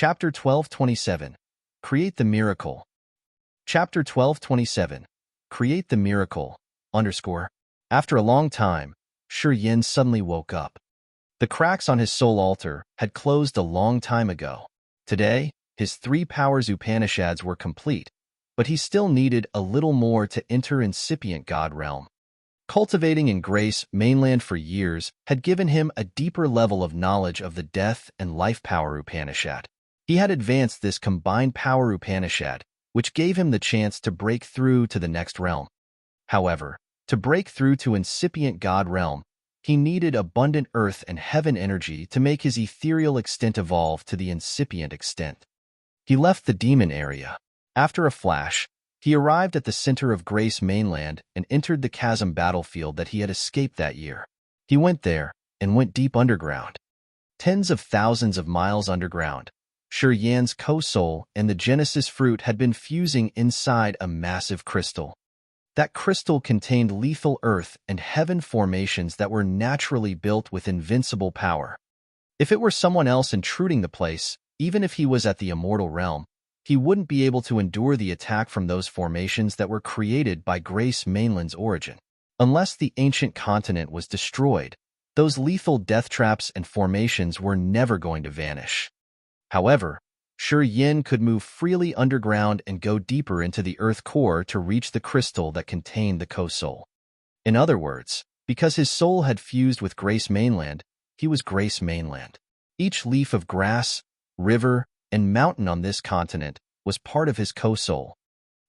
Chapter 1227. Create the Miracle. Chapter 1227. Create the Miracle. After a long time, Shi Yin suddenly woke up. The cracks on his soul altar had closed a long time ago. Today, his 3 powers Upanishads were complete, but he still needed a little more to enter incipient God realm. Cultivating in Grace mainland for years had given him a deeper level of knowledge of the death and life power Upanishad. He had advanced this combined power Upanishad, which gave him the chance to break through to the next realm. However, to break through to incipient God realm, he needed abundant earth and heaven energy to make his ethereal extent evolve to the incipient extent. He left the demon area. After a flash, he arrived at the center of Grace mainland and entered the chasm battlefield that he had escaped that year. He went there and went deep underground. Tens of thousands of miles underground, Shi Yan's co-soul and the Genesis fruit had been fusing inside a massive crystal. That crystal contained lethal earth and heaven formations that were naturally built with invincible power. If it were someone else intruding the place, even if he was at the immortal realm, he wouldn't be able to endure the attack from those formations that were created by Grace mainland's origin. Unless the ancient continent was destroyed, those lethal death traps and formations were never going to vanish. However, Shi Yin could move freely underground and go deeper into the earth core to reach the crystal that contained the co-soul. In other words, because his soul had fused with Grace mainland, he was Grace mainland. Each leaf of grass, river, and mountain on this continent was part of his co-soul.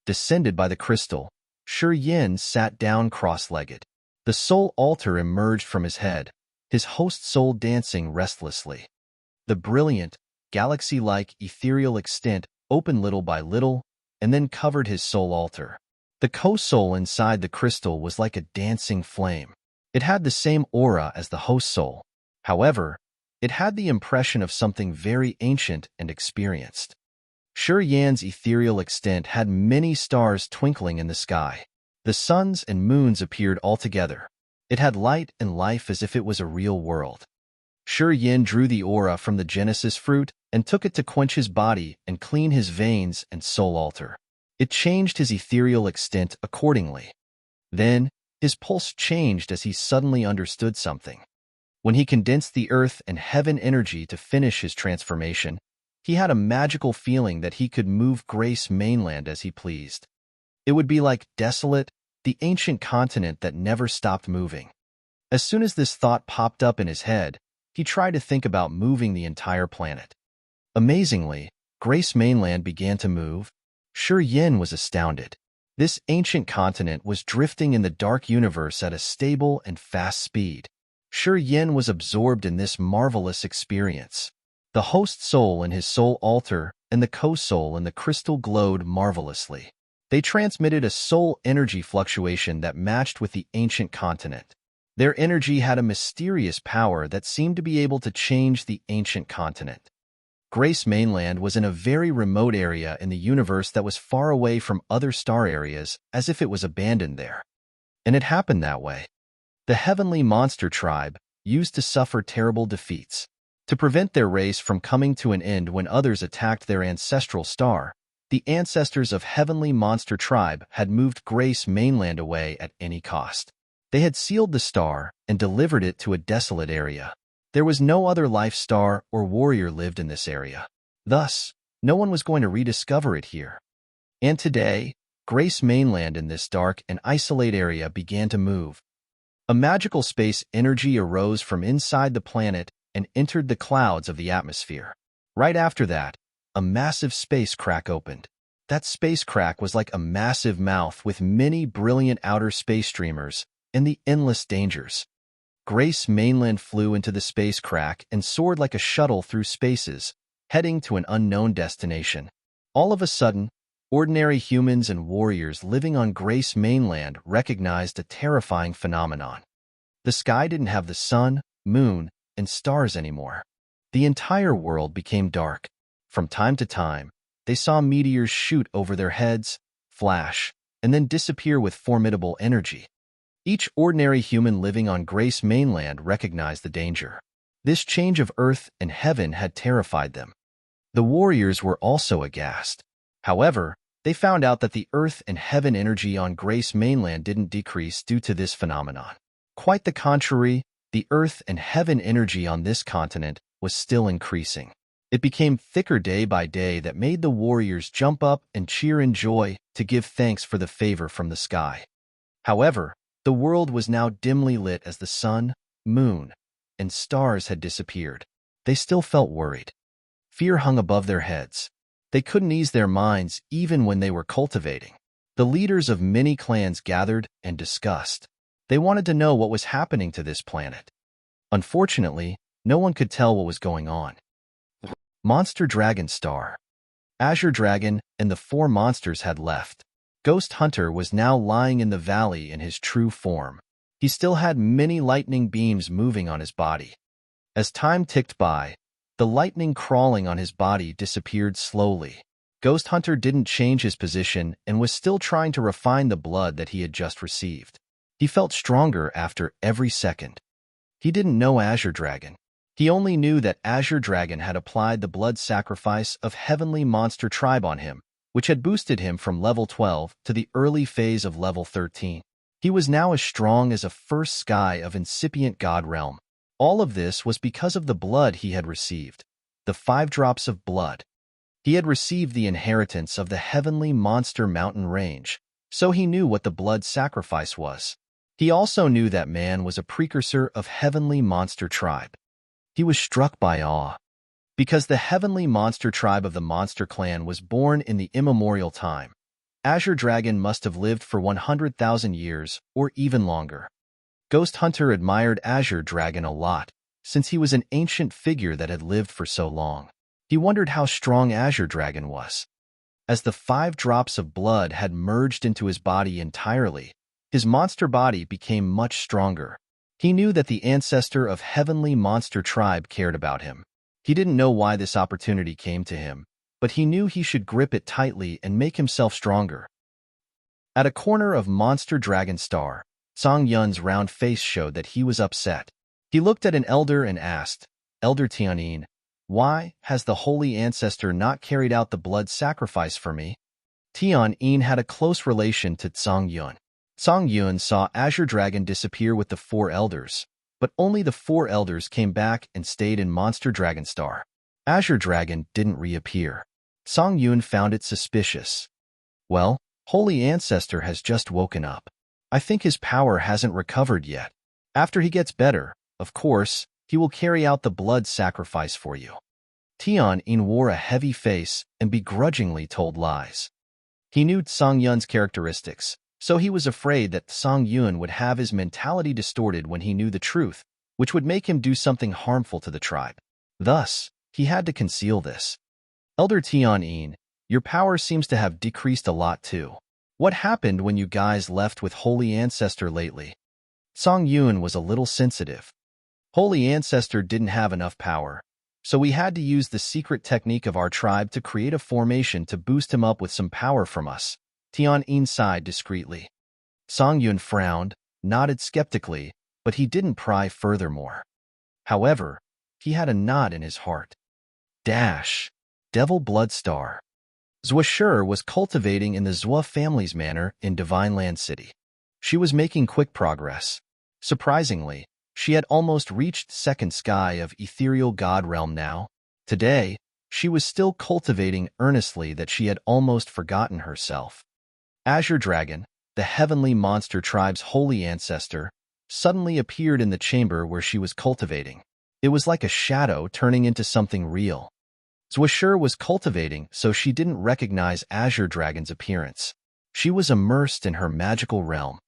Descended by the crystal, Shi Yin sat down cross-legged. The soul altar emerged from his head, his host soul dancing restlessly. The brilliant, galaxy-like ethereal extent opened little by little and then covered his soul altar. The co-soul inside the crystal was like a dancing flame. It had the same aura as the host soul. However, it had the impression of something very ancient and experienced. Shi Yan's ethereal extent had many stars twinkling in the sky. The suns and moons appeared altogether. It had light and life as if it was a real world. Shi Yin drew the aura from the Genesis fruit and took it to quench his body and clean his veins and soul altar. It changed his ethereal extent accordingly. Then, his pulse changed as he suddenly understood something. When he condensed the earth and heaven energy to finish his transformation, he had a magical feeling that he could move Grace mainland as he pleased. It would be like desolate, the ancient continent that never stopped moving. As soon as this thought popped up in his head, he tried to think about moving the entire planet. Amazingly, Grace mainland began to move. Shi Yin was astounded. This ancient continent was drifting in the dark universe at a stable and fast speed. Shi Yin was absorbed in this marvelous experience. The host soul in his soul altar and the co-soul in the crystal glowed marvelously. They transmitted a soul energy fluctuation that matched with the ancient continent. Their energy had a mysterious power that seemed to be able to change the ancient continent. Grace mainland was in a very remote area in the universe that was far away from other star areas, as if it was abandoned there. And it happened that way. The heavenly monster tribe used to suffer terrible defeats. To prevent their race from coming to an end when others attacked their ancestral star, the ancestors of heavenly monster tribe had moved Grace mainland away at any cost. They had sealed the star and delivered it to a desolate area. There was no other life star or warrior lived in this area. Thus, no one was going to rediscover it here. And today, Grace mainland in this dark and isolated area began to move. A magical space energy arose from inside the planet and entered the clouds of the atmosphere. Right after that, a massive space crack opened. That space crack was like a massive mouth with many brilliant outer space streamers and the endless dangers. Grace mainland flew into the space crack and soared like a shuttle through spaces, heading to an unknown destination. All of a sudden, ordinary humans and warriors living on Grace mainland recognized a terrifying phenomenon. The sky didn't have the sun, moon, and stars anymore. The entire world became dark. From time to time, they saw meteors shoot over their heads, flash, and then disappear with formidable energy. Each ordinary human living on Grace mainland recognized the danger. This change of earth and heaven had terrified them. The warriors were also aghast. However, they found out that the earth and heaven energy on Grace mainland didn't decrease due to this phenomenon. Quite the contrary, the earth and heaven energy on this continent was still increasing. It became thicker day by day that made the warriors jump up and cheer in joy to give thanks for the favor from the sky. However, the world was now dimly lit as the sun, moon, and stars had disappeared. They still felt worried. Fear hung above their heads. They couldn't ease their minds even when they were cultivating. The leaders of many clans gathered and discussed. They wanted to know what was happening to this planet. Unfortunately, no one could tell what was going on. Monster Dragon Star. Azure Dragon and the 4 monsters had left. Ghost Hunter was now lying in the valley in his true form. He still had many lightning beams moving on his body. As time ticked by, the lightning crawling on his body disappeared slowly. Ghost Hunter didn't change his position and was still trying to refine the blood that he had just received. He felt stronger after every second. He didn't know Azure Dragon. He only knew that Azure Dragon had applied the blood sacrifice of Heavenly Monster Tribe on him, which had boosted him from level 12 to the early phase of level 13. He was now as strong as a first sky of incipient God realm. All of this was because of the blood he had received, the 5 drops of blood. He had received the inheritance of the Heavenly Monster Mountain Range, so he knew what the blood sacrifice was. He also knew that man was a precursor of Heavenly Monster Tribe. He was struck by awe. Because the Heavenly Monster Tribe of the Monster Clan was born in the immemorial time, Azure Dragon must have lived for 100,000 years or even longer. Ghost Hunter admired Azure Dragon a lot, since he was an ancient figure that had lived for so long. He wondered how strong Azure Dragon was. As the 5 drops of blood had merged into his body entirely, his monster body became much stronger. He knew that the ancestor of Heavenly Monster Tribe cared about him. He didn't know why this opportunity came to him, but he knew he should grip it tightly and make himself stronger. At a corner of Monster Dragon Star, Song Yun's round face showed that he was upset. He looked at an elder and asked, "Elder Tianyin, why has the holy ancestor not carried out the blood sacrifice for me?" Tianyin had a close relation to Song Yun. Song Yun saw Azure Dragon disappear with the 4 elders, but only the 4 elders came back and stayed in Monster Dragon Star. Azure Dragon didn't reappear. Song Yun found it suspicious. Well, Holy Ancestor has just woken up. I think his power hasn't recovered yet. After he gets better, of course, he will carry out the blood sacrifice for you. Tianyin wore a heavy face and begrudgingly told lies. He knew Song Yun's characteristics, so he was afraid that Song Yun would have his mentality distorted when he knew the truth, which would make him do something harmful to the tribe. Thus, he had to conceal this. Elder Tianyin, your power seems to have decreased a lot too. What happened when you guys left with Holy Ancestor lately? Song Yun was a little sensitive. Holy Ancestor didn't have enough power, so we had to use the secret technique of our tribe to create a formation to boost him up with some power from us. Tianyin sighed discreetly. Song Yun frowned, nodded skeptically, but he didn't pry furthermore. However, he had a knot in his heart. Devil Blood Star. Zhuashir was cultivating in the Zhua family's manor in Divine Land City. She was making quick progress. Surprisingly, she had almost reached second sky of ethereal god realm now. Today, she was still cultivating earnestly that she had almost forgotten herself. Azure Dragon, the Heavenly Monster Tribe's holy ancestor, suddenly appeared in the chamber where she was cultivating. It was like a shadow turning into something real. Zhuashir was cultivating, so she didn't recognize Azure Dragon's appearance. She was immersed in her magical realm.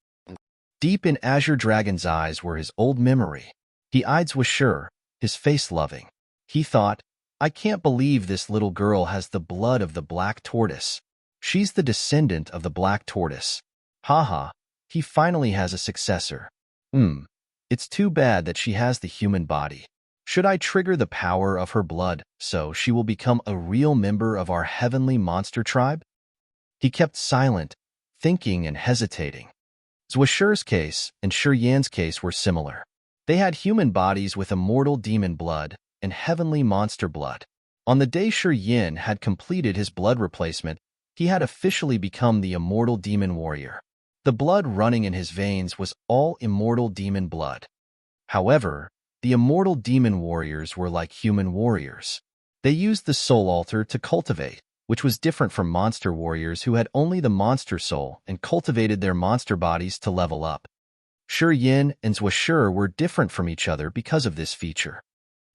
Deep in Azure Dragon's eyes were his old memory. He eyed Zhuashir, his face loving. He thought, I can't believe this little girl has the blood of the black tortoise. She's the descendant of the black tortoise. Haha, he finally has a successor. It's too bad that she has the human body. Should I trigger the power of her blood so she will become a real member of our heavenly monster tribe? He kept silent, thinking and hesitating. Zhuashir's case and Shiyan's case were similar. They had human bodies with immortal demon blood and heavenly monster blood. On the day Shi Yin had completed his blood replacement, he had officially become the immortal demon warrior. The blood running in his veins was all immortal demon blood. However, the immortal demon warriors were like human warriors. They used the soul altar to cultivate, which was different from monster warriors who had only the monster soul and cultivated their monster bodies to level up. Shi Yin and Zhuoshi were different from each other because of this feature.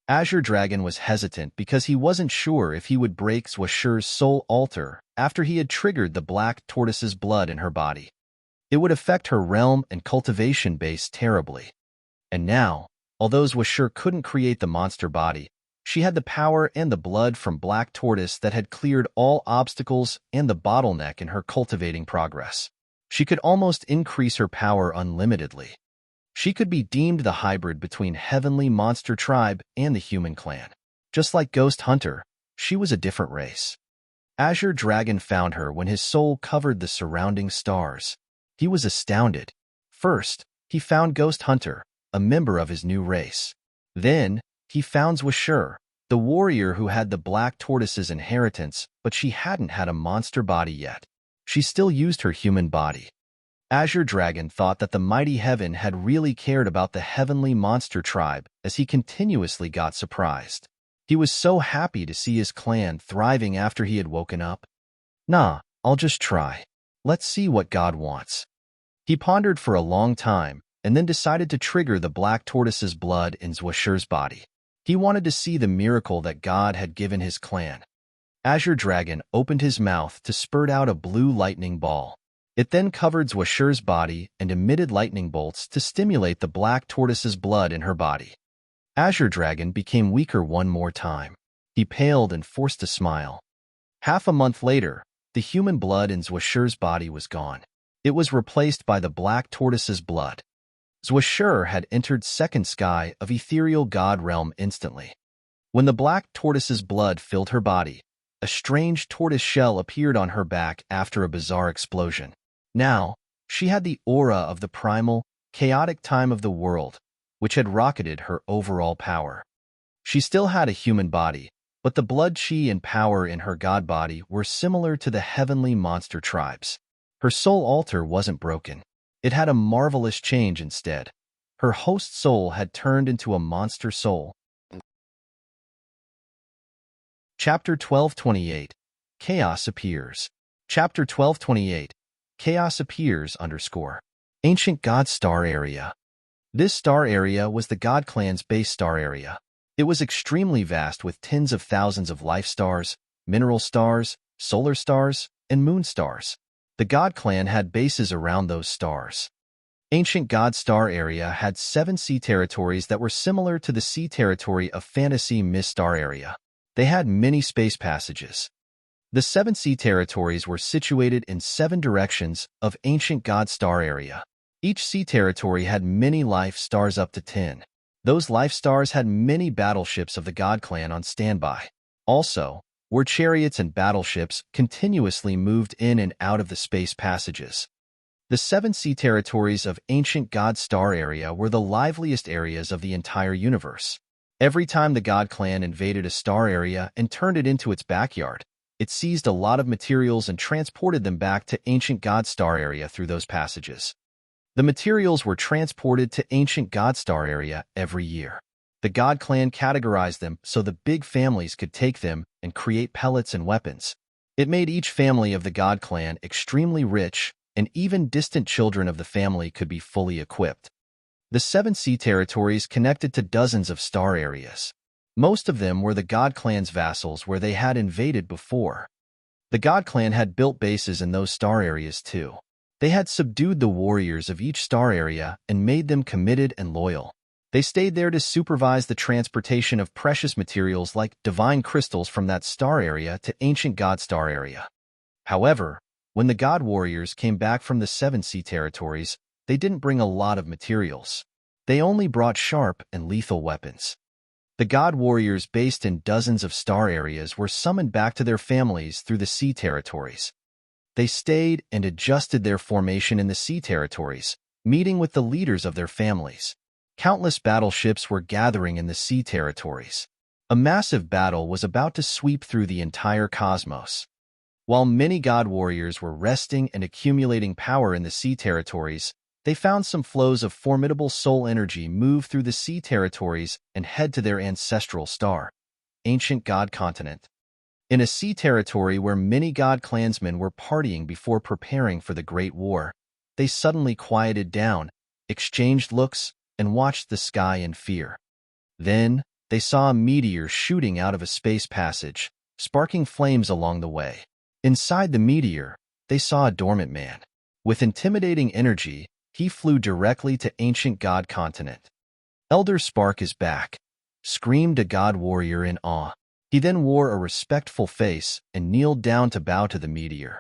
Azure Dragon was hesitant because he wasn't sure if he would break Zhuoshi's soul altar after he had triggered the black tortoise's blood in her body. It would affect her realm and cultivation base terribly. And now, although Zhuoshi couldn't create the monster body, she had the power and the blood from Black Tortoise that had cleared all obstacles and the bottleneck in her cultivating progress. She could almost increase her power unlimitedly. She could be deemed the hybrid between Heavenly Monster Tribe and the human clan. Just like Ghost Hunter, she was a different race. Azure Dragon found her when his soul covered the surrounding stars. He was astounded. First, he found Ghost Hunter, a member of his new race. Then, he found Zhuoshi, the warrior who had the Black Tortoise's inheritance, but she hadn't had a monster body yet. She still used her human body. Azure Dragon thought that the mighty heaven had really cared about the Heavenly Monster Tribe as he continuously got surprised. He was so happy to see his clan thriving after he had woken up. Nah, I'll just try. Let's see what God wants. He pondered for a long time and then decided to trigger the Black Tortoise's blood in Zhuoshi's body. He wanted to see the miracle that God had given his clan. Azure Dragon opened his mouth to spurt out a blue lightning ball. It then covered Zhuoshi's body and emitted lightning bolts to stimulate the Black Tortoise's blood in her body. Azure Dragon became weaker one more time. He paled and forced a smile. Half a month later, the human blood in Zhuoshi's body was gone. It was replaced by the Black Tortoise's blood. Zhuoshi had entered second sky of ethereal god realm instantly. When the Black Tortoise's blood filled her body, a strange tortoise shell appeared on her back after a bizarre explosion. Now, she had the aura of the primal, chaotic time of the world, which had rocketed her overall power. She still had a human body, but the blood chi and power in her god body were similar to the Heavenly Monster Tribes. Her soul altar wasn't broken. It had a marvelous change instead. Her host soul had turned into a monster soul. Chapter 1228. Chaos Appears. Chapter 1228. Chaos Appears _ Ancient God Star Area. This star area was the God Clan's base star area. It was extremely vast with tens of thousands of life stars, mineral stars, solar stars, and moon stars. The God Clan had bases around those stars. Ancient God Star Area had 7 sea territories that were similar to the sea territory of Fantasy Mist Star Area. They had many space passages. The 7 sea territories were situated in 7 directions of Ancient God Star Area. Each sea territory had many life stars up to 10. Those life stars had many battleships of the God Clan on standby. Also, were chariots and battleships continuously moved in and out of the space passages. The 7 sea territories of Ancient God Star Area were the liveliest areas of the entire universe. Every time the God Clan invaded a star area and turned it into its backyard, it seized a lot of materials and transported them back to Ancient God Star Area through those passages. The materials were transported to Ancient God Star Area every year. The God Clan categorized them so the big families could take them and create pellets and weapons. It made each family of the God Clan extremely rich, and even distant children of the family could be fully equipped. The 7 sea territories connected to dozens of star areas. Most of them were the God Clan's vassals where they had invaded before. The God Clan had built bases in those star areas too. They had subdued the warriors of each star area and made them committed and loyal. They stayed there to supervise the transportation of precious materials like divine crystals from that star area to Ancient God Star Area. However, when the God Warriors came back from the 7 sea territories, they didn't bring a lot of materials. They only brought sharp and lethal weapons. The God Warriors based in dozens of star areas were summoned back to their families through the sea territories. They stayed and adjusted their formation in the sea territories, meeting with the leaders of their families. Countless battleships were gathering in the sea territories. A massive battle was about to sweep through the entire cosmos. While many god warriors were resting and accumulating power in the sea territories, they found some flows of formidable soul energy move through the sea territories and head to their ancestral star, ancient god continent. In a sea territory where many god clansmen were partying before preparing for the Great War, they suddenly quieted down, exchanged looks, and watched the sky in fear. Then, they saw a meteor shooting out of a space passage, sparking flames along the way. Inside the meteor, they saw a dormant man. With intimidating energy, he flew directly to ancient god continent. "Elder Spark is back," screamed a god warrior in awe. He then wore a respectful face and kneeled down to bow to the meteor.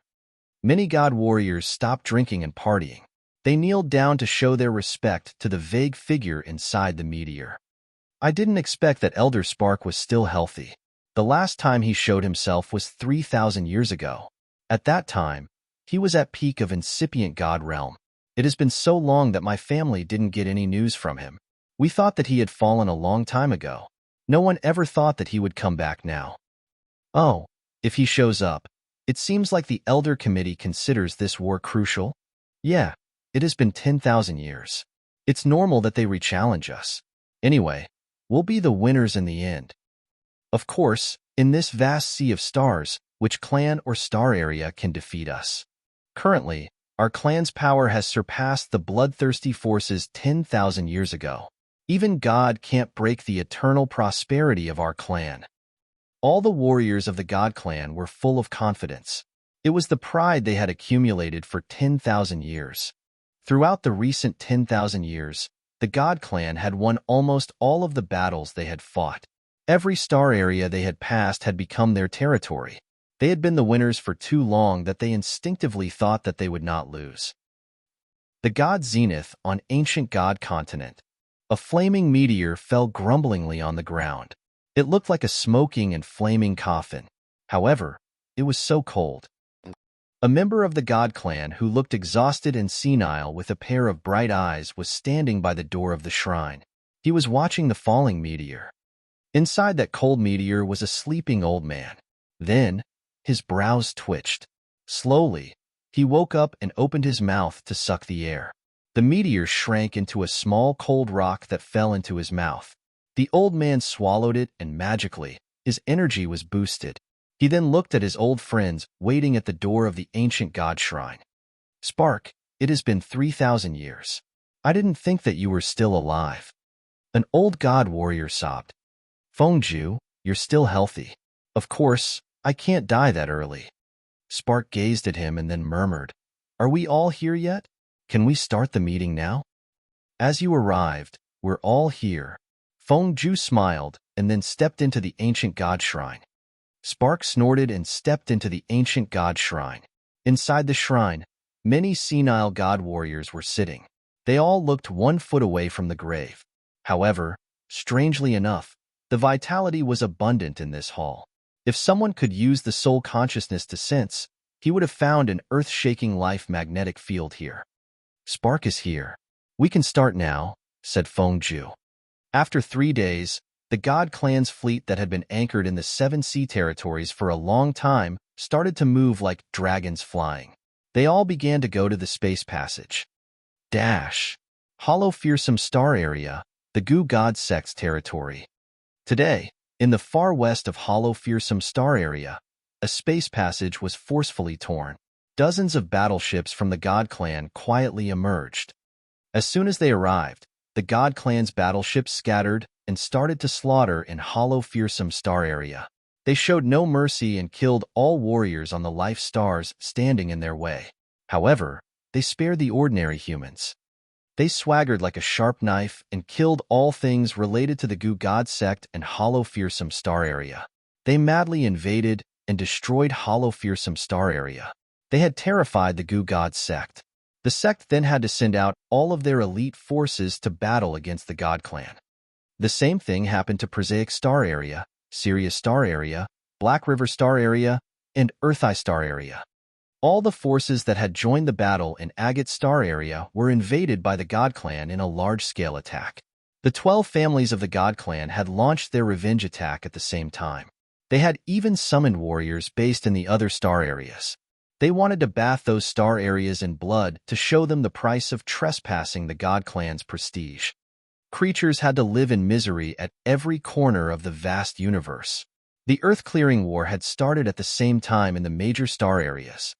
Many god warriors stopped drinking and partying. They kneeled down to show their respect to the vague figure inside the meteor. "I didn't expect that Elder Spark was still healthy. The last time he showed himself was 3,000 years ago. At that time, he was at peak of incipient god realm. It has been so long that my family didn't get any news from him. We thought that he had fallen a long time ago. No one ever thought that he would come back now. Oh, if he shows up, it seems like the Elder Committee considers this war crucial. Yeah, it has been 10,000 years. It's normal that they re-challenge us. Anyway, we'll be the winners in the end. Of course, in this vast sea of stars, which clan or star area can defeat us? Currently, our clan's power has surpassed the bloodthirsty forces 10,000 years ago. Even God can't break the eternal prosperity of our clan." All the warriors of the God clan were full of confidence. It was the pride they had accumulated for 10,000 years. Throughout the recent 10,000 years, the God clan had won almost all of the battles they had fought. Every star area they had passed had become their territory. They had been the winners for too long that they instinctively thought that they would not lose. The god Zenith on ancient god continent. A flaming meteor fell grumblingly on the ground. It looked like a smoking and flaming coffin. However, it was so cold. A member of the god clan who looked exhausted and senile with a pair of bright eyes was standing by the door of the shrine. He was watching the falling meteor. Inside that cold meteor was a sleeping old man. Then, his brows twitched. Slowly, he woke up and opened his mouth to suck the air. The meteor shrank into a small cold rock that fell into his mouth. The old man swallowed it, and magically, his energy was boosted. He then looked at his old friends waiting at the door of the ancient god shrine. "Spark, it has been 3,000 years. I didn't think that you were still alive." An old god warrior sobbed. "Fengju, you're still healthy. Of course, I can't die that early." Spark gazed at him and then murmured, "Are we all here yet? Can we start the meeting now?" "As you arrived, we're all here." Fengju smiled and then stepped into the ancient god shrine. Spark snorted and stepped into the ancient god shrine. Inside the shrine, many senile god warriors were sitting. They all looked 1 foot away from the grave. However, strangely enough, the vitality was abundant in this hall. If someone could use the soul consciousness to sense, he would have found an earth-shaking life magnetic field here. "Spark is here. We can start now," said Fengju. After 3 days, the God clan's fleet that had been anchored in the 7 sea territories for a long time started to move like dragons flying. They all began to go to the space passage. Hollow Fearsome Star Area, the Goo God Sect's territory. Today, in the far west of Hollow Fearsome Star Area, a space passage was forcefully torn. Dozens of battleships from the God clan quietly emerged. As soon as they arrived, the God clan's battleships scattered and started to slaughter in Hollow Fearsome Star Area. They showed no mercy and killed all warriors on the life stars standing in their way. However, they spared the ordinary humans. They swaggered like a sharp knife and killed all things related to the Goo God Sect and Hollow Fearsome Star Area. They madly invaded and destroyed Hollow Fearsome Star Area. They had terrified the Goo God Sect. The sect then had to send out all of their elite forces to battle against the God Clan. The same thing happened to Prosaic Star Area, Sirius Star Area, Black River Star Area, and Eartheye Star Area. All the forces that had joined the battle in Agate Star Area were invaded by the God Clan in a large-scale attack. The 12 families of the God Clan had launched their revenge attack at the same time. They had even summoned warriors based in the other star areas. They wanted to bath those star areas in blood to show them the price of trespassing the God Clan's prestige. Creatures had to live in misery at every corner of the vast universe. The Earth-clearing war had started at the same time in the major star areas.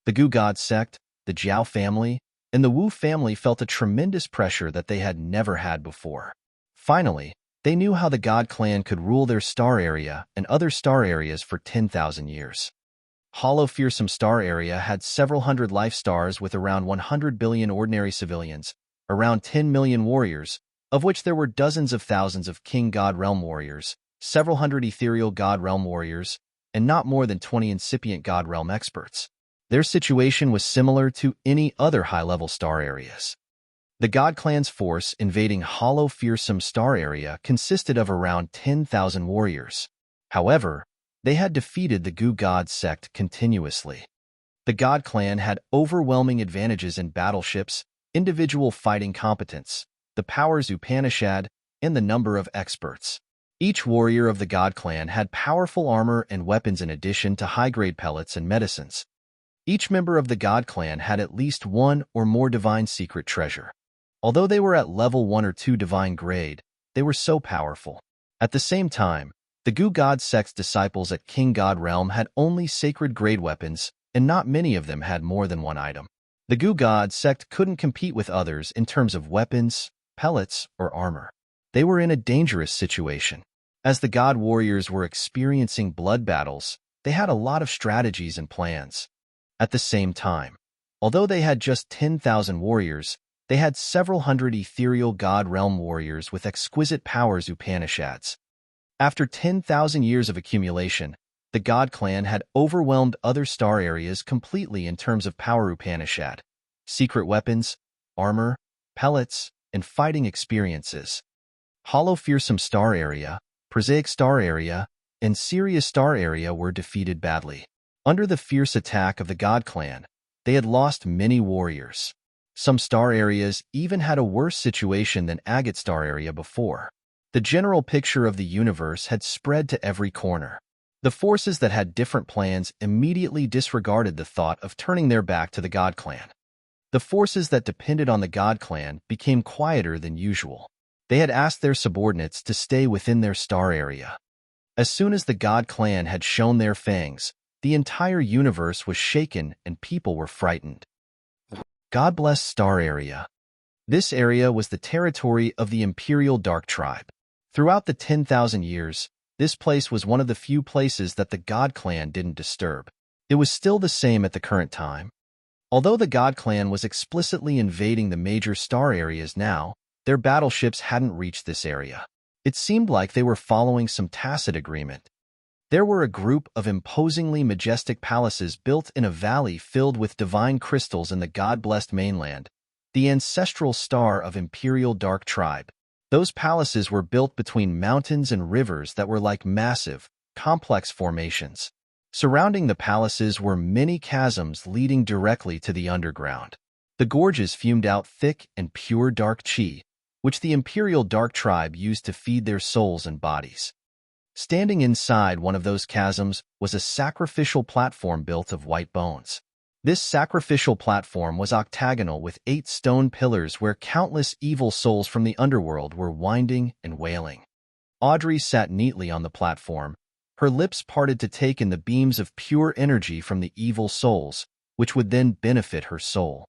The Gu God sect, the Jiao family, and the Wu family felt a tremendous pressure that they had never had before. Finally, they knew how the God Clan could rule their star area and other star areas for 10,000 years. Hollow Fearsome Star Area had several hundred life stars with around 100 billion ordinary civilians, around 10 million warriors, of which there were dozens of thousands of King God Realm warriors, several hundred ethereal God Realm warriors, and not more than 20 incipient God Realm experts. Their situation was similar to any other high-level star areas. The God Clan's force invading Hollow Fearsome Star Area consisted of around 10,000 warriors. However, they had defeated the Gu God sect continuously. The God Clan had overwhelming advantages in battleships, individual fighting competence, the powers Upanishad, and the number of experts. Each warrior of the God Clan had powerful armor and weapons in addition to high-grade pellets and medicines. Each member of the God Clan had at least one or more divine secret treasure. Although they were at level 1 or 2 divine grade, they were so powerful. At the same time, the Gu God sect's disciples at King God Realm had only sacred grade weapons, and not many of them had more than one item. The Gu God sect couldn't compete with others in terms of weapons, pellets, or armor. They were in a dangerous situation. As the God warriors were experiencing blood battles, they had a lot of strategies and plans. At the same time, although they had just 10,000 warriors, they had several hundred ethereal God Realm warriors with exquisite powers Upanishads. After 10,000 years of accumulation, the God Clan had overwhelmed other star areas completely in terms of power Upanishad, secret weapons, armor, pellets, and fighting experiences. Hollow Fearsome Star Area, Prosaic Star Area, and Serious Star Area were defeated badly. Under the fierce attack of the God Clan, they had lost many warriors. Some star areas even had a worse situation than Agate Star Area before. The general picture of the universe had spread to every corner. The forces that had different plans immediately disregarded the thought of turning their back to the God Clan. The forces that depended on the God Clan became quieter than usual. They had asked their subordinates to stay within their star area. As soon as the God Clan had shown their fangs, the entire universe was shaken and people were frightened. God Bless Star Area. This area was the territory of the Imperial Dark Tribe. Throughout the 10,000 years, this place was one of the few places that the God Clan didn't disturb. It was still the same at the current time. Although the God Clan was explicitly invading the major star areas now, their battleships hadn't reached this area. It seemed like they were following some tacit agreement. There were a group of imposingly majestic palaces built in a valley filled with divine crystals in the God-blessed mainland, the ancestral star of Imperial Dark Tribe. Those palaces were built between mountains and rivers that were like massive, complex formations. Surrounding the palaces were many chasms leading directly to the underground. The gorges fumed out thick and pure dark chi, which the Imperial Dark Tribe used to feed their souls and bodies. Standing inside one of those chasms was a sacrificial platform built of white bones. This sacrificial platform was octagonal with 8 stone pillars where countless evil souls from the underworld were winding and wailing. Audrey sat neatly on the platform, her lips parted to take in the beams of pure energy from the evil souls, which would then benefit her soul.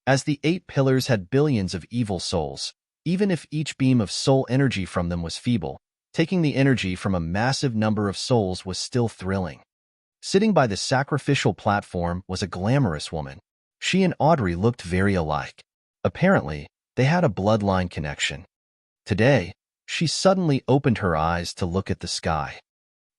As the 8 pillars had billions of evil souls, even if each beam of soul energy from them was feeble, taking the energy from a massive number of souls was still thrilling. Sitting by the sacrificial platform was a glamorous woman. She and Audrey looked very alike. Apparently, they had a bloodline connection. Today, she suddenly opened her eyes to look at the sky.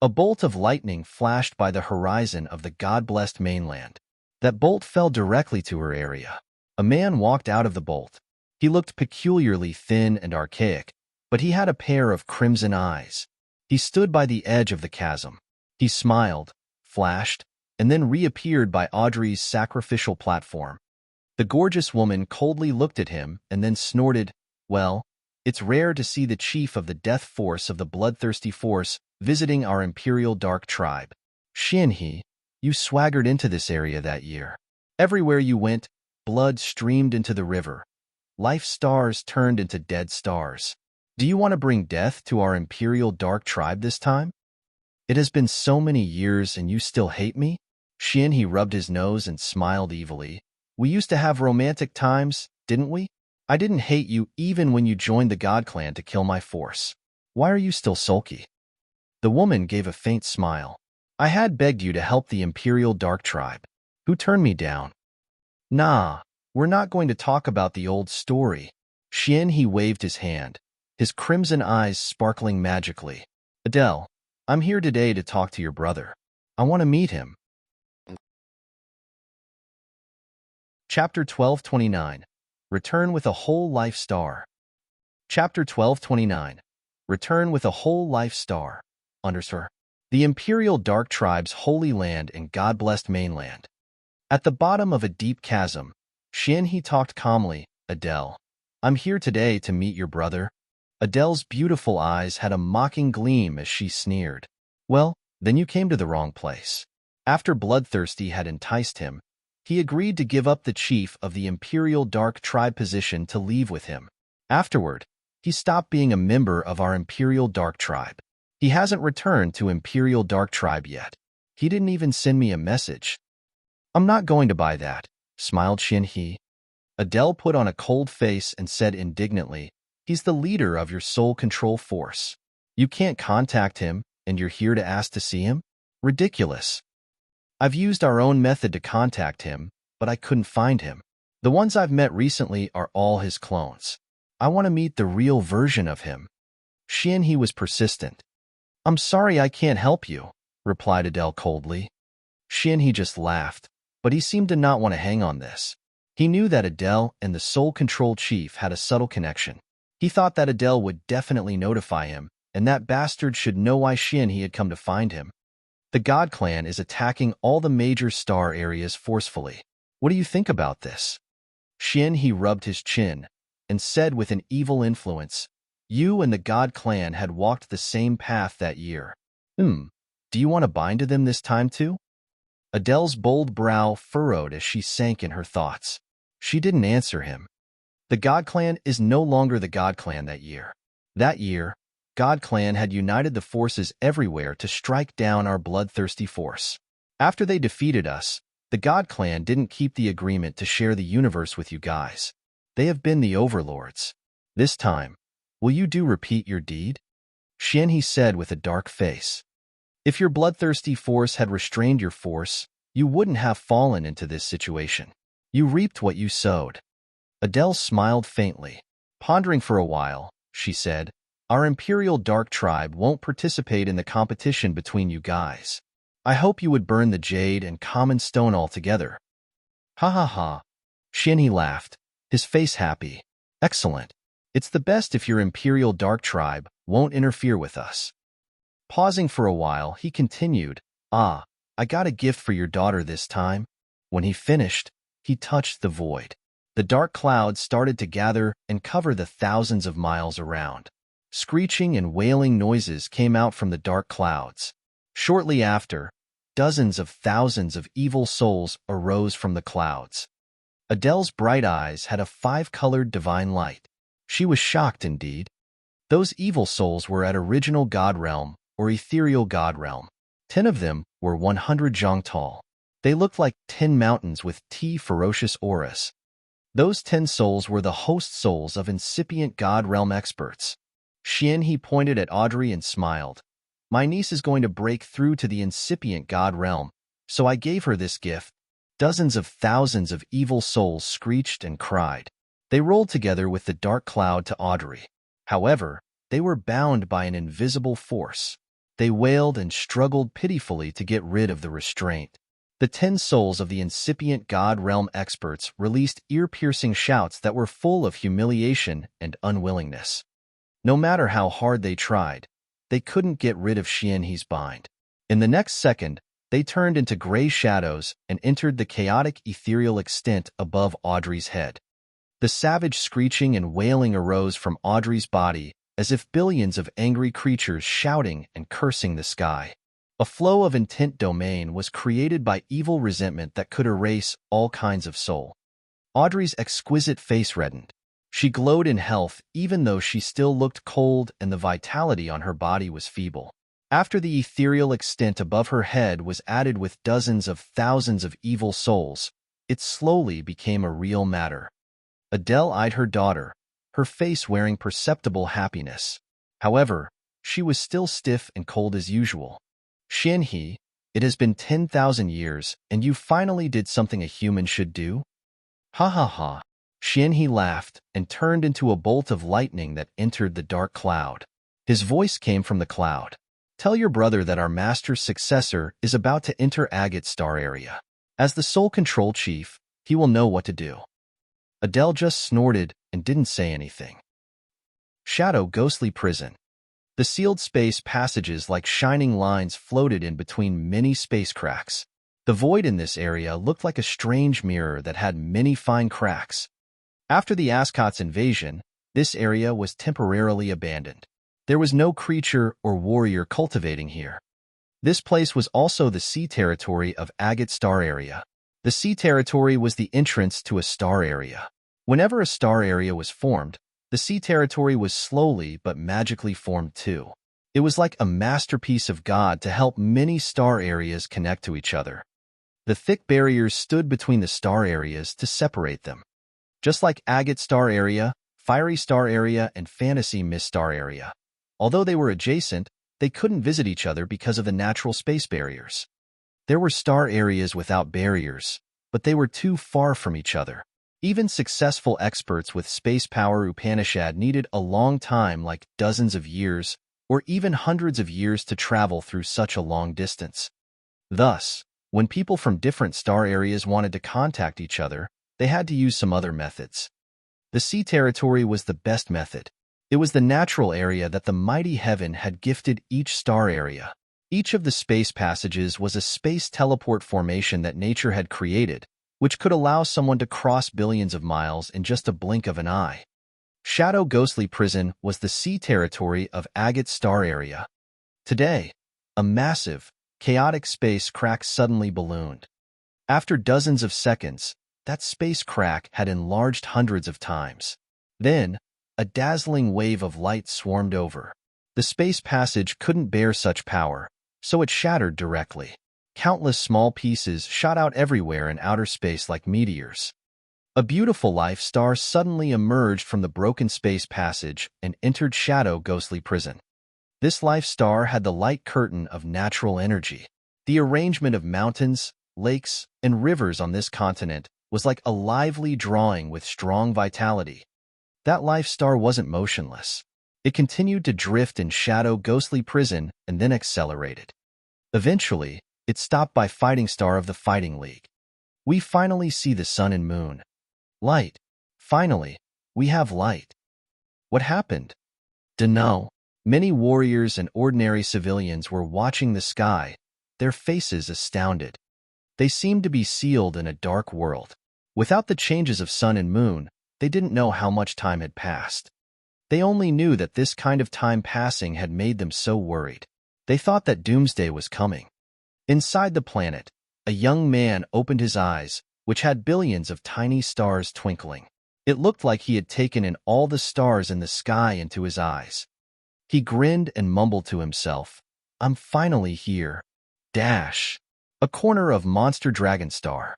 A bolt of lightning flashed by the horizon of the God-blessed mainland. That bolt fell directly to her area. A man walked out of the bolt. He looked peculiarly thin and archaic, but he had a pair of crimson eyes. He stood by the edge of the chasm. He smiled, flashed, and then reappeared by Audrey's sacrificial platform. The gorgeous woman coldly looked at him and then snorted, "Well, It's rare to see the chief of the death force of the bloodthirsty force visiting our imperial dark tribe. Xianhe, you swaggered into this area that year. Everywhere you went, blood streamed into the river. Life stars turned into dead stars. Do you want to bring death to our imperial dark tribe this time? It has been so many years and you still hate me? Xianhe rubbed his nose and smiled evilly. We used to have romantic times, didn't we? I didn't hate you even when you joined the God Clan to kill my force. Why are you still sulky? The woman gave a faint smile. I had begged you to help the Imperial Dark Tribe. Who turned me down? Nah, we're not going to talk about the old story. Xianhe waved his hand, his crimson eyes sparkling magically. Adele, I'm here today to talk to your brother. I want to meet him. Chapter 1229. Return with a whole life star. Chapter 1229. Return with a whole life star. Underscore. The Imperial Dark Tribe's holy land and God-blessed mainland. At the bottom of a deep chasm, Xianhe talked calmly. Adele, I'm here today to meet your brother. Adele's beautiful eyes had a mocking gleam as she sneered. Well, then you came to the wrong place. After Bloodthirsty had enticed him, he agreed to give up the chief of the Imperial Dark Tribe position to leave with him. Afterward, he stopped being a member of our Imperial Dark Tribe. He hasn't returned to Imperial Dark Tribe yet. He didn't even send me a message. I'm not going to buy that, smiled Xianhe. Adele put on a cold face and said indignantly, he's the leader of your soul control force. You can't contact him, and you're here to ask to see him? Ridiculous. I've used our own method to contact him, but I couldn't find him. The ones I've met recently are all his clones. I want to meet the real version of him. Xianhe was persistent. I'm sorry I can't help you, replied Adele coldly. Xianhe just laughed, but he seemed to not want to hang on this. He knew that Adele and the Soul Control Chief had a subtle connection. He thought that Adele would definitely notify him, and that bastard should know why Xianhe had come to find him. The God Clan is attacking all the major star areas forcefully. What do you think about this? Xianhe rubbed his chin and said with an evil influence, you and the God Clan had walked the same path that year. Do you want to bind to them this time too? Adele's bold brow furrowed as she sank in her thoughts. She didn't answer him. The God Clan is no longer the God Clan that year. That year, God Clan had united the forces everywhere to strike down our bloodthirsty force. After they defeated us, the God Clan didn't keep the agreement to share the universe with you guys. They have been the overlords. This time, will you repeat your deed? Xianhe said with a dark face. If your bloodthirsty force had restrained your force, you wouldn't have fallen into this situation. You reaped what you sowed. Adele smiled faintly. Pondering for a while, she said, our Imperial Dark Tribe won't participate in the competition between you guys. I hope you would burn the Jade and common stone altogether. Ha ha ha. Xianhe laughed, his face happy. Excellent. It's the best if your Imperial Dark Tribe won't interfere with us. Pausing for a while, he continued, I got a gift for your daughter this time. When he finished, he touched the void. The dark clouds started to gather and cover the thousands of miles around. Screeching and wailing noises came out from the dark clouds. Shortly after, dozens of thousands of evil souls arose from the clouds. Adele's bright eyes had a five-colored divine light. She was shocked indeed. Those evil souls were at original God Realm, or ethereal God Realm. 10 of them were 100 zhang tall. They looked like 10 mountains with ferocious auras. Those 10 souls were the host souls of incipient God Realm experts. Xianhe pointed at Audrey and smiled. My niece is going to break through to the incipient God Realm, so I gave her this gift. Dozens of thousands of evil souls screeched and cried. They rolled together with the dark cloud to Audrey. However, they were bound by an invisible force. They wailed and struggled pitifully to get rid of the restraint. The 10 souls of the incipient God Realm experts released ear-piercing shouts that were full of humiliation and unwillingness. No matter how hard they tried, they couldn't get rid of Xianhe's bind. In the next second, they turned into gray shadows and entered the chaotic ethereal extent above Audrey's head. The savage screeching and wailing arose from Audrey's body, as if billions of angry creatures shouting and cursing the sky. A flow of intent domain was created by evil resentment that could erase all kinds of soul. Audrey's exquisite face reddened. She glowed in health even though she still looked cold and the vitality on her body was feeble. After the ethereal extent above her head was added with dozens of thousands of evil souls, it slowly became a real matter. Adele eyed her daughter, her face wearing perceptible happiness. However, she was still stiff and cold as usual. Xianhe, it has been 10,000 years, and you finally did something a human should do? Ha ha ha. Xianhe laughed and turned into a bolt of lightning that entered the dark cloud. His voice came from the cloud. Tell your brother that our master's successor is about to enter Agate Star area. As the Soul Control Chief, he will know what to do. Adele just snorted and didn't say anything. Shadow Ghostly Prison. The sealed space passages like shining lines floated in between many space cracks. The void in this area looked like a strange mirror that had many fine cracks. After the Ascot's invasion, this area was temporarily abandoned. There was no creature or warrior cultivating here. This place was also the sea territory of Agate Star area. The sea territory was the entrance to a star area. Whenever a star area was formed, the sea territory was slowly but magically formed too. It was like a masterpiece of God to help many star areas connect to each other. The thick barriers stood between the star areas to separate them. Just like Agate Star area, Fiery Star area, and Fantasy Mist Star area. Although they were adjacent, they couldn't visit each other because of the natural space barriers. There were star areas without barriers, but they were too far from each other. Even successful experts with space power Upanishad needed a long time, like dozens of years, or even hundreds of years to travel through such a long distance. Thus, when people from different star areas wanted to contact each other, they had to use some other methods. The sea territory was the best method. It was the natural area that the mighty heaven had gifted each star area. Each of the space passages was a space teleport formation that nature had created, which could allow someone to cross billions of miles in just a blink of an eye. Shadow Ghostly Prison was the sea territory of Agate Star area. Today, a massive, chaotic space crack suddenly ballooned. After dozens of seconds, that space crack had enlarged hundreds of times. Then, a dazzling wave of light swarmed over. The space passage couldn't bear such power, so it shattered directly. Countless small pieces shot out everywhere in outer space like meteors. A beautiful life star suddenly emerged from the broken space passage and entered Shadow Ghostly Prison. This life star had the light curtain of natural energy. The arrangement of mountains, lakes, and rivers on this continent was like a lively drawing with strong vitality. That life star wasn't motionless. It continued to drift in Shadow Ghostly Prison and then accelerated. Eventually, it stopped by Fighting Star of the Fighting League. We finally see the sun and moon. Light. Finally, we have light. What happened? Dunno. Many warriors and ordinary civilians were watching the sky, their faces astounded. They seemed to be sealed in a dark world. Without the changes of sun and moon, they didn't know how much time had passed. They only knew that this kind of time passing had made them so worried. They thought that doomsday was coming. Inside the planet, a young man opened his eyes, which had billions of tiny stars twinkling. It looked like he had taken in all the stars in the sky into his eyes. He grinned and mumbled to himself, "I'm finally here. Dash." A corner of Monster Dragon Star.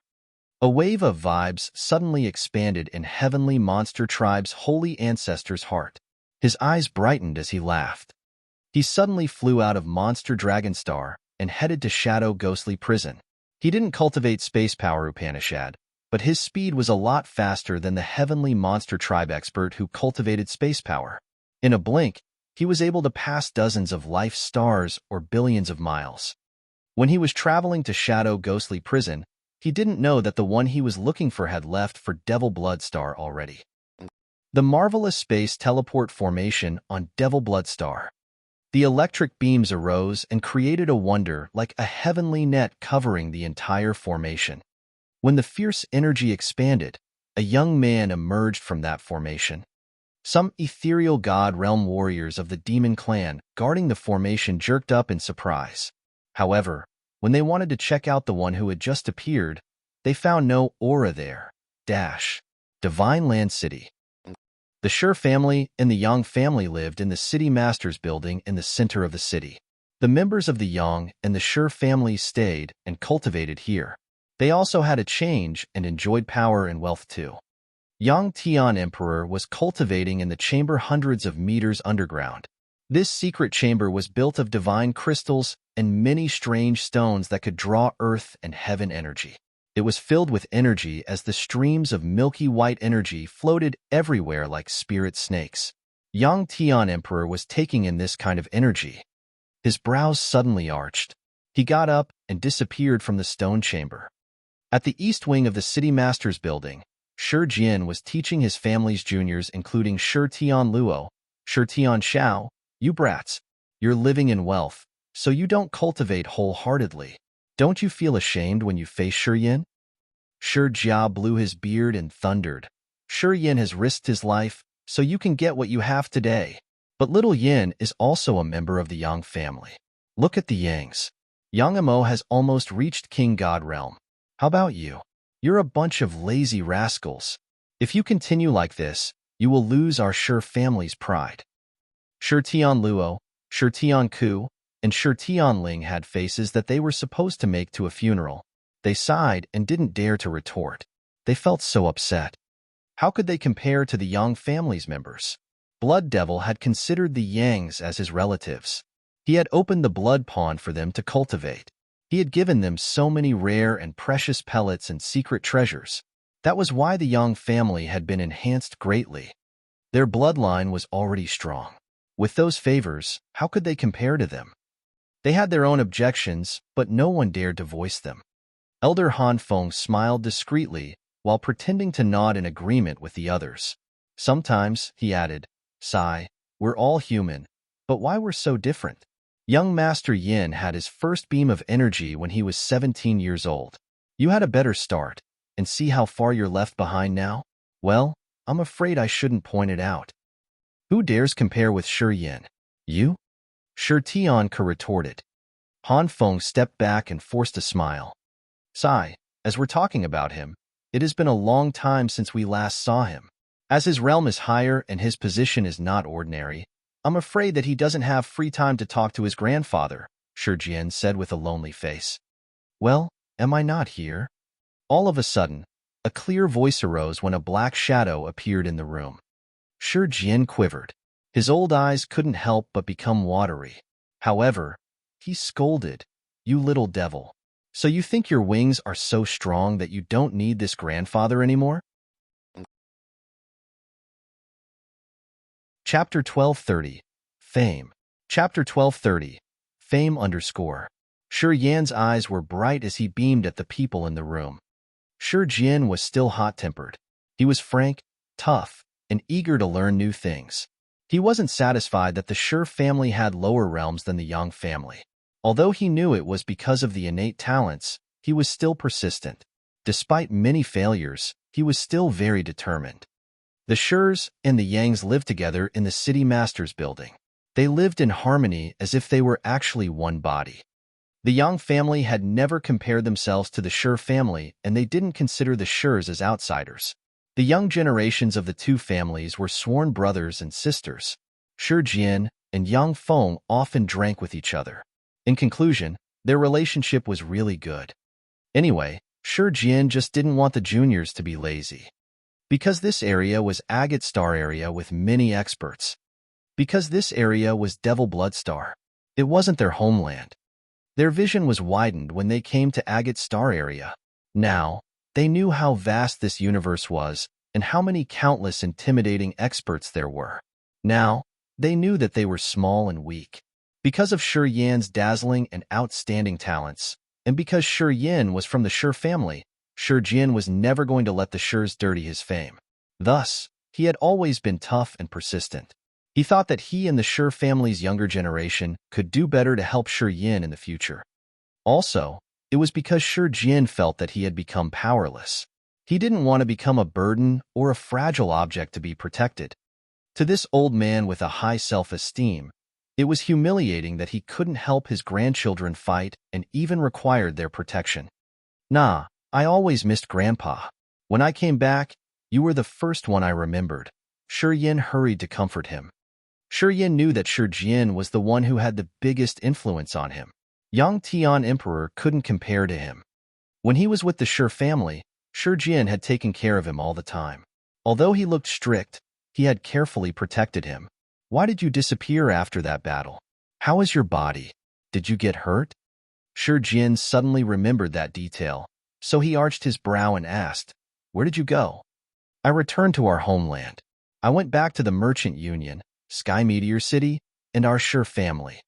A wave of vibes suddenly expanded in Heavenly Monster Tribe's holy ancestor's heart. His eyes brightened as he laughed. He suddenly flew out of Monster Dragon Star and headed to Shadow Ghostly Prison. He didn't cultivate space power Upanishad, but his speed was a lot faster than the Heavenly Monster Tribe expert who cultivated space power. In a blink, he was able to pass dozens of life stars or billions of miles. When he was traveling to Shadow Ghostly Prison, he didn't know that the one he was looking for had left for Devil Blood Star already. The marvelous space teleport formation on Devil Blood Star. The electric beams arose and created a wonder like a heavenly net covering the entire formation. When the fierce energy expanded, a young man emerged from that formation. Some ethereal god realm warriors of the demon clan guarding the formation jerked up in surprise. However, when they wanted to check out the one who had just appeared, they found no aura there. Divine Land City. The Sher family and the Yang family lived in the City Masters building in the center of the city. The members of the Yang and the Sher families stayed and cultivated here. They also had a change and enjoyed power and wealth too. Yang Tian Emperor was cultivating in the chamber hundreds of meters underground. This secret chamber was built of divine crystals and many strange stones that could draw earth and heaven energy. It was filled with energy as the streams of milky white energy floated everywhere like spirit snakes. Yang Tian Emperor was taking in this kind of energy. His brows suddenly arched. He got up and disappeared from the stone chamber. At the east wing of the City Masters building, Shi Jian was teaching his family's juniors, including Shi Tian Luo, Shi Tian Xiao. You brats, you're living in wealth, so you don't cultivate wholeheartedly. Don't you feel ashamed when you face Shi Yin? Shi Jia blew his beard and thundered. Shi Yin has risked his life, so you can get what you have today. But little Yin is also a member of the Yang family. Look at the Yangs. Yang Amo has almost reached King God realm. How about you? You're a bunch of lazy rascals. If you continue like this, you will lose our Shi family's pride. Shi Tian Luo, Shi Tian Ku, and Shi Tian Ling had faces that they were supposed to make to a funeral. They sighed and didn't dare to retort. They felt so upset. How could they compare to the Yang family's members? Blood Devil had considered the Yangs as his relatives. He had opened the blood pond for them to cultivate. He had given them so many rare and precious pellets and secret treasures. That was why the Yang family had been enhanced greatly. Their bloodline was already strong. With those favors, how could they compare to them? They had their own objections, but no one dared to voice them. Elder Han Feng smiled discreetly while pretending to nod in agreement with the others. Sometimes, he added, sigh, we're all human, but why we're so different? Young Master Yin had his first beam of energy when he was 17 years old. You had a better start, and see how far you're left behind now? Well, I'm afraid I shouldn't point it out. Who dares compare with Shi Yin? You? Shi Tianke retorted. Han Feng stepped back and forced a smile. Sigh, as we're talking about him, it has been a long time since we last saw him. As his realm is higher and his position is not ordinary, I'm afraid that he doesn't have free time to talk to his grandfather, Shi Jian said with a lonely face. Well, am I not here? All of a sudden, a clear voice arose when a black shadow appeared in the room. Shi Jian quivered. His old eyes couldn't help but become watery. However, he scolded, You little devil. So you think your wings are so strong that you don't need this grandfather anymore? Chapter 1230, Fame. Chapter 1230, Fame _ Shi Yan's eyes were bright as he beamed at the people in the room. Shi Jian was still hot-tempered. He was frank, tough, and eager to learn new things. He wasn't satisfied that the Shi family had lower realms than the Yang family. Although he knew it was because of the innate talents, he was still persistent. Despite many failures, he was still very determined. The Shirs and the Yangs lived together in the City Masters building. They lived in harmony as if they were actually one body. The Yang family had never compared themselves to the Shi family, and they didn't consider the Shirs as outsiders. The young generations of the two families were sworn brothers and sisters. Shi Jian and Yang Feng often drank with each other. In conclusion, their relationship was really good. Anyway, Shi Jian just didn't want the juniors to be lazy. Because this area was Agate Star area with many experts. Because this area was Devil Blood Star. It wasn't their homeland. Their vision was widened when they came to Agate Star area. Now, they knew how vast this universe was and how many countless intimidating experts there were. Now, they knew that they were small and weak. Because of Shi Yan's dazzling and outstanding talents, and because Shi Yan was from the Shi family, Shi Jian was never going to let the Shirs dirty his fame. Thus, he had always been tough and persistent. He thought that he and the Shi family's younger generation could do better to help Shi Yan in the future. Also, it was because Shi Jian felt that he had become powerless. He didn't want to become a burden or a fragile object to be protected. To this old man with a high self-esteem, it was humiliating that he couldn't help his grandchildren fight and even required their protection. Nah, I always missed Grandpa. When I came back, you were the first one I remembered. Shi Yin hurried to comfort him. Shi Yin knew that Shi Jian was the one who had the biggest influence on him. Yang Tian Emperor couldn't compare to him. When he was with the Shi family, Shi Jian had taken care of him all the time. Although he looked strict, he had carefully protected him. Why did you disappear after that battle? How is your body? Did you get hurt? Shi Jian suddenly remembered that detail, so he arched his brow and asked, "Where did you go?" "I returned to our homeland. I went back to the Merchant Union, Sky Meteor City, and our Shi family."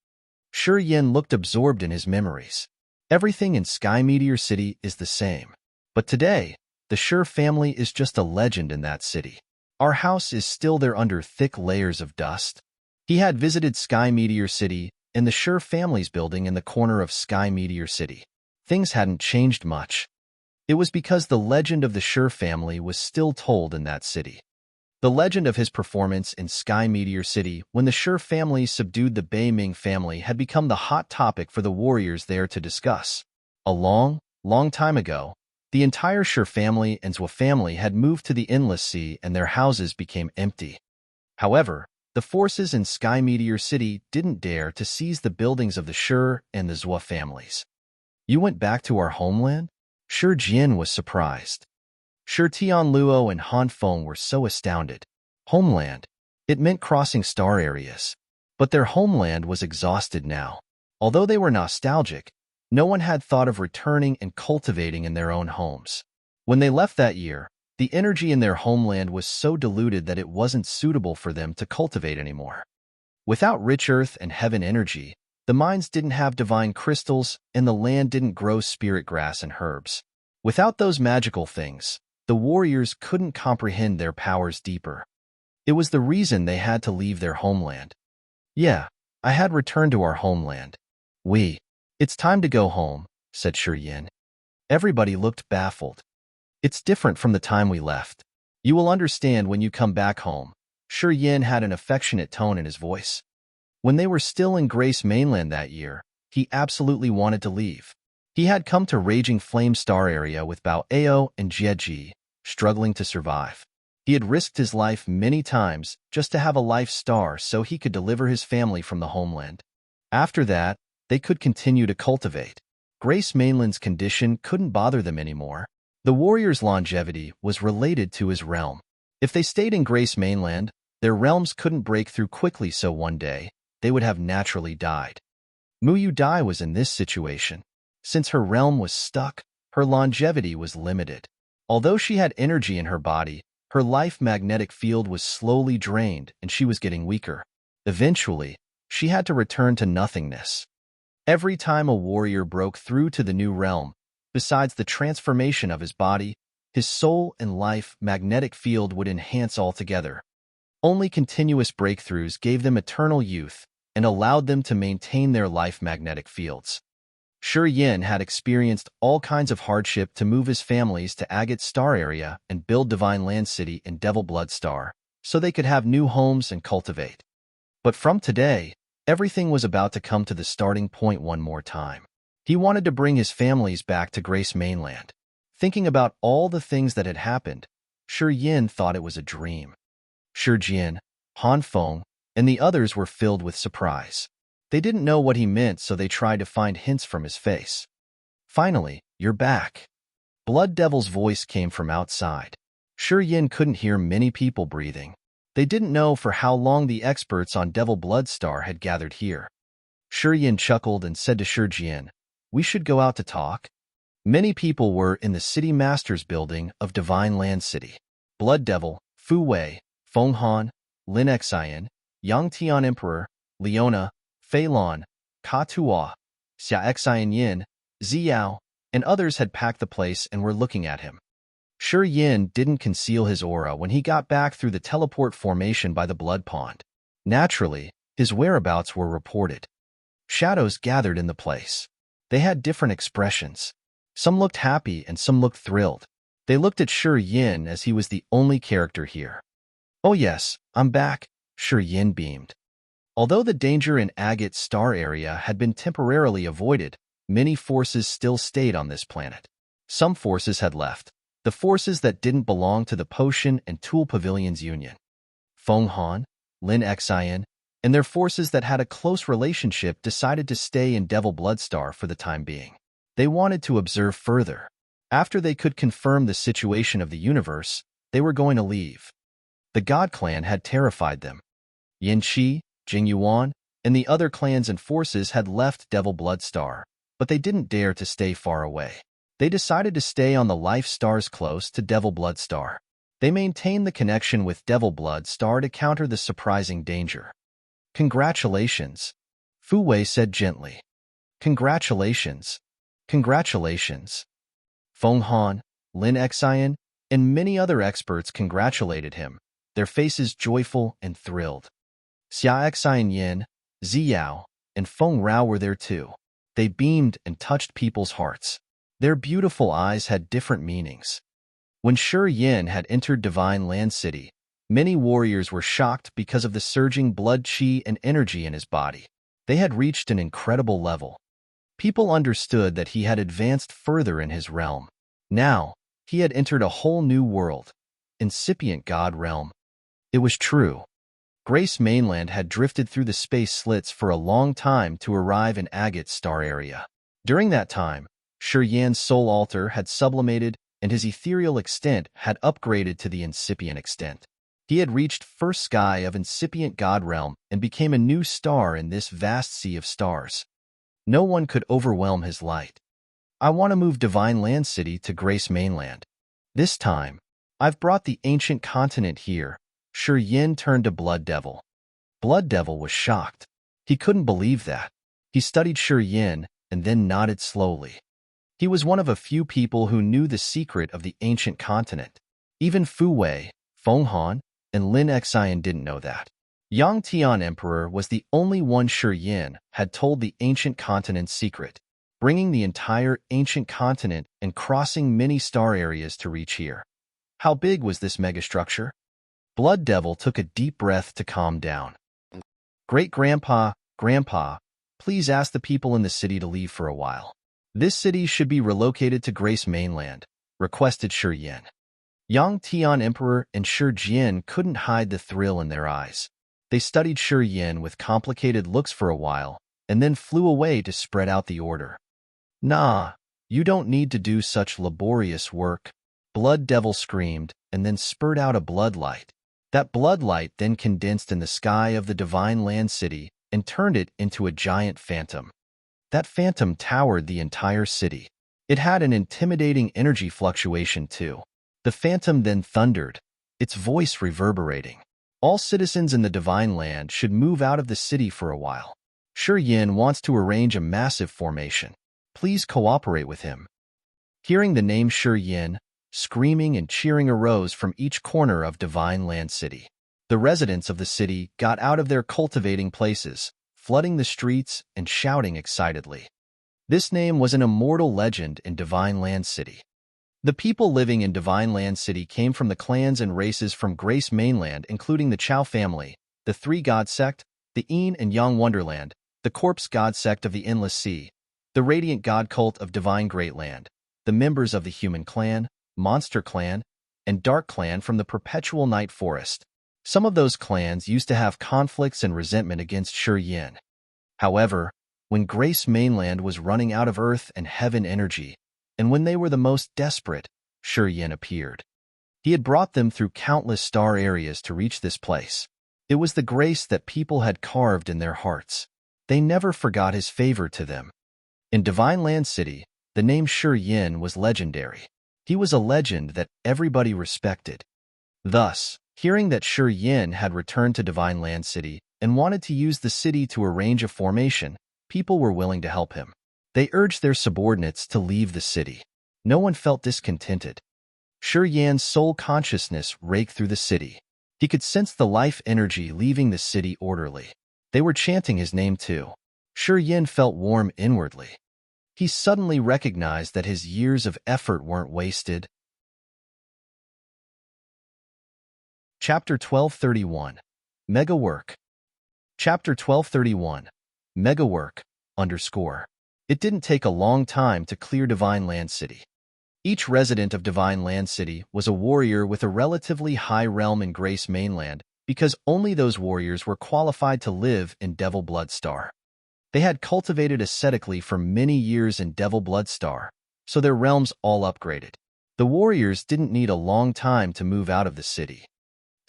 Shi Yin looked absorbed in his memories. Everything in Sky Meteor City is the same. But today, the Shi family is just a legend in that city. Our house is still there under thick layers of dust. He had visited Sky Meteor City and the Shi family's building in the corner of Sky Meteor City. Things hadn't changed much. It was because the legend of the Shi family was still told in that city. The legend of his performance in Sky Meteor City when the Shi family subdued the Bei Ming family had become the hot topic for the warriors there to discuss. A long, long time ago, the entire Shi family and Zhou family had moved to the Endless Sea and their houses became empty. However, the forces in Sky Meteor City didn't dare to seize the buildings of the Shi and the Zhou families. "You went back to our homeland?" Shi Jian was surprised. Shi Tianluo and Han Feng were so astounded. Homeland. It meant crossing star areas. But their homeland was exhausted now. Although they were nostalgic, no one had thought of returning and cultivating in their own homes. When they left that year, the energy in their homeland was so diluted that it wasn't suitable for them to cultivate anymore. Without rich earth and heaven energy, the mines didn't have divine crystals and the land didn't grow spirit grass and herbs. Without those magical things, the warriors couldn't comprehend their powers deeper. It was the reason they had to leave their homeland. "Yeah, I had returned to our homeland. It's time to go home," said Shi Yin. Everybody looked baffled. "It's different from the time we left. You will understand when you come back home." Shi Yin had an affectionate tone in his voice. When they were still in Grace Mainland that year, he absolutely wanted to leave. He had come to Raging Flame Star area with Bao Ao and Jie, struggling to survive. He had risked his life many times just to have a life star so he could deliver his family from the homeland. After that, they could continue to cultivate. Grace Mainland's condition couldn't bother them anymore. The warrior's longevity was related to his realm. If they stayed in Grace Mainland, their realms couldn't break through quickly, so one day, they would have naturally died. Muyu Dai was in this situation. Since her realm was stuck, her longevity was limited. Although she had energy in her body, her life magnetic field was slowly drained and she was getting weaker. Eventually, she had to return to nothingness. Every time a warrior broke through to the new realm, besides the transformation of his body, his soul and life magnetic field would enhance altogether. Only continuous breakthroughs gave them eternal youth and allowed them to maintain their life magnetic fields. Shi Yin had experienced all kinds of hardship to move his families to Agate Star area and build Divine Land City in Devil Blood Star, so they could have new homes and cultivate. But from today, everything was about to come to the starting point one more time. He wanted to bring his families back to Grace Mainland. Thinking about all the things that had happened, Shi Yin thought it was a dream. Shi Jian, Han Feng, and the others were filled with surprise. They didn't know what he meant, so they tried to find hints from his face. "Finally, you're back." Blood Devil's voice came from outside. Shi Yin couldn't hear many people breathing. They didn't know for how long the experts on Devil Blood Star had gathered here. Shi Yin chuckled and said to Shi Jian, "We should go out to talk." Many people were in the City Master's building of Divine Land City. Blood Devil, Fu Wei, Feng Han, Lin Xian, Yang Tian Emperor, Leona, Fei Lan, Ka Tua, Xia Xian Yin, Ziyao, and others had packed the place and were looking at him. Shi Yin didn't conceal his aura when he got back through the teleport formation by the blood pond. Naturally, his whereabouts were reported. Shadows gathered in the place. They had different expressions. Some looked happy and some looked thrilled. They looked at Shi Yin as he was the only character here. "Oh yes, I'm back," Shi Yin beamed. Although the danger in Agate Star area had been temporarily avoided, many forces still stayed on this planet. Some forces had left, the forces that didn't belong to the Potion and Tool Pavilions Union. Feng Han, Lin Xian, and their forces that had a close relationship decided to stay in Devil Bloodstar for the time being. They wanted to observe further. After they could confirm the situation of the universe, they were going to leave. The God Clan had terrified them. Yin Qi, Jing Yuan, and the other clans and forces had left Devil Bloodstar, but they didn't dare to stay far away. They decided to stay on the life stars close to Devil Bloodstar. They maintained the connection with Devil Bloodstar to counter the surprising danger. "Congratulations," Fu Wei said gently. "Congratulations. Congratulations." Feng Han, Lin Xian, and many other experts congratulated him, their faces joyful and thrilled. Xia Xian Yin, Ziyao, and Feng Rao were there too. They beamed and touched people's hearts. Their beautiful eyes had different meanings. When Shi Yin had entered Divine Land City, many warriors were shocked because of the surging blood qi and energy in his body. They had reached an incredible level. People understood that he had advanced further in his realm. Now, he had entered a whole new world, incipient God realm. It was true. Grace Mainland had drifted through the space slits for a long time to arrive in Agate Star area. During that time, Shi Yan's soul altar had sublimated and his ethereal extent had upgraded to the incipient extent. He had reached first sky of incipient God realm and became a new star in this vast sea of stars. No one could overwhelm his light. "I want to move Divine Land City to Grace Mainland. This time, I've brought the ancient continent here." Shi Yin turned to Blood Devil. Blood Devil was shocked. He couldn't believe that. He studied Shi Yin and then nodded slowly. He was one of a few people who knew the secret of the ancient continent. Even Fu Wei, Feng Han, and Lin Xian didn't know that. Yang Tian Emperor was the only one Shi Yin had told the ancient continent's secret, bringing the entire ancient continent and crossing many star areas to reach here. How big was this megastructure? Blood Devil took a deep breath to calm down. "Great-grandpa, Grandpa, please ask the people in the city to leave for a while. This city should be relocated to Grace Mainland," requested Shi Yin. Yang Tian Emperor and Shi Jian couldn't hide the thrill in their eyes. They studied Shi Yin with complicated looks for a while, and then flew away to spread out the order. "Nah, you don't need to do such laborious work," Blood Devil screamed, and then spurred out a blood light. That blood light then condensed in the sky of the Divine Land City and turned it into a giant phantom. That phantom towered the entire city. It had an intimidating energy fluctuation too. The phantom then thundered, its voice reverberating. "All citizens in the Divine Land should move out of the city for a while. Shi Yin wants to arrange a massive formation. Please cooperate with him." Hearing the name Shi Yin, screaming and cheering arose from each corner of Divine Land City. The residents of the city got out of their cultivating places, flooding the streets and shouting excitedly. This name was an immortal legend in Divine Land City. The people living in Divine Land City came from the clans and races from Grace Mainland, including the Chao family, the Three God Sect, the Yin and Yang Wonderland, the Corpse God Sect of the Endless Sea, the Radiant God Cult of Divine Great Land, the members of the Human Clan, Monster Clan, and Dark Clan from the Perpetual Night Forest. Some of those clans used to have conflicts and resentment against Shi Yin. However, when Grace Mainland was running out of Earth and Heaven energy, and when they were the most desperate, Shi Yin appeared. He had brought them through countless star areas to reach this place. It was the grace that people had carved in their hearts. They never forgot his favor to them. In Divine Land City, the name Shi Yin was legendary. He was a legend that everybody respected. Thus, hearing that Shi Yin had returned to Divine Land City and wanted to use the city to arrange a formation, people were willing to help him. They urged their subordinates to leave the city. No one felt discontented. Shi Yan's soul consciousness raked through the city. He could sense the life energy leaving the city orderly. They were chanting his name too. Shi Yin felt warm inwardly. He suddenly recognized that his years of effort weren't wasted. Chapter 1231. Mega Work. Chapter 1231. Mega Work, _ It didn't take a long time to clear Divine Land City. Each resident of Divine Land City was a warrior with a relatively high realm in Grace Mainland, because only those warriors were qualified to live in Devil Blood Star. They had cultivated ascetically for many years in Devil Blood Star, so their realms all upgraded. The warriors didn't need a long time to move out of the city.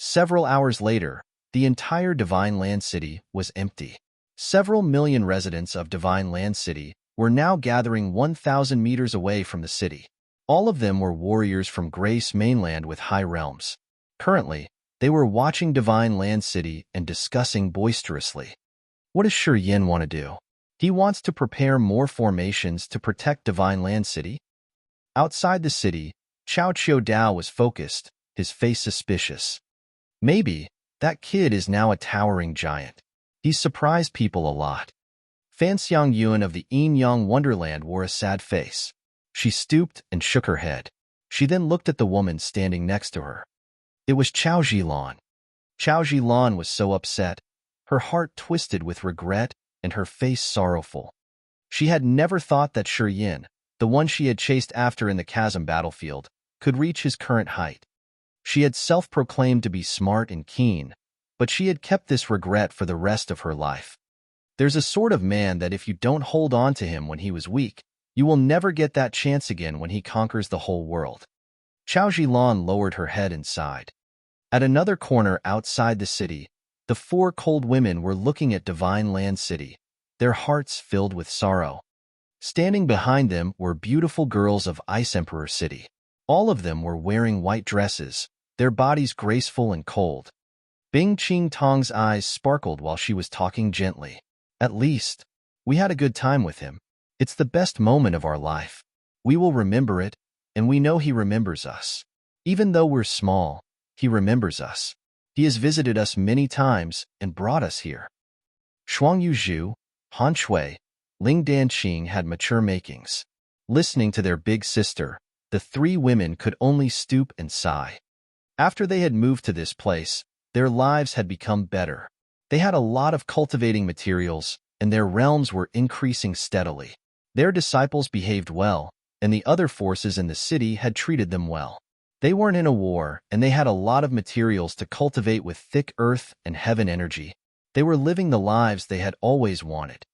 Several hours later, the entire Divine Land City was empty. Several million residents of Divine Land City were now gathering 1,000 meters away from the city. All of them were warriors from Grace Mainland with high realms. Currently, they were watching Divine Land City and discussing boisterously. What does Shi Yin want to do? He wants to prepare more formations to protect Divine Land City? Outside the city, Chao Chiu Dao was focused, his face suspicious. Maybe that kid is now a towering giant. He's surprised people a lot. Fan Xiang Yuan of the Yin Yang Wonderland wore a sad face. She stooped and shook her head. She then looked at the woman standing next to her. It was Chao Zhilan. Chao Zhilan was so upset, her heart twisted with regret and her face sorrowful. She had never thought that Shi Yin, the one she had chased after in the chasm battlefield, could reach his current height. She had self-proclaimed to be smart and keen, but she had kept this regret for the rest of her life. There's a sort of man that if you don't hold on to him when he was weak, you will never get that chance again when he conquers the whole world. Chao Zhilan lowered her head and sighed. At another corner outside the city, the four cold women were looking at Divine Land City, their hearts filled with sorrow. Standing behind them were beautiful girls of Ice Emperor City. All of them were wearing white dresses, their bodies graceful and cold. Bing Qing Tong's eyes sparkled while she was talking gently. At least, we had a good time with him. It's the best moment of our life. We will remember it, and we know he remembers us. Even though we're small, he remembers us. He has visited us many times and brought us here. Shuang Yuzhu, Han Shui, Ling Danqing had mature makings. Listening to their big sister, the three women could only stoop and sigh. After they had moved to this place, their lives had become better. They had a lot of cultivating materials, and their realms were increasing steadily. Their disciples behaved well, and the other forces in the city had treated them well. They weren't in a war, and they had a lot of materials to cultivate with thick earth and heaven energy. They were living the lives they had always wanted.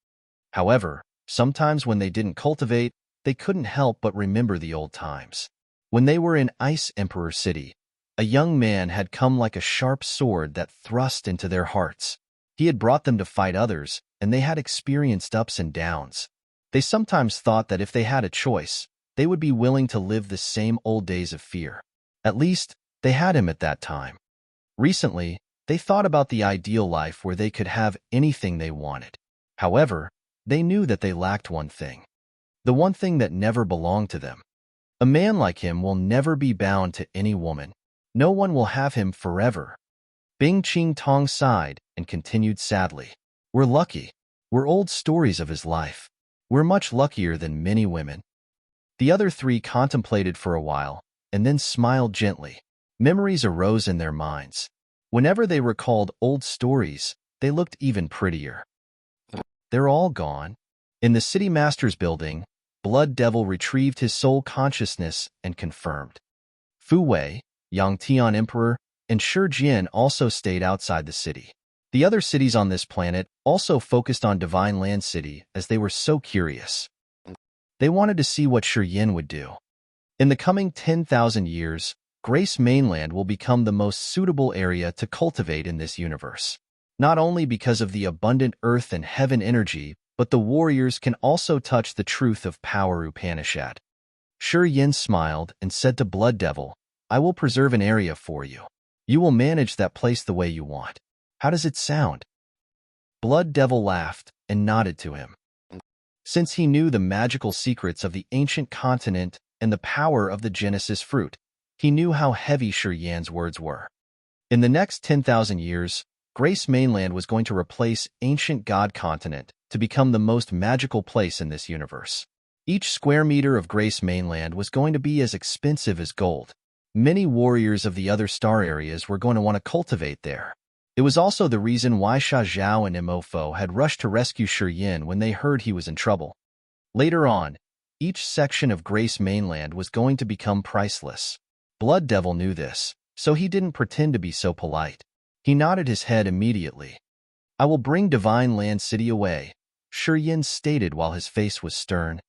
However, sometimes when they didn't cultivate, they couldn't help but remember the old times. When they were in Ice Emperor City, a young man had come like a sharp sword that thrust into their hearts. He had brought them to fight others, and they had experienced ups and downs. They sometimes thought that if they had a choice, they would be willing to live the same old days of fear. At least, they had him at that time. Recently, they thought about the ideal life where they could have anything they wanted. However, they knew that they lacked one thing. The one thing that never belonged to them. A man like him will never be bound to any woman. No one will have him forever. Bing Qing Tong sighed and continued sadly. We're lucky. We're old stories of his life. We're much luckier than many women. The other three contemplated for a while, and then smiled gently. Memories arose in their minds. Whenever they recalled old stories, they looked even prettier. They're all gone. In the City Master's building, Blood Devil retrieved his soul consciousness and confirmed. Fu Wei, Yang Tian Emperor, and Shi Jian also stayed outside the city. The other cities on this planet also focused on Divine Land City as they were so curious. They wanted to see what Shi Yin would do. In the coming 10,000 years, Grace Mainland will become the most suitable area to cultivate in this universe. Not only because of the abundant earth and heaven energy, but the warriors can also touch the truth of power Upanishad. Shi Yin smiled and said to Blood Devil, I will preserve an area for you. You will manage that place the way you want. How does it sound? Blood Devil laughed and nodded to him. Since he knew the magical secrets of the ancient continent and the power of the Genesis fruit, he knew how heavy Shi Yan's words were. In the next 10,000 years, Grace Mainland was going to replace ancient God Continent to become the most magical place in this universe. Each square meter of Grace Mainland was going to be as expensive as gold. Many warriors of the other star areas were going to want to cultivate there. It was also the reason why Sha Zhao and Imofo had rushed to rescue Shi Yin when they heard he was in trouble. Later on, each section of Grace Mainland was going to become priceless. Blood Devil knew this, so he didn't pretend to be so polite. He nodded his head immediately. "I will bring Divine Land City away," Shi Yin stated while his face was stern.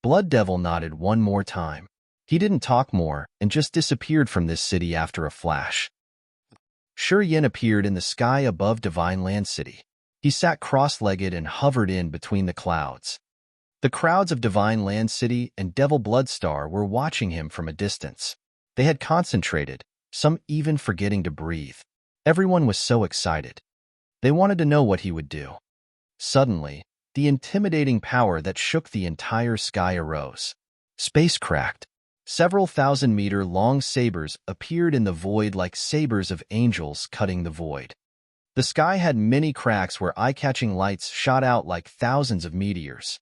Blood Devil nodded one more time. He didn't talk more and just disappeared from this city after a flash. Shi Yin appeared in the sky above Divine Land City. He sat cross-legged and hovered in between the clouds. The crowds of Divine Land City and Devil Bloodstar were watching him from a distance. They had concentrated, some even forgetting to breathe. Everyone was so excited. They wanted to know what he would do. Suddenly, the intimidating power that shook the entire sky arose. Space cracked. Several thousand-meter-long sabers appeared in the void like sabers of angels cutting the void. The sky had many cracks where eye-catching lights shot out like thousands of meteors.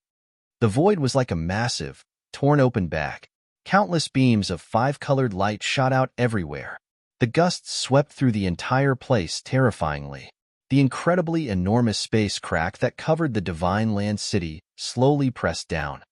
The void was like a massive, torn-open bag. Countless beams of five-colored light shot out everywhere. The gusts swept through the entire place terrifyingly. The incredibly enormous space crack that covered the Divine Land City slowly pressed down.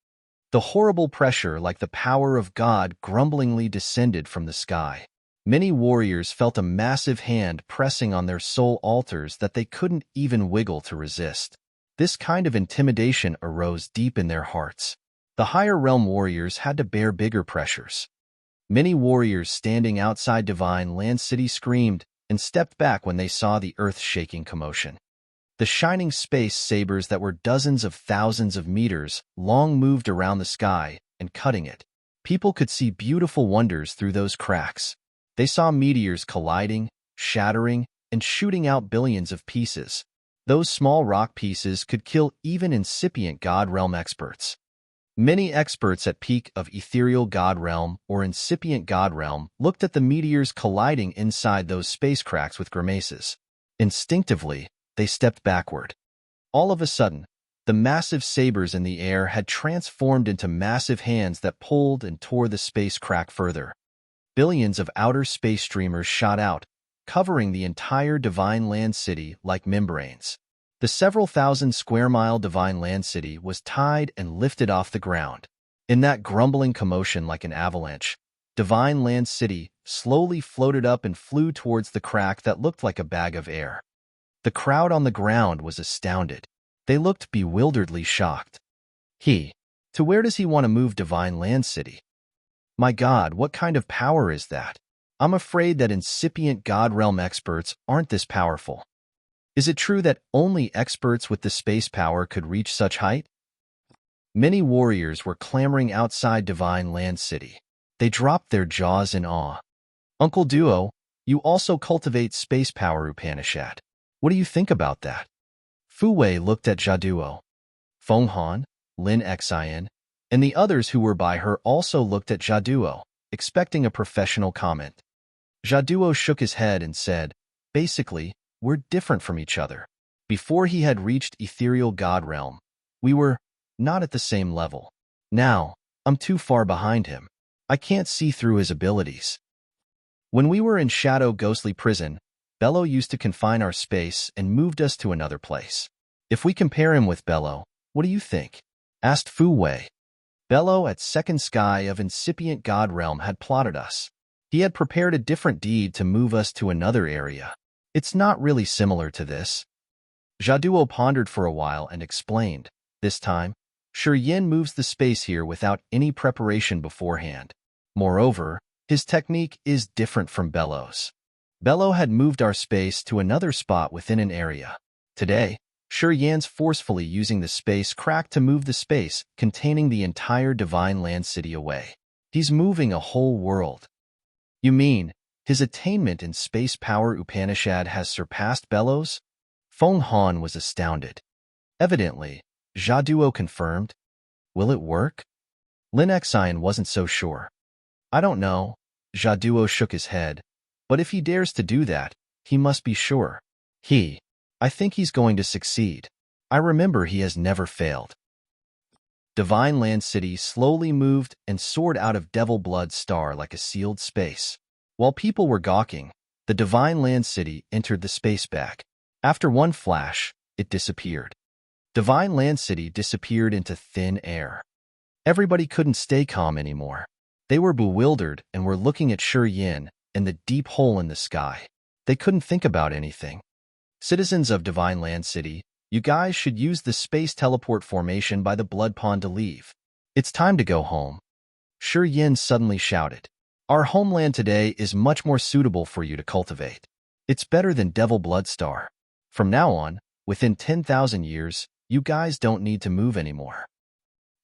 The horrible pressure, like the power of God, grumblingly descended from the sky. Many warriors felt a massive hand pressing on their soul altars that they couldn't even wiggle to resist. This kind of intimidation arose deep in their hearts. The higher realm warriors had to bear bigger pressures. Many warriors standing outside Divine Land City screamed and stepped back when they saw the earth-shaking commotion. The shining space sabers that were dozens of thousands of meters long moved around the sky and cutting it. People could see beautiful wonders through those cracks. They saw meteors colliding, shattering, and shooting out billions of pieces. Those small rock pieces could kill even incipient God Realm experts. Many experts at peak of ethereal God Realm or incipient God Realm looked at the meteors colliding inside those space cracks with grimaces. Instinctively, they stepped backward. All of a sudden, the massive sabers in the air had transformed into massive hands that pulled and tore the space crack further. Billions of outer space streamers shot out, covering the entire Divine Land City like membranes. The several thousand square mile Divine Land City was tied and lifted off the ground. In that grumbling commotion like an avalanche, Divine Land City slowly floated up and flew towards the crack that looked like a bag of air. The crowd on the ground was astounded. They looked bewilderedly shocked. To where does he want to move Divine Land City? My God, what kind of power is that? I'm afraid that incipient God Realm experts aren't this powerful. Is it true that only experts with the space power could reach such height? Many warriors were clamoring outside Divine Land City. They dropped their jaws in awe. Uncle Duo, you also cultivate space power Upanishad. What do you think about that? Fu Wei looked at Jaduo. Feng Han, Lin Xian, and the others who were by her also looked at Jaduo, expecting a professional comment. Jaduo shook his head and said, "Basically, we're different from each other. Before he had reached ethereal God Realm, we were not at the same level. Now, I'm too far behind him. I can't see through his abilities. When we were in Shadow Ghostly Prison, Bello used to confine our space and moved us to another place. If we compare him with Bello, what do you think?" asked Fu Wei. Bello at Second Sky of Incipient God Realm had plotted us. He had prepared a different deed to move us to another area. It's not really similar to this. Jaduo pondered for a while and explained, "This time, Shi Yin moves the space here without any preparation beforehand. Moreover, his technique is different from Bello's. Bello had moved our space to another spot within an area. Today, Shi Yan's forcefully using the space crack to move the space containing the entire Divine Land City away. He's moving a whole world." "You mean, his attainment in space power Upanishad has surpassed Bello's?" Feng Han was astounded. Evidently, Jaduo confirmed. "Will it work?" Lin Xian wasn't so sure. "I don't know." Jaduo shook his head. "But if he dares to do that, he must be sure. I think he's going to succeed. I remember he has never failed." Divine Land City slowly moved and soared out of Devil Blood Star like a sealed space. While people were gawking, the divine land city entered the space bag. After one flash, it disappeared. Divine land city disappeared into thin air. Everybody couldn't stay calm anymore. They were bewildered and were looking at Shi Yin and the deep hole in the sky. They couldn't think about anything. Citizens of Divine Land City, you guys should use the space teleport formation by the blood pond to leave. It's time to go home. Shi Yin suddenly shouted. Our homeland today is much more suitable for you to cultivate. It's better than Devil Blood Star. From now on, within 10,000 years, you guys don't need to move anymore.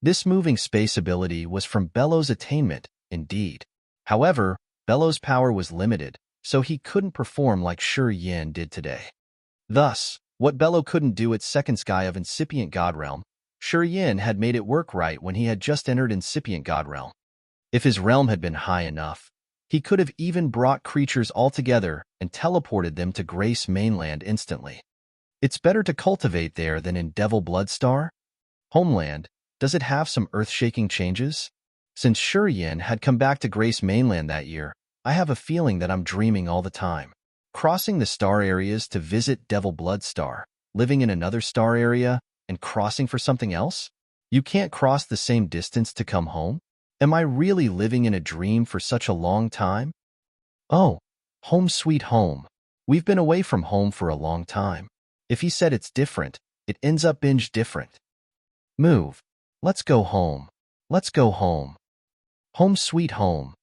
This moving space ability was from Bello's attainment, indeed. However, Bello's power was limited, so he couldn't perform like Shi Yin did today. Thus, what Bello couldn't do at second sky of Incipient God Realm, Shi Yin had made it work right when he had just entered Incipient God Realm. If his realm had been high enough, he could have even brought creatures all together and teleported them to Grace Mainland instantly. It's better to cultivate there than in Devil Blood Star? Homeland, does it have some earth-shaking changes? Since Shi Yin had come back to Grace Mainland that year, I have a feeling that I'm dreaming all the time. Crossing the star areas to visit Devil Blood Star, living in another star area, and crossing for something else? You can't cross the same distance to come home? Am I really living in a dream for such a long time? Oh, home sweet home. We've been away from home for a long time. If he said it's different, it ends up binge different. Move. Let's go home. Let's go home. Home sweet home.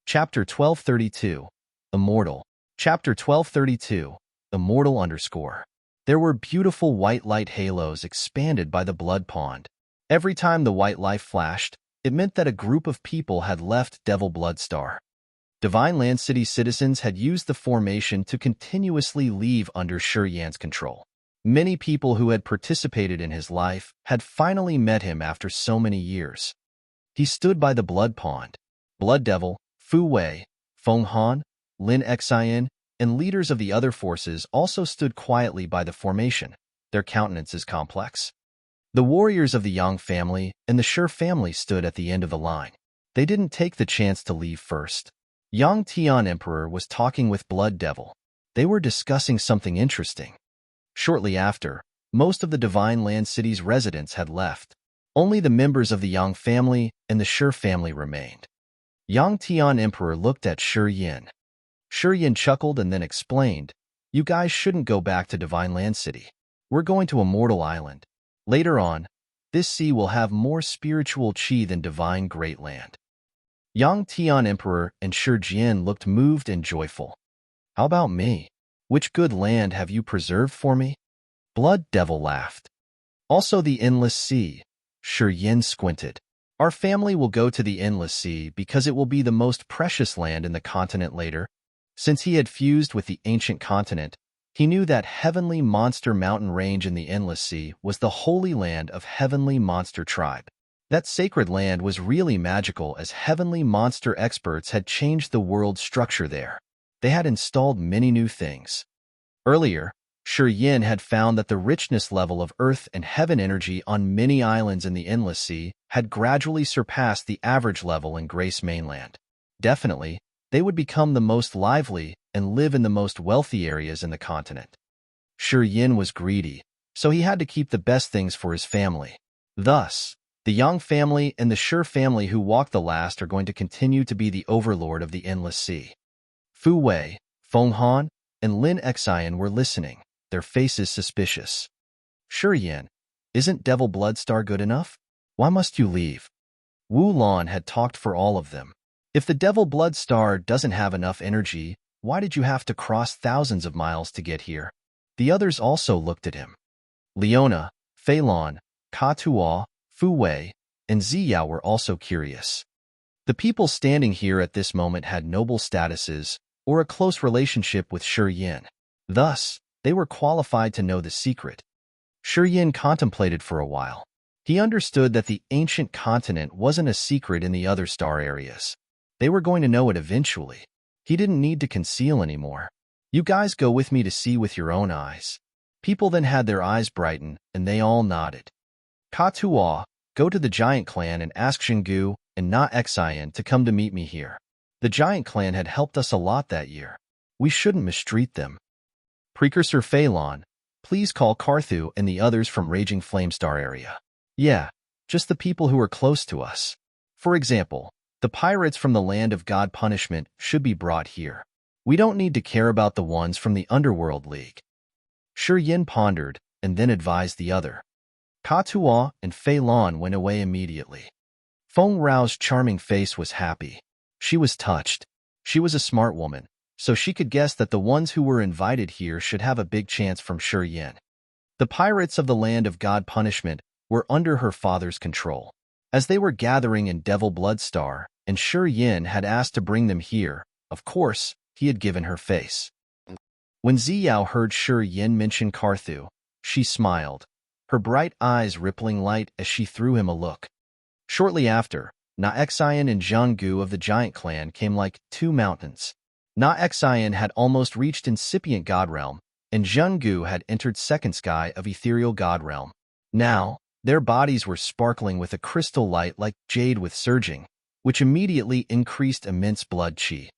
Chapter 1232, Immortal. Chapter 1232, Immortal _ There were beautiful white light halos expanded by the blood pond. Every time the white light flashed, it meant that a group of people had left Devil Blood Star. Divine Land City citizens had used the formation to continuously leave under Shi Yin's control. Many people who had participated in his life had finally met him after so many years. He stood by the blood pond. Blood Devil, Fu Wei, Feng Han, Lin Xian, and leaders of the other forces also stood quietly by the formation, their countenances complex. The warriors of the Yang family and the Shi family stood at the end of the line. They didn't take the chance to leave first. Yang Tian Emperor was talking with Blood Devil. They were discussing something interesting. Shortly after, most of the Divine Land City's residents had left. Only the members of the Yang family and the Shi family remained. Yang Tian Emperor looked at Shi Yin. Shi Yin chuckled and then explained, You guys shouldn't go back to Divine Land City. We're going to Immortal Island. Later on, this sea will have more spiritual chi than Divine Great Land. Yang Tian Emperor and Shi Jian looked moved and joyful. How about me? Which good land have you preserved for me? Blood Devil laughed. Also the Endless Sea. Shi Yin squinted. Our family will go to the Endless Sea because it will be the most precious land in the continent later. Since he had fused with the ancient continent, he knew that Heavenly Monster Mountain Range in the Endless Sea was the holy land of Heavenly Monster Tribe. That sacred land was really magical as Heavenly Monster experts had changed the world structure there. They had installed many new things. Earlier, Shi Yin had found that the richness level of earth and heaven energy on many islands in the Endless Sea had gradually surpassed the average level in Grace Mainland. Definitely, they would become the most lively and live in the most wealthy areas in the continent. Shi Yin was greedy, so he had to keep the best things for his family. Thus, the Yang family and the Shi family who walked the last are going to continue to be the overlord of the Endless Sea. Fu Wei, Feng Han, and Lin Xian were listening, their faces suspicious. Shi Yin, isn't Devil Blood Star good enough? Why must you leave? Wu Lan had talked for all of them. If the Devil Blood Star doesn't have enough energy, why did you have to cross thousands of miles to get here? The others also looked at him. Leona, Fei Lan, Ka Tuo, Fu Wei, and Ziyao were also curious. The people standing here at this moment had noble statuses or a close relationship with Shi Yin. Thus, they were qualified to know the secret. Shi Yin contemplated for a while. He understood that the ancient continent wasn't a secret in the other star areas. They were going to know it eventually. He didn't need to conceal anymore. You guys go with me to see with your own eyes. People then had their eyes brighten, and they all nodded. Ka Tuo, go to the giant clan and ask Xingu and Na Xian to come to meet me here. The giant clan had helped us a lot that year. We shouldn't mistreat them. Precursor Phelan, please call Carthu and the others from Raging Flamestar area. Yeah, just the people who are close to us. For example, the pirates from the land of God Punishment should be brought here. We don't need to care about the ones from the Underworld League. Shi Yin pondered and then advised the other. Ka Tua and Fei Lan went away immediately. Feng Rao's charming face was happy. She was touched. She was a smart woman, so she could guess that the ones who were invited here should have a big chance from Shi Yin. The pirates of the land of God Punishment were under her father's control. As they were gathering in Devil Bloodstar, and Shi Yin had asked to bring them here, of course, he had given her face. When Ziyao heard Shi Yin mention Carthu, she smiled, her bright eyes rippling light as she threw him a look. Shortly after, Na Xian and Zhanggu of the Giant Clan came like two mountains. Na Xian had almost reached incipient God Realm, and Zhanggu had entered Second Sky of Ethereal God Realm. Now, their bodies were sparkling with a crystal light like jade with surging, which immediately increased immense blood qi.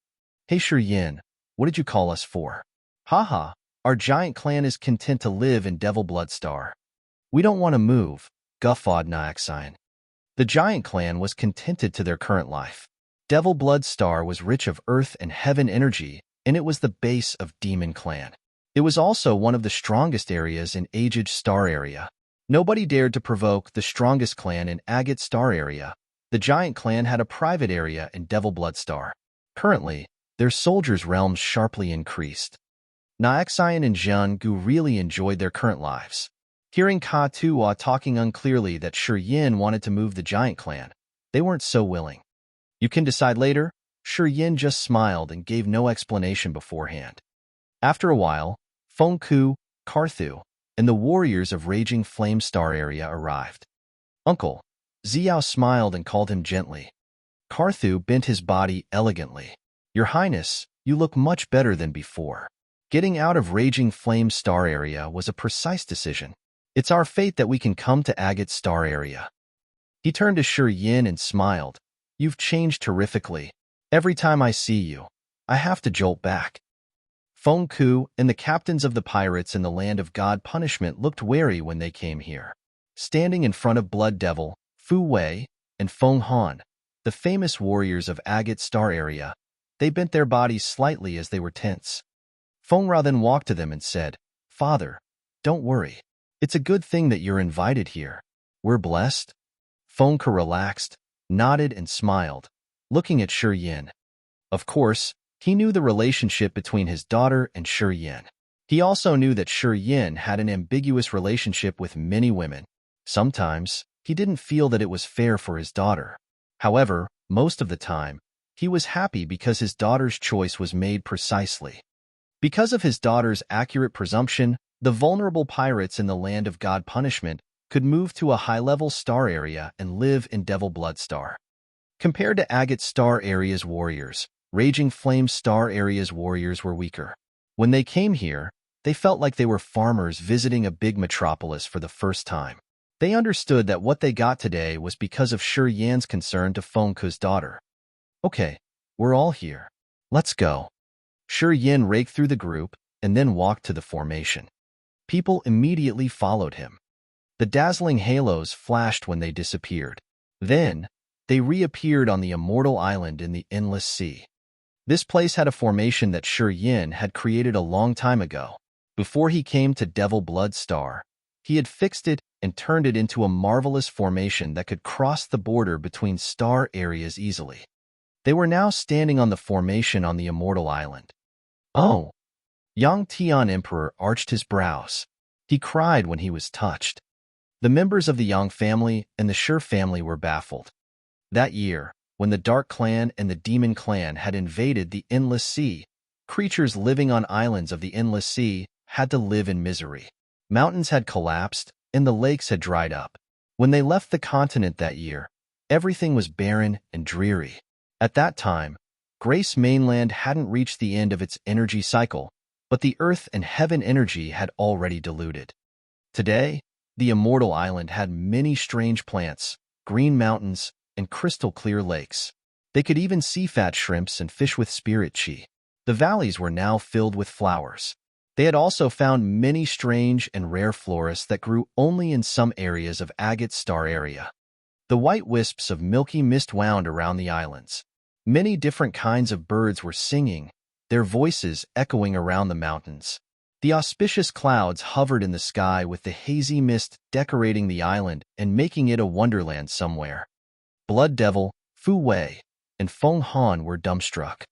Hey Shi Yin, what did you call us for? Haha, our giant clan is content to live in Devil Bloodstar. We don't want to move, guffawed Na Xian. The giant clan was contented to their current life. Devil Bloodstar was rich of earth and heaven energy, and it was the base of Demon Clan. It was also one of the strongest areas in Aged Star area. Nobody dared to provoke the strongest clan in Agate Star area. The giant clan had a private area in Devil Bloodstar. Currently, their soldiers' realms sharply increased. Na Xian and Zhanggu really enjoyed their current lives. Hearing Ka Tua talking unclearly that Shi Yin wanted to move the giant clan, they weren't so willing. You can decide later. Shi Yin just smiled and gave no explanation beforehand. After a while, Feng Ku, Carthu, and the warriors of Raging Flame Star area arrived. Uncle, Ziyao smiled and called him gently. Carthu bent his body elegantly. Your Highness, you look much better than before. Getting out of Raging Flame Star area was a precise decision. It's our fate that we can come to Agate Star area. He turned to Shi Yin and smiled. You've changed terrifically. Every time I see you, I have to jolt back. Feng Ku and the captains of the pirates in the land of God Punishment looked wary when they came here. Standing in front of Blood Devil, Fu Wei, and Feng Han, the famous warriors of Agate Star area, they bent their bodies slightly as they were tense. Feng Ra then walked to them and said, Father, don't worry. It's a good thing that you're invited here. We're blessed. Feng Ke relaxed, nodded and smiled, looking at Shi Yin. Of course, he knew the relationship between his daughter and Shi Yin. He also knew that Shi Yin had an ambiguous relationship with many women. Sometimes, he didn't feel that it was fair for his daughter. However, most of the time, he was happy because his daughter's choice was made precisely. Because of his daughter's accurate presumption, the vulnerable pirates in the land of God Punishment could move to a high-level star area and live in Devil Bloodstar. Compared to Agate Star area's warriors, Raging Flame Star area's warriors were weaker. When they came here, they felt like they were farmers visiting a big metropolis for the first time. They understood that what they got today was because of Shi Yan's concern to Feng Ku's daughter. Okay, we're all here. Let's go. Shi Yin raked through the group and then walked to the formation. People immediately followed him. The dazzling halos flashed when they disappeared. Then, they reappeared on the Immortal Island in the Endless Sea. This place had a formation that Shi Yin had created a long time ago. Before he came to Devil Bloodstar, he had fixed it and turned it into a marvelous formation that could cross the border between star areas easily. They were now standing on the formation on the Immortal Island. Oh! Yang Tian Emperor arched his brows. He cried when he was touched. The members of the Yang family and the Shi family were baffled. That year, when the Dark Clan and the Demon Clan had invaded the Endless Sea, creatures living on islands of the Endless Sea had to live in misery. Mountains had collapsed, and the lakes had dried up. When they left the continent that year, everything was barren and dreary. At that time, Grace Mainland hadn't reached the end of its energy cycle, but the earth and heaven energy had already diluted. Today, the Immortal Island had many strange plants, green mountains, and crystal-clear lakes. They could even see fat shrimps and fish with spirit chi. The valleys were now filled with flowers. They had also found many strange and rare forests that grew only in some areas of Agate Star area. The white wisps of milky mist wound around the islands. Many different kinds of birds were singing, their voices echoing around the mountains. The auspicious clouds hovered in the sky with the hazy mist decorating the island and making it a wonderland somewhere. Blood Devil, Fu Wei, and Feng Han were dumbstruck.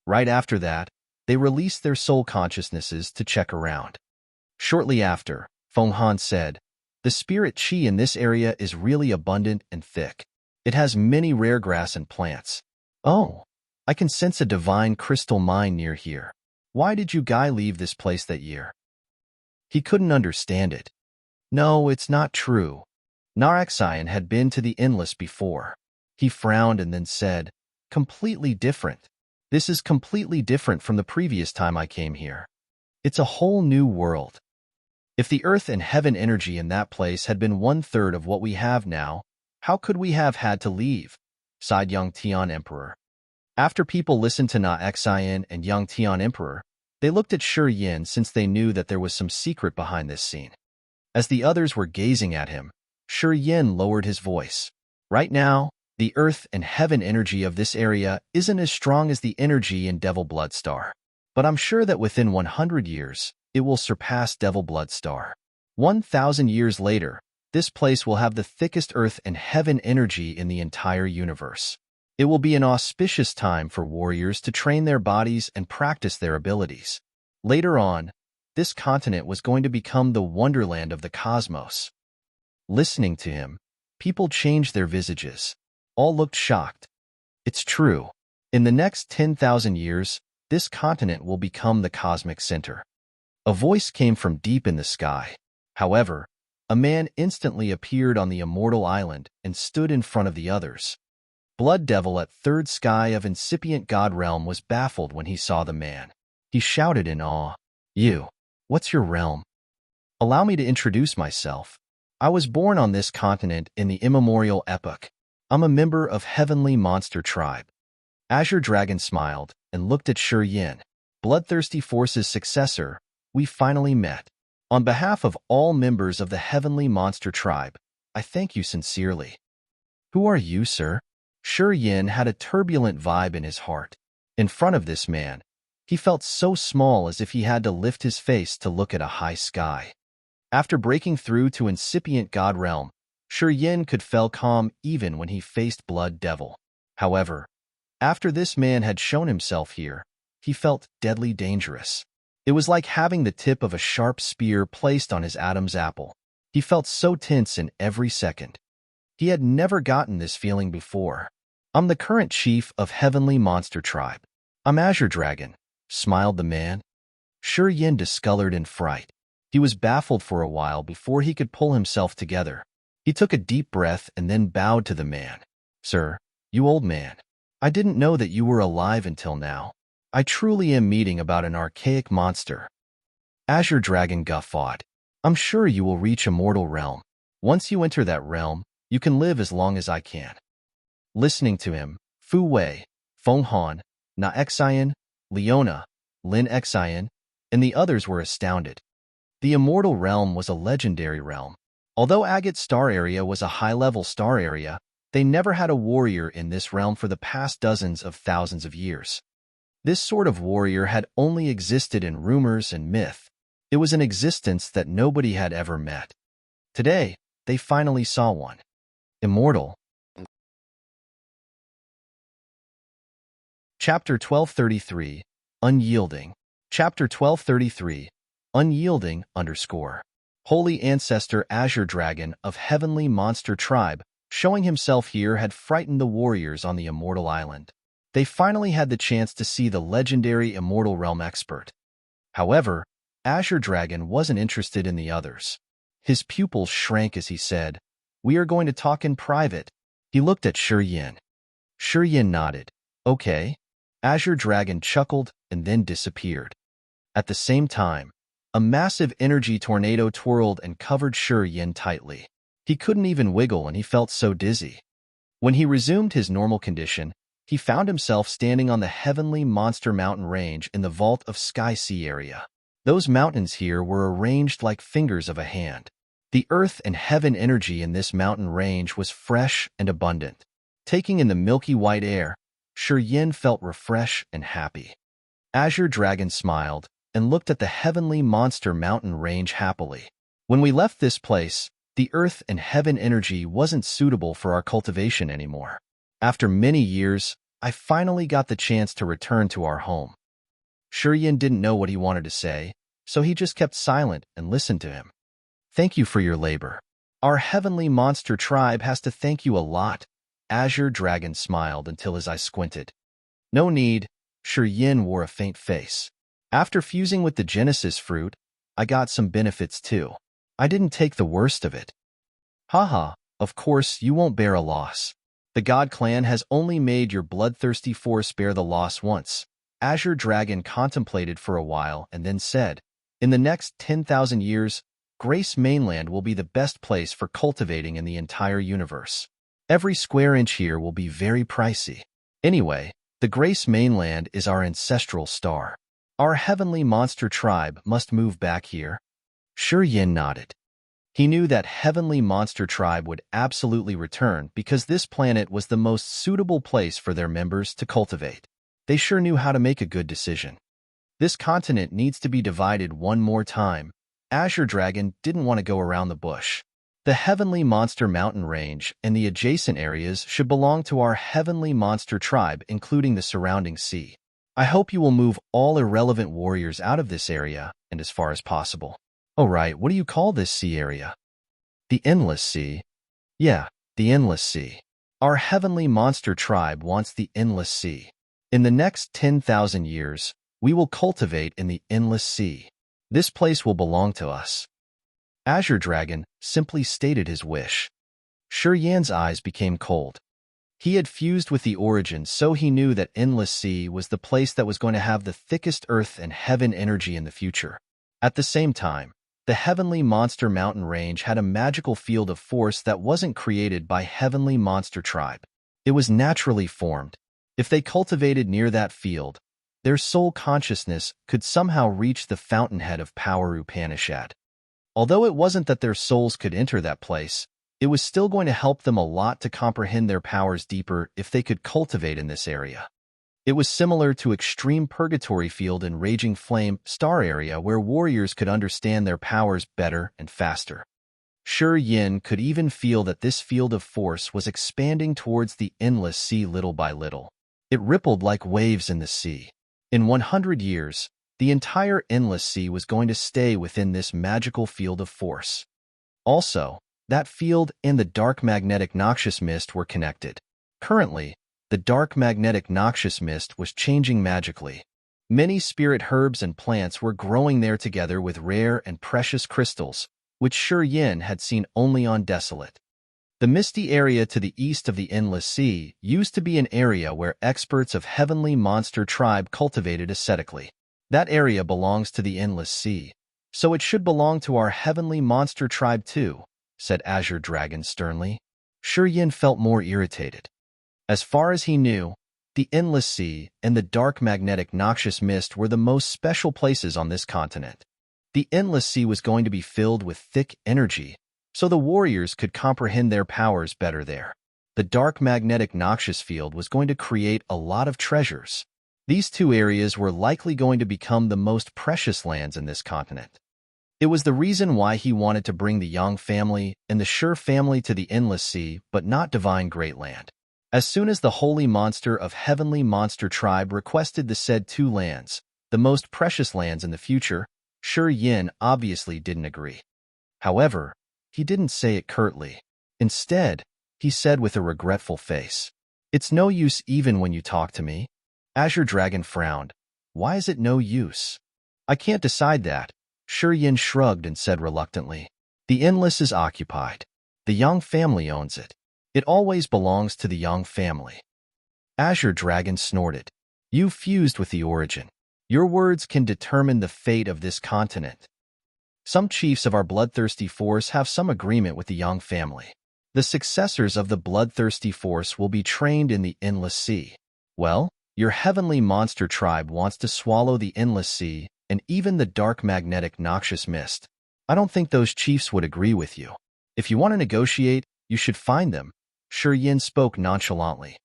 Right after that, they released their soul consciousnesses to check around. Shortly after, Feng Han said, "The spirit chi in this area is really abundant and thick. It has many rare grass and plants. Oh, I can sense a divine crystal mine near here. Why did you guy leave this place that year?" He couldn't understand it. No, it's not true. Naraxian had been to the Endless before. He frowned and then said, "Completely different. This is completely different from the previous time I came here. It's a whole new world. If the earth and heaven energy in that place had been 1/3 of what we have now, how could we have had to leave?" sighed Young Tian Emperor. After people listened to Na Xian and Young Tian Emperor, they looked at Shi Yin since they knew that there was some secret behind this scene. As the others were gazing at him, Shi Yin lowered his voice. "Right now, the earth and heaven energy of this area isn't as strong as the energy in Devil Blood Star. But I'm sure that within 100 years, it will surpass Devil Blood Star. 1,000 years later, this place will have the thickest earth and heaven energy in the entire universe. It will be an auspicious time for warriors to train their bodies and practice their abilities. Later on, this continent was going to become the wonderland of the cosmos." Listening to him, people changed their visages. All looked shocked. It's true. In the next 10,000 years, this continent will become the cosmic center. A voice came from deep in the sky. However, a man instantly appeared on the Immortal Island and stood in front of the others. Blood Devil at Third Sky of Incipient God Realm was baffled when he saw the man. He shouted in awe, What's your realm?" "Allow me to introduce myself. I was born on this continent in the immemorial epoch. I'm a member of Heavenly Monster Tribe." Azure Dragon smiled and looked at Shi Yin. "Bloodthirsty Force's successor, we finally met. On behalf of all members of the Heavenly Monster Tribe, I thank you sincerely." "Who are you, sir?" Shi Yin had a turbulent vibe in his heart. In front of this man, he felt so small as if he had to lift his face to look at a high sky. After breaking through to Incipient God Realm, Shi Yin could feel calm even when he faced Blood Devil. However, after this man had shown himself here, he felt deadly dangerous. It was like having the tip of a sharp spear placed on his Adam's apple. He felt so tense in every second. He had never gotten this feeling before. "I'm the current chief of Heavenly Monster Tribe. I'm Azure Dragon," smiled the man. Shi Yin discolored in fright. He was baffled for a while before he could pull himself together. He took a deep breath and then bowed to the man. "Sir, you old man. I didn't know that you were alive until now. I truly am meeting about an archaic monster." Azure Dragon guffawed. "I'm sure you will reach Immortal Realm. Once you enter that realm, you can live as long as I can." Listening to him, Fu Wei, Feng Han, Na Xian, Leona, Lin Xian, and the others were astounded. The Immortal Realm was a legendary realm. Although Agate Star Area was a high-level star area, they never had a warrior in this realm for the past dozens of thousands of years. This sort of warrior had only existed in rumors and myth. It was an existence that nobody had ever met. Today, they finally saw one. Immortal. Chapter 1233, Unyielding. Chapter 1233, Unyielding _ Holy Ancestor Azure Dragon of Heavenly Monster Tribe, showing himself here, had frightened the warriors on the Immortal Island. They finally had the chance to see the legendary Immortal Realm expert. However, Azure Dragon wasn't interested in the others. His pupils shrank as he said, "We are going to talk in private." He looked at Shi Yin. Shi Yin nodded. "Okay." Azure Dragon chuckled and then disappeared. At the same time, a massive energy tornado twirled and covered Shi Yin tightly. He couldn't even wiggle and he felt so dizzy. When he resumed his normal condition, he found himself standing on the heavenly monster mountain range in the vault of Sky Sea area. Those mountains here were arranged like fingers of a hand. The earth and heaven energy in this mountain range was fresh and abundant. Taking in the milky white air, Yin felt refreshed and happy. Azure Dragon smiled and looked at the heavenly monster mountain range happily. When we left this place, the earth and heaven energy wasn't suitable for our cultivation anymore. After many years, I finally got the chance to return to our home. Yin didn't know what he wanted to say, so he just kept silent and listened to him. Thank you for your labor. Our heavenly monster tribe has to thank you a lot. Azure Dragon smiled until his eyes squinted. No need. Yin wore a faint face. After fusing with the Genesis fruit, I got some benefits too. I didn't take the worst of it. Haha, of course you won't bear a loss. The God Clan has only made your bloodthirsty force bear the loss once. Azure Dragon contemplated for a while and then said, in the next 10,000 years, Grace Mainland will be the best place for cultivating in the entire universe. Every square inch here will be very pricey. Anyway, the Grace Mainland is our ancestral star. Our heavenly monster tribe must move back here. Yin nodded. He knew that heavenly monster tribe would absolutely return because this planet was the most suitable place for their members to cultivate. They sure knew how to make a good decision. This continent needs to be divided one more time. Azure Dragon didn't want to go around the bush. The heavenly monster mountain range and the adjacent areas should belong to our heavenly monster tribe, including the surrounding sea. I hope you will move all irrelevant warriors out of this area and as far as possible. Oh right, what do you call this sea area? The Endless Sea. Yeah, the Endless Sea. Our heavenly monster tribe wants the Endless Sea. In the next 10,000 years, we will cultivate in the Endless Sea. This place will belong to us. Azure Dragon simply stated his wish. Yin's eyes became cold. He had fused with the origin, so he knew that Endless Sea was the place that was going to have the thickest earth and heaven energy in the future. At the same time, the heavenly monster mountain range had a magical field of force that wasn't created by heavenly monster tribe. It was naturally formed. If they cultivated near that field, their soul consciousness could somehow reach the fountainhead of power Upanishad. Although it wasn't that their souls could enter that place, it was still going to help them a lot to comprehend their powers deeper if they could cultivate in this area. It was similar to Extreme Purgatory Field and Raging Flame Star area where warriors could understand their powers better and faster. Yin could even feel that this field of force was expanding towards the Endless Sea little by little. It rippled like waves in the sea. In 100 years, the entire Endless Sea was going to stay within this magical field of force. Also, that field and the dark magnetic noxious mist were connected. Currently, the dark magnetic noxious mist was changing magically. Many spirit herbs and plants were growing there together with rare and precious crystals, which Yin had seen only on Desolate. The misty area to the east of the Endless Sea used to be an area where experts of heavenly monster tribe cultivated ascetically. That area belongs to the Endless Sea, so it should belong to our heavenly monster tribe too, said Azure Dragon sternly. Yin felt more irritated. As far as he knew, the Endless Sea and the dark magnetic noxious mist were the most special places on this continent. The Endless Sea was going to be filled with thick energy, so the warriors could comprehend their powers better there. The dark magnetic noxious field was going to create a lot of treasures. These two areas were likely going to become the most precious lands in this continent. It was the reason why he wanted to bring the Yang family and the Shur family to the Endless Sea, but not Divine Great Land. As soon as the holy monster of heavenly monster tribe requested the said two lands, the most precious lands in the future, Yin obviously didn't agree. However, he didn't say it curtly. Instead, he said with a regretful face, "It's no use even when you talk to me." Azure Dragon frowned. "Why is it no use?" "I can't decide that." Yin shrugged and said reluctantly, "The Endless is occupied. The Yang family owns it. It always belongs to the Yang family." Azure Dragon snorted. "You fused with the origin. Your words can determine the fate of this continent. Some chiefs of our bloodthirsty force have some agreement with the Yang family. The successors of the Bloodthirsty force will be trained in the Endless Sea. Well, your heavenly monster tribe wants to swallow the Endless Sea and even the dark magnetic noxious mist. I don't think those chiefs would agree with you. If you want to negotiate, you should find them. Shi Yin spoke nonchalantly.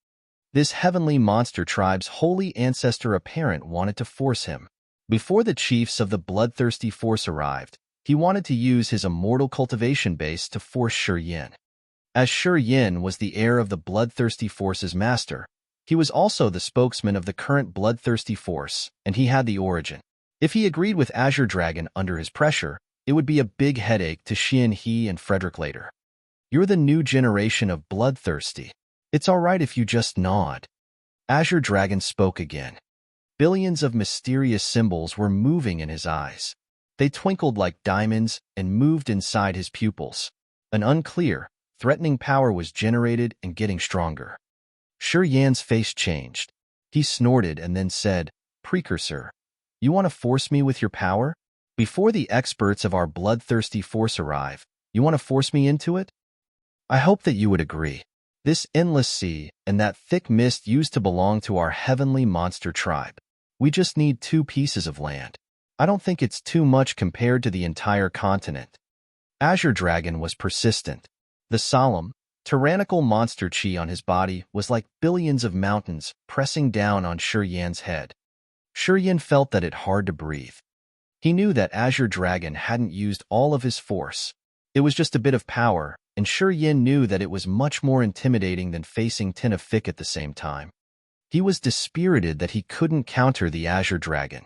This heavenly monster tribe's holy ancestor apparent wanted to force him. Before the chiefs of the Bloodthirsty force arrived, he wanted to use his immortal cultivation base to force Shi Yin. As Shi Yin was the heir of the Bloodthirsty force's master, he was also the spokesman of the current Bloodthirsty force, and he had the origin. If he agreed with Azure Dragon under his pressure, it would be a big headache to Xian He and Frederick later. You're the new generation of Bloodthirsty. It's all right if you just nod. Azure Dragon spoke again. Billions of mysterious symbols were moving in his eyes. They twinkled like diamonds and moved inside his pupils. An unclear, threatening power was generated and getting stronger. Shi Yan's face changed. He snorted and then said, "Precursor, you want to force me with your power? Before the experts of our Bloodthirsty force arrive, you want to force me into it? I hope that you would agree. This endless sea and that thick mist used to belong to our heavenly monster tribe. We just need 2 pieces of land. I don't think it's too much compared to the entire continent." Azure Dragon was persistent. The solemn, tyrannical monster chi on his body was like billions of mountains pressing down on Shi Yan's head. Shi Yan felt that it hard to breathe. He knew that Azure Dragon hadn't used all of his force. It was just a bit of power, and Shi Yan knew that it was much more intimidating than facing Tina Fick at the same time. He was dispirited that he couldn't counter the Azure Dragon.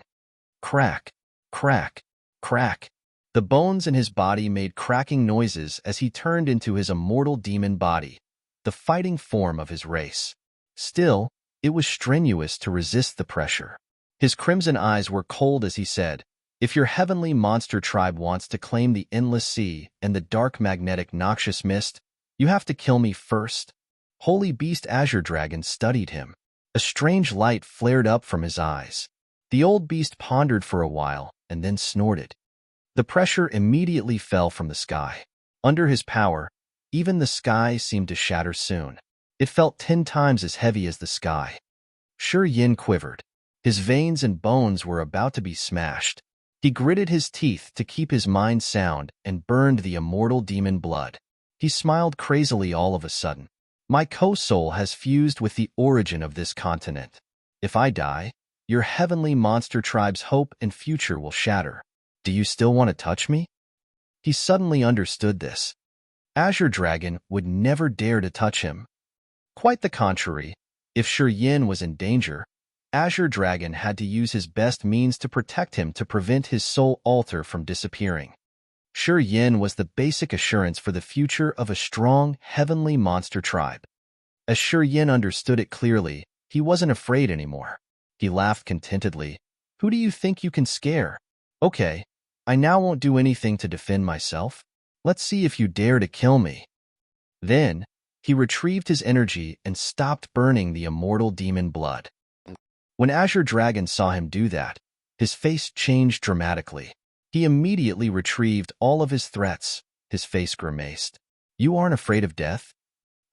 Crack, crack, crack. The bones in his body made cracking noises as he turned into his immortal demon body, the fighting form of his race. Still, it was strenuous to resist the pressure. His crimson eyes were cold as he said, "If your heavenly monster tribe wants to claim the Endless Sea and the dark magnetic noxious mist, you have to kill me first." Holy Beast Azure Dragon studied him. A strange light flared up from his eyes. The old beast pondered for a while and then snorted. The pressure immediately fell from the sky. Under his power, even the sky seemed to shatter soon. It felt 10 times as heavy as the sky. Shi Yin quivered. His veins and bones were about to be smashed. He gritted his teeth to keep his mind sound and burned the immortal demon blood. He smiled crazily all of a sudden. "My co-soul has fused with the origin of this continent. If I die, your heavenly monster tribe's hope and future will shatter. Do you still want to touch me?" He suddenly understood this. Azure Dragon would never dare to touch him. Quite the contrary, if Shi Yin was in danger, Azure Dragon had to use his best means to protect him to prevent his soul altar from disappearing. Shi Yin was the basic assurance for the future of a strong, heavenly monster tribe. As Shi Yin understood it clearly, he wasn't afraid anymore. He laughed contentedly. "Who do you think you can scare? Okay, I now won't do anything to defend myself. Let's see if you dare to kill me." Then, he retrieved his energy and stopped burning the immortal demon blood. When Azure Dragon saw him do that, his face changed dramatically. He immediately retrieved all of his threats. His face grimaced. "You aren't afraid of death?"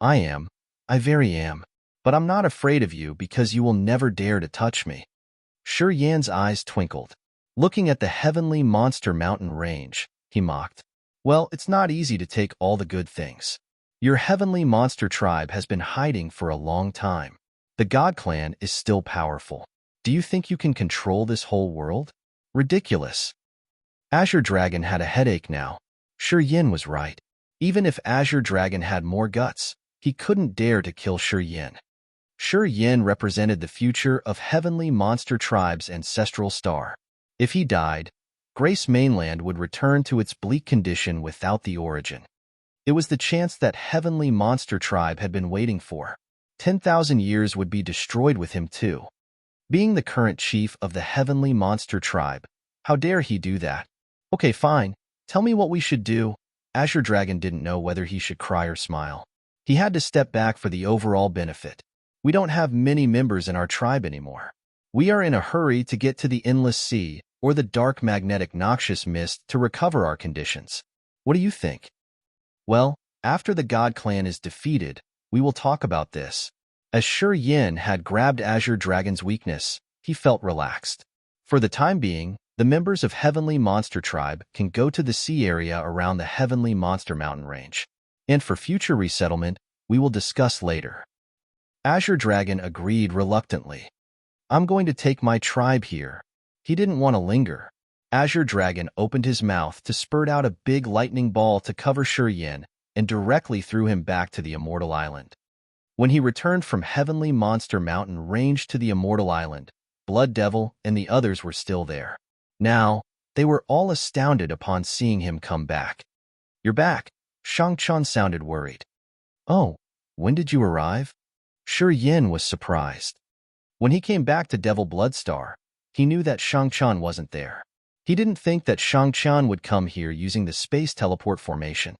"I am. I very am. But I'm not afraid of you because you will never dare to touch me." Shi Yan's eyes twinkled. Looking at the heavenly monster mountain range, he mocked. "Well, it's not easy to take all the good things. Your heavenly monster tribe has been hiding for a long time. The God Clan is still powerful. Do you think you can control this whole world? Ridiculous." Azure Dragon had a headache now. Shi Yin was right. Even if Azure Dragon had more guts, he couldn't dare to kill Shi Yin. Shi Yin represented the future of heavenly monster tribe's ancestral star. If he died, Grace Mainland would return to its bleak condition without the origin. It was the chance that heavenly monster tribe had been waiting for. 10,000 years would be destroyed with him too. Being the current chief of the heavenly monster tribe, how dare he do that? "Okay, fine. Tell me what we should do." Azure Dragon didn't know whether he should cry or smile. He had to step back for the overall benefit. "We don't have many members in our tribe anymore. We are in a hurry to get to the Endless Sea or the dark magnetic noxious mist to recover our conditions. What do you think?" "Well, After the God Clan is defeated, we will talk about this. As Shi Yin had grabbed Azure Dragon's weakness, he felt relaxed. For the time being, the members of Heavenly Monster Tribe can go to the sea area around the Heavenly Monster Mountain Range. And for future resettlement, we will discuss later. Azure Dragon agreed reluctantly. I'm going to take my tribe here. He didn't want to linger. Azure Dragon opened his mouth to spurt out a big lightning ball to cover Shi Yin and directly threw him back to the Immortal Island. When he returned from Heavenly Monster Mountain Range to the Immortal Island, Blood Devil and the others were still there. Now, they were all astounded upon seeing him come back. You're back. Shang-Chun sounded worried. Oh, when did you arrive? Shi Yin was surprised. When he came back to Devil Bloodstar, he knew that Shang-Chun wasn't there. He didn't think that Shang-Chun would come here using the space teleport formation.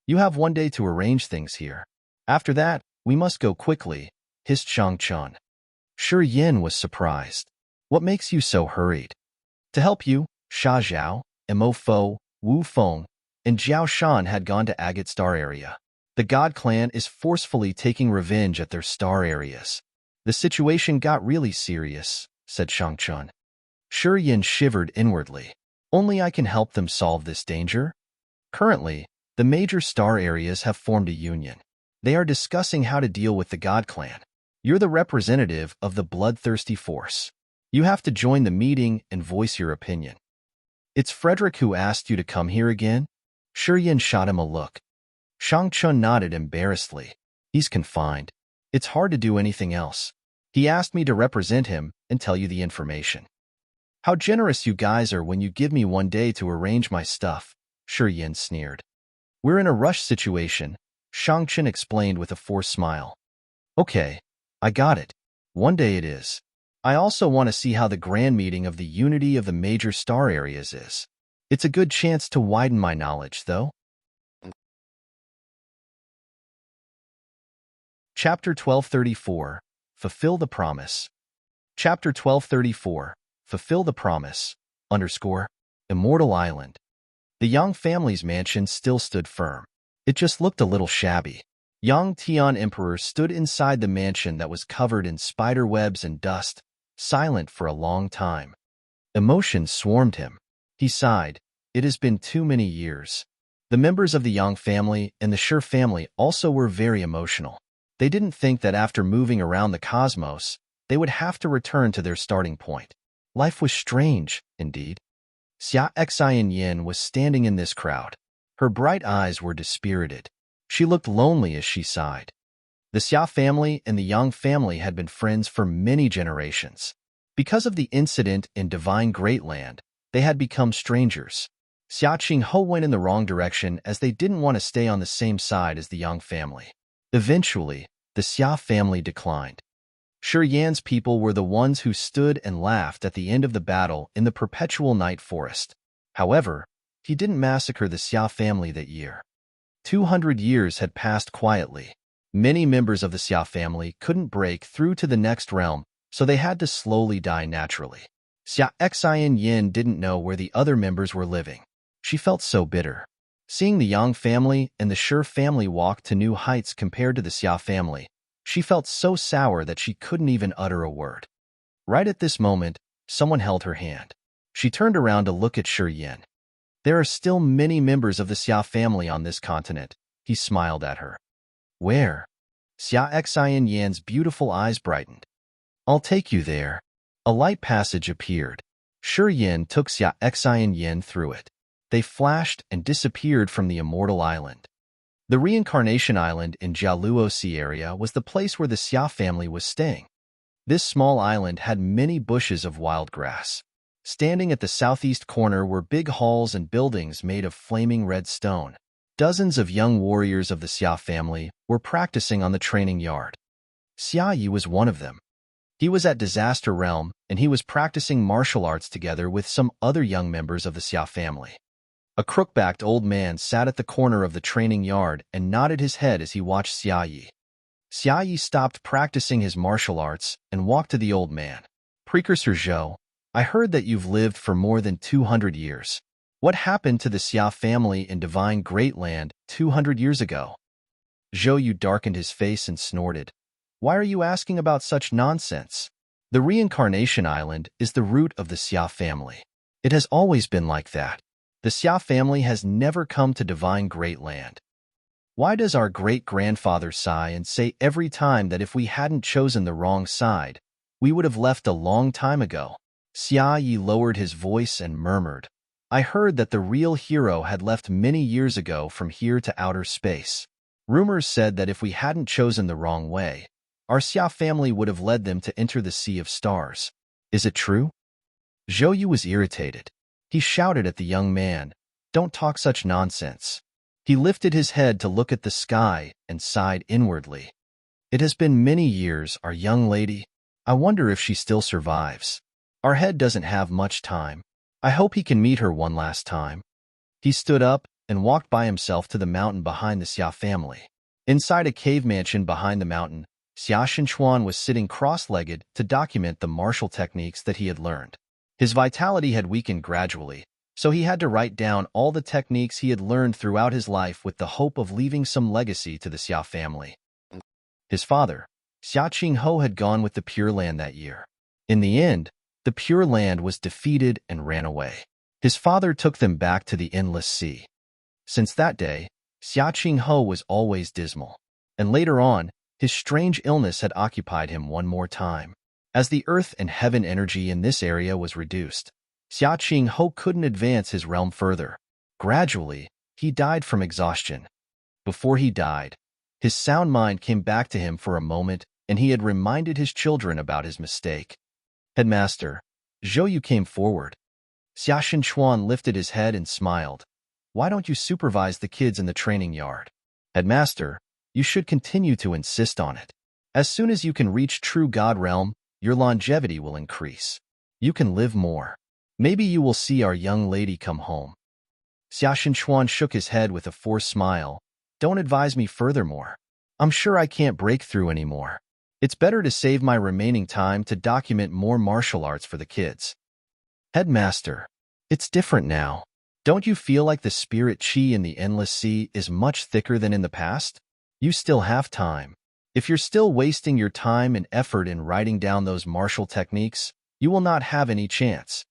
You have one day to arrange things here. After that, we must go quickly, hissed Shang-Chun. Shi Yin was surprised. What makes you so hurried? To help you, Sha Zhao, Mo Fo, Wu Feng, and Jiao Shan had gone to Agate Star Area. The God Clan is forcefully taking revenge at their star areas. The situation got really serious, said Shang-Chun. Shi Yin shivered inwardly. Only I can help them solve this danger? Currently, the major star areas have formed a union. They are discussing how to deal with the God Clan. You're the representative of the Bloodthirsty force. You have to join the meeting and voice your opinion. It's Frederick who asked you to come here again? Shi Yin shot him a look. Shang-Chun nodded embarrassedly. He's confined. It's hard to do anything else. He asked me to represent him and tell you the information. How generous you guys are when you give me one day to arrange my stuff, Shi Yin sneered. We're in a rush situation, Shang-Chun explained with a forced smile. Okay, I got it. One day it is. I also want to see how the grand meeting of the unity of the major star areas is. It's a good chance to widen my knowledge, though. Chapter 1234, Fulfill the Promise. Chapter 1234, Fulfill the Promise, Immortal Island. The Yang family's mansion still stood firm. It just looked a little shabby. Yang Tian Emperor stood inside the mansion that was covered in spider webs and dust, silent for a long time. Emotion swarmed him. He sighed. It has been too many years. The members of the Yang family and the Shi family also were very emotional. They didn't think that after moving around the cosmos, they would have to return to their starting point. Life was strange, indeed. Xia Xian Yin was standing in this crowd. Her bright eyes were dispirited. She looked lonely as she sighed. The Xia family and the Yang family had been friends for many generations. Because of the incident in Divine Great Land, they had become strangers. Xia Qingho went in the wrong direction as they didn't want to stay on the same side as the Yang family. Eventually, the Xia family declined. Shi Yan's people were the ones who stood and laughed at the end of the battle in the perpetual night forest. However, he didn't massacre the Xia family that year. 200 years had passed quietly. Many members of the Xia family couldn't break through to the next realm, so they had to slowly die naturally. Xia Xian Yin didn't know where the other members were living. She felt so bitter. Seeing the Yang family and the Shi family walk to new heights compared to the Xia family, she felt so sour that she couldn't even utter a word. Right at this moment, someone held her hand. She turned around to look at Shi Yin. There are still many members of the Xia family on this continent, he smiled at her. Where? Xia Xian Yan's beautiful eyes brightened. I'll take you there. A light passage appeared. Shi Yin took Xia Xian Yin through it. They flashed and disappeared from the Immortal Island. The Reincarnation Island in Jialuo Sea area was the place where the Xia family was staying. This small island had many bushes of wild grass. Standing at the southeast corner were big halls and buildings made of flaming red stone. Dozens of young warriors of the Xia family were practicing on the training yard. Xia Yi was one of them. He was at Disaster Realm, and he was practicing martial arts together with some other young members of the Xia family. A crook-backed old man sat at the corner of the training yard and nodded his head as he watched Xia Yi. Xia Yi stopped practicing his martial arts and walked to the old man. Precursor Zhou, I heard that you've lived for more than 200 years. What happened to the Xia family in Divine Great Land 200 years ago? Zhou Yu darkened his face and snorted. Why are you asking about such nonsense? The Reincarnation Island is the root of the Xia family. It has always been like that. The Xia family has never come to Divine Great Land. Why does our great-grandfather sigh and say every time that if we hadn't chosen the wrong side, we would have left a long time ago? Xia Yi lowered his voice and murmured, I heard that the real hero had left many years ago from here to outer space. Rumors said that if we hadn't chosen the wrong way, our Xia family would have led them to enter the Sea of Stars. Is it true? Zhou Yu was irritated. He shouted at the young man, Don't talk such nonsense. He lifted his head to look at the sky and sighed inwardly. It has been many years, our young lady. I wonder if she still survives. Our head doesn't have much time. I hope he can meet her one last time. He stood up and walked by himself to the mountain behind the Xia family. Inside a cave mansion behind the mountain, Xia Shenchuan was sitting cross-legged to document the martial techniques that he had learned. His vitality had weakened gradually, so he had to write down all the techniques he had learned throughout his life with the hope of leaving some legacy to the Xia family. His father, Xia Qingho, had gone with the Pure Land that year. In the end, the Pure Land was defeated and ran away. His father took them back to the Endless Sea. Since that day, Xia Qingho was always dismal, and later on, his strange illness had occupied him one more time. As the earth and heaven energy in this area was reduced, Xia Qingho couldn't advance his realm further. Gradually, he died from exhaustion. Before he died, his sound mind came back to him for a moment, and he had reminded his children about his mistake. Headmaster, Zhou Yu came forward. Xia Shenchuan lifted his head and smiled. Why don't you supervise the kids in the training yard? Headmaster, you should continue to insist on it. As soon as you can reach true God realm, your longevity will increase. You can live more. Maybe you will see our young lady come home. Xia Shenchuan shook his head with a forced smile. Don't advise me furthermore. I'm sure I can't break through anymore. It's better to save my remaining time to document more martial arts for the kids. Headmaster, it's different now. Don't you feel like the spirit chi in the Endless Sea is much thicker than in the past? You still have time. If you're still wasting your time and effort in writing down those martial techniques, you will not have any chance.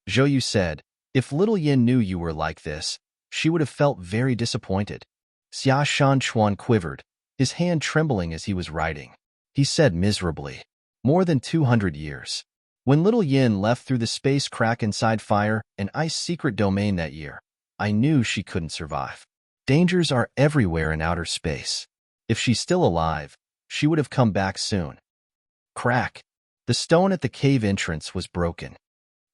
Zhou Yu said, if little Yin knew you were like this, she would have felt very disappointed. Xia Shenchuan quivered, his hand trembling as he was writing. He said miserably, more than 200 years. When little Yin left through the space crack inside fire and ice secret domain that year, I knew she couldn't survive. Dangers are everywhere in outer space. If she's still alive, she would have come back soon. Crack. The stone at the cave entrance was broken.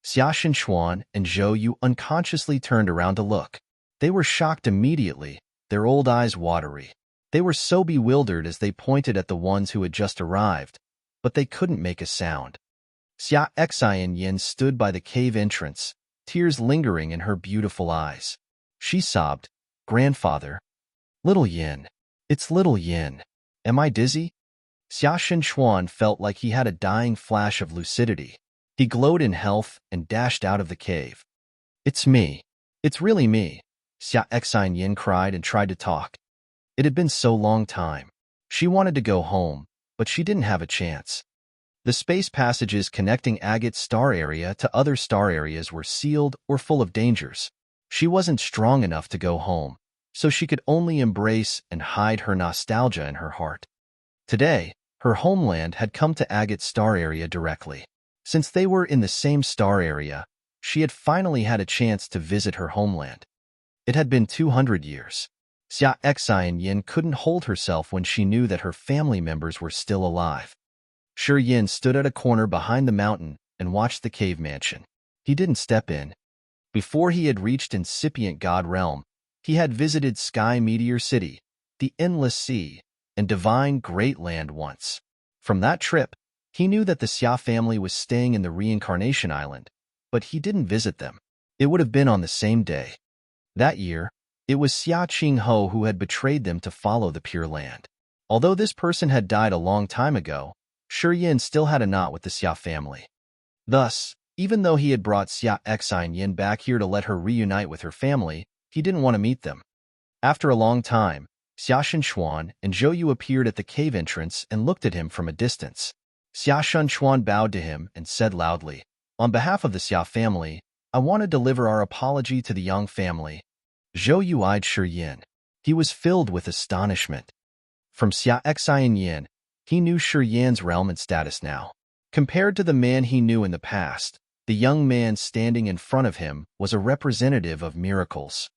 Xia Shenchuan and Zhou Yu unconsciously turned around to look. They were shocked immediately, their old eyes watery. They were so bewildered as they pointed at the ones who had just arrived, but they couldn't make a sound. Xia Xian Yin stood by the cave entrance, tears lingering in her beautiful eyes. She sobbed, Grandfather. Little Yin. It's little Yin. Am I dizzy? Xia Shenchuan felt like he had a dying flash of lucidity. He glowed in health and dashed out of the cave. It's me. It's really me, Xia Xian Yin cried and tried to talk. It had been so long time. She wanted to go home, but she didn't have a chance. The space passages connecting Agate's star area to other star areas were sealed or full of dangers. She wasn't strong enough to go home, so she could only embrace and hide her nostalgia in her heart. Today, her homeland had come to Agate's star area directly. Since they were in the same star area, she had finally had a chance to visit her homeland. It had been 200 years. Xia Xian Yin couldn't hold herself when she knew that her family members were still alive. Shi Yin stood at a corner behind the mountain and watched the cave mansion. He didn't step in. Before he had reached incipient God realm, he had visited Sky Meteor City, the Endless Sea, and Divine Great Land once. From that trip, he knew that the Xia family was staying in the Reincarnation Island, but he didn't visit them. It would have been on the same day. That year, it was Xia Qingho who had betrayed them to follow the Pure Land. Although this person had died a long time ago, Shi Yin still had a knot with the Xia family. Thus, Even though he had brought Xia Xianyin back here to let her reunite with her family, he didn't want to meet them. After a long time, Xia Shenchuan and Zhou Yu appeared at the cave entrance and looked at him from a distance. Xia Shenchuan bowed to him and said loudly, "On behalf of the Xia family, I want to deliver our apology to the Yang family." Zhou Yu eyed Shi Yin. He was filled with astonishment. From Xia Xianyin, he knew Shi Yin's realm and status now. Compared to the man he knew in the past, the young man standing in front of him was a representative of miracles.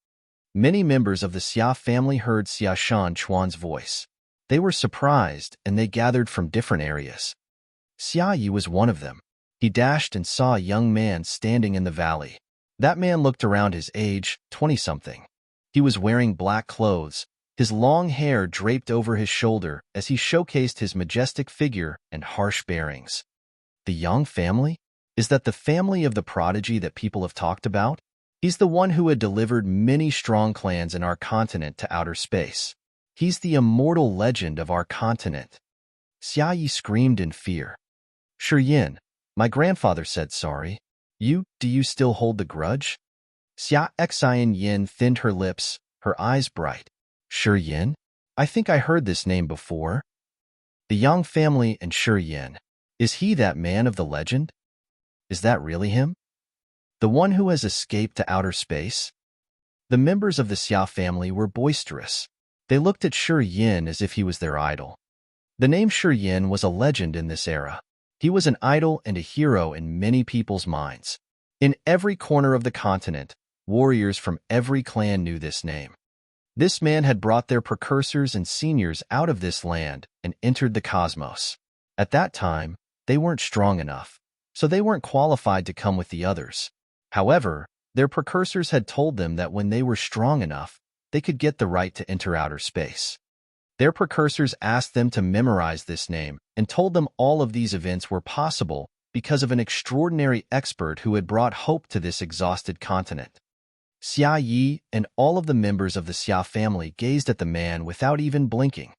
Many members of the Xia family heard Xia Shenchuan's voice. They were surprised, and they gathered from different areas. Xia Yi was one of them. He dashed and saw a young man standing in the valley. That man looked around his age, 20-something. He was wearing black clothes, his long hair draped over his shoulder as he showcased his majestic figure and harsh bearings. The Yang family? Is that the family of the prodigy that people have talked about? He's the one who had delivered many strong clans in our continent to outer space. He's the immortal legend of our continent. Xia Yi screamed in fear. Shi Yin, my grandfather said sorry. Do you still hold the grudge? Xia Xianyin thinned her lips, her eyes bright. Shi Yin? I think I heard this name before. The Yang family and Shi Yin. Is he that man of the legend? Is that really him? The one who has escaped to outer space? The members of the Xia family were boisterous. They looked at Shi Yin as if he was their idol. The name Shi Yin was a legend in this era. He was an idol and a hero in many people's minds. In every corner of the continent, warriors from every clan knew this name. This man had brought their precursors and seniors out of this land and entered the cosmos. At that time, they weren't strong enough, so they weren't qualified to come with the others. However, their precursors had told them that when they were strong enough, they could get the right to enter outer space. Their precursors asked them to memorize this name and told them all of these events were possible because of an extraordinary expert who had brought hope to this exhausted continent. Xia Yi and all of the members of the Xia family gazed at the man without even blinking.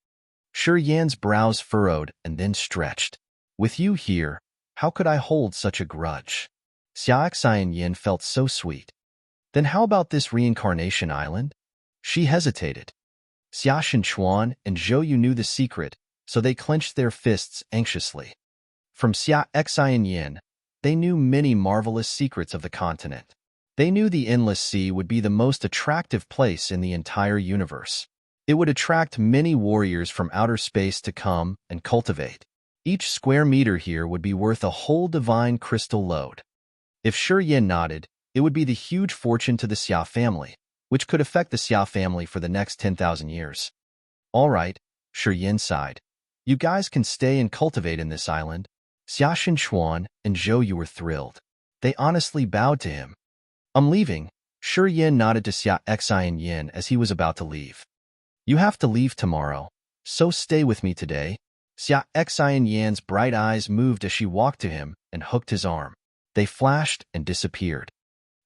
Shi Yan's brows furrowed and then stretched. With you here, how could I hold such a grudge? Xia Xianyin felt so sweet. Then how about this reincarnation island? She hesitated. Xia Shenchuan and Zhou Yu knew the secret, so they clenched their fists anxiously. From Xia Xianyin, they knew many marvelous secrets of the continent. They knew the Endless Sea would be the most attractive place in the entire universe. It would attract many warriors from outer space to come and cultivate. Each square meter here would be worth a whole divine crystal load. If Shi Yin nodded, it would be the huge fortune to the Xia family, which could affect the Xia family for the next 10,000 years. All right, Shi Yin sighed. You guys can stay and cultivate in this island. Xia Shenchuan and Zhou Yu were thrilled. They honestly bowed to him. I'm leaving. Shi Yin nodded to Xia Xianyin as he was about to leave. You have to leave tomorrow, so stay with me today. Xia Xianyin's bright eyes moved as she walked to him and hooked his arm. They flashed and disappeared.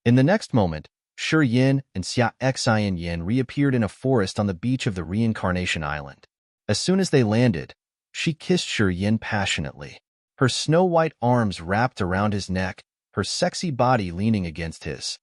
In the next moment, Shi Yin and Xia Xianyin reappeared in a forest on the beach of the reincarnation island. As soon as they landed, she kissed Shi Yin passionately. Her snow-white arms wrapped around his neck, her sexy body leaning against his.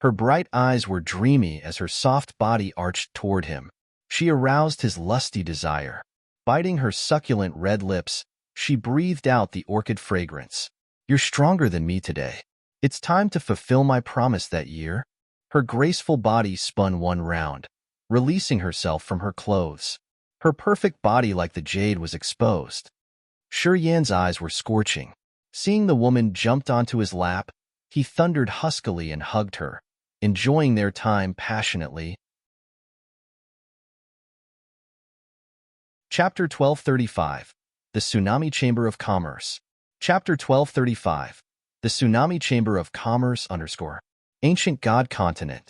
Her bright eyes were dreamy as her soft body arched toward him. She aroused his lusty desire. Biting her succulent red lips, she breathed out the orchid fragrance. You're stronger than me today. It's time to fulfill my promise that year. Her graceful body spun one round, releasing herself from her clothes. Her perfect body like the jade was exposed. Shi Yan's eyes were scorching. Seeing the woman jumped onto his lap, he thundered huskily and hugged her, enjoying their time passionately. Chapter 1235. The Tsunami Chamber of Commerce. Chapter 1235. The Tsunami Chamber of Commerce _ Ancient God Continent.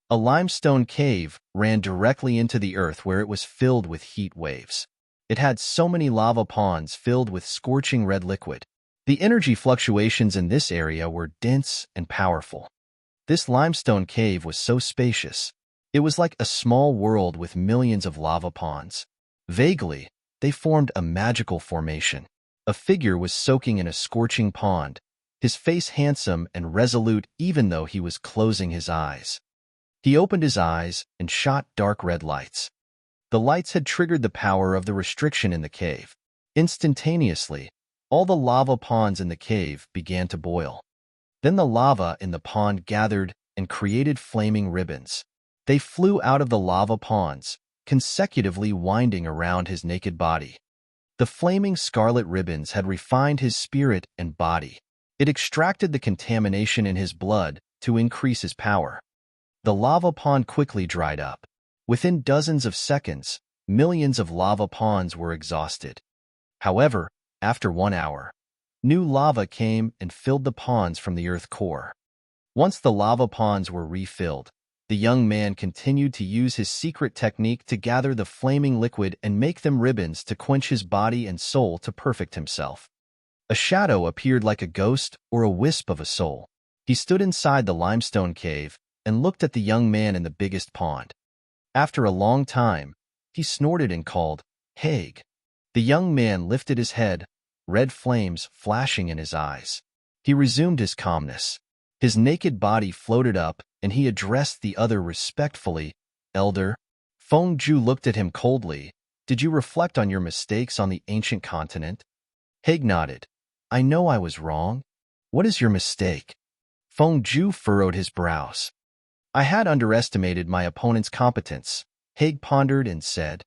A limestone cave ran directly into the earth where it was filled with heat waves. It had so many lava ponds filled with scorching red liquid. The energy fluctuations in this area were dense and powerful. This limestone cave was so spacious. It was like a small world with millions of lava ponds. Vaguely, they formed a magical formation. A figure was soaking in a scorching pond, his face handsome and resolute even though he was closing his eyes. He opened his eyes and shot dark red lights. The lights had triggered the power of the restriction in the cave. Instantaneously, all the lava ponds in the cave began to boil. Then the lava in the pond gathered and created flaming ribbons. They flew out of the lava ponds, consecutively winding around his naked body. The flaming scarlet ribbons had refined his spirit and body. It extracted the contamination in his blood to increase his power. The lava pond quickly dried up. Within dozens of seconds, millions of lava ponds were exhausted. However, after 1 hour, new lava came and filled the ponds from the earth core. Once the lava ponds were refilled, the young man continued to use his secret technique to gather the flaming liquid and make them ribbons to quench his body and soul to perfect himself. A shadow appeared like a ghost or a wisp of a soul. He stood inside the limestone cave and looked at the young man in the biggest pond. After a long time, he snorted and called, "Haig." The young man lifted his head, red flames flashing in his eyes. He resumed his calmness. His naked body floated up, and he addressed the other respectfully, "Elder." Feng Zhu looked at him coldly. "Did you reflect on your mistakes on the ancient continent?" Haig nodded. "I know I was wrong. What is your mistake?" Feng Zhu furrowed his brows. "I had underestimated my opponent's competence," Haig pondered and said.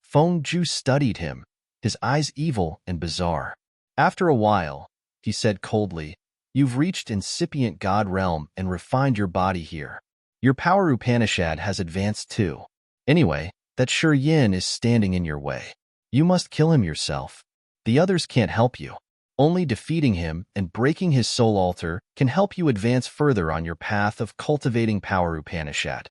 Feng Zhu studied him, his eyes evil and bizarre. After a while, he said coldly, "You've reached incipient God realm and refined your body here. Your power Upanishad has advanced too. Anyway, that Yin is standing in your way. You must kill him yourself. The others can't help you. Only defeating him and breaking his soul altar can help you advance further on your path of cultivating power Upanishad."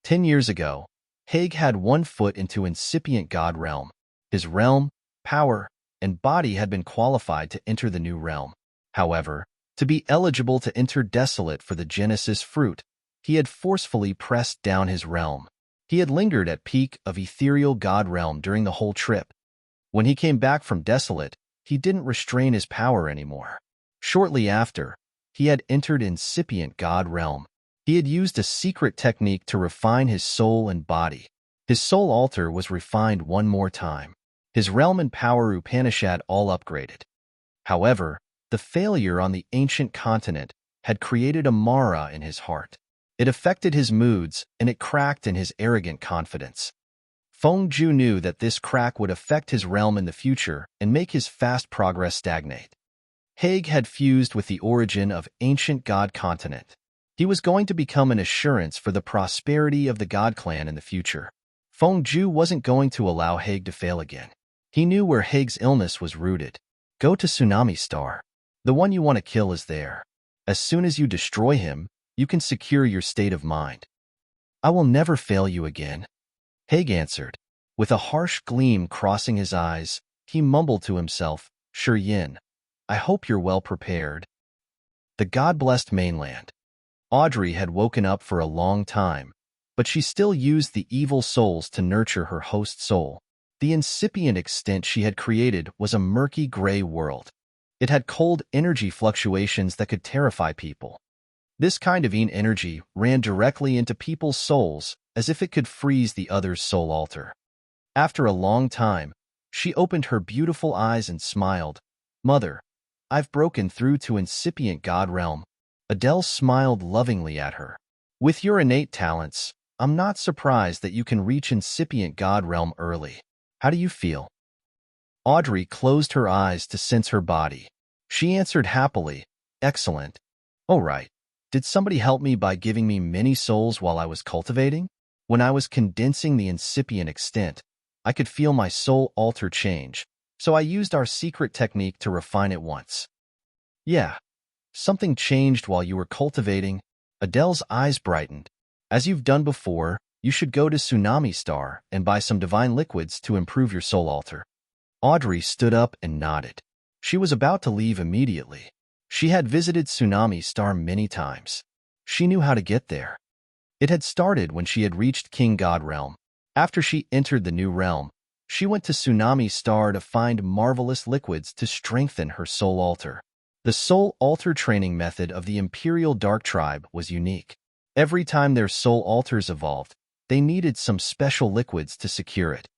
10 years ago, Haig had 1 foot into incipient God realm. His realm, power, and body had been qualified to enter the new realm. However, to be eligible to enter Desolate for the Genesis fruit, he had forcefully pressed down his realm. He had lingered at peak of ethereal God realm during the whole trip. When he came back from Desolate, he didn't restrain his power anymore. Shortly after, he had entered incipient God realm. He had used a secret technique to refine his soul and body. His soul altar was refined 1 more time. His realm and power Upanishad all upgraded. However, the failure on the ancient continent had created a Mara in his heart. It affected his moods, and it cracked in his arrogant confidence. Feng Zhu knew that this crack would affect his realm in the future and make his fast progress stagnate. Haig had fused with the origin of ancient God continent. He was going to become an assurance for the prosperity of the God clan in the future. Feng Zhu wasn't going to allow Haig to fail again. He knew where Haig's illness was rooted. "Go to Tsunami Star. The one you want to kill is there. As soon as you destroy him, you can secure your state of mind." "I will never fail you again," Haig answered. With a harsh gleam crossing his eyes, he mumbled to himself, "Yin, I hope you're well prepared." The God-blessed mainland. Audrey had woken up for a long time, but she still used the evil souls to nurture her host soul. The incipient extent she had created was a murky gray world. It had cold energy fluctuations that could terrify people. This kind of energy ran directly into people's souls as if it could freeze the other's soul altar. After a long time, she opened her beautiful eyes and smiled. "Mother, I've broken through to incipient God realm." Adele smiled lovingly at her. "With your innate talents, I'm not surprised that you can reach incipient God realm early. How do you feel?" Audrey closed her eyes to sense her body. She answered happily, "Excellent." "Oh right. Did somebody help me by giving me many souls while I was cultivating? When I was condensing the incipient extent, I could feel my soul altar change, so I used our secret technique to refine it once." "Yeah. Something changed while you were cultivating." Adele's eyes brightened. "As you've done before, you should go to Tsunami Star and buy some divine liquids to improve your soul altar." Audrey stood up and nodded. She was about to leave immediately. She had visited Tsunami Star many times. She knew how to get there. It had started when she had reached King God realm. After she entered the new realm, she went to Tsunami Star to find marvelous liquids to strengthen her soul altar. The soul altar training method of the Imperial Dark Tribe was unique. Every time their soul altars evolved, they needed some special liquids to secure it.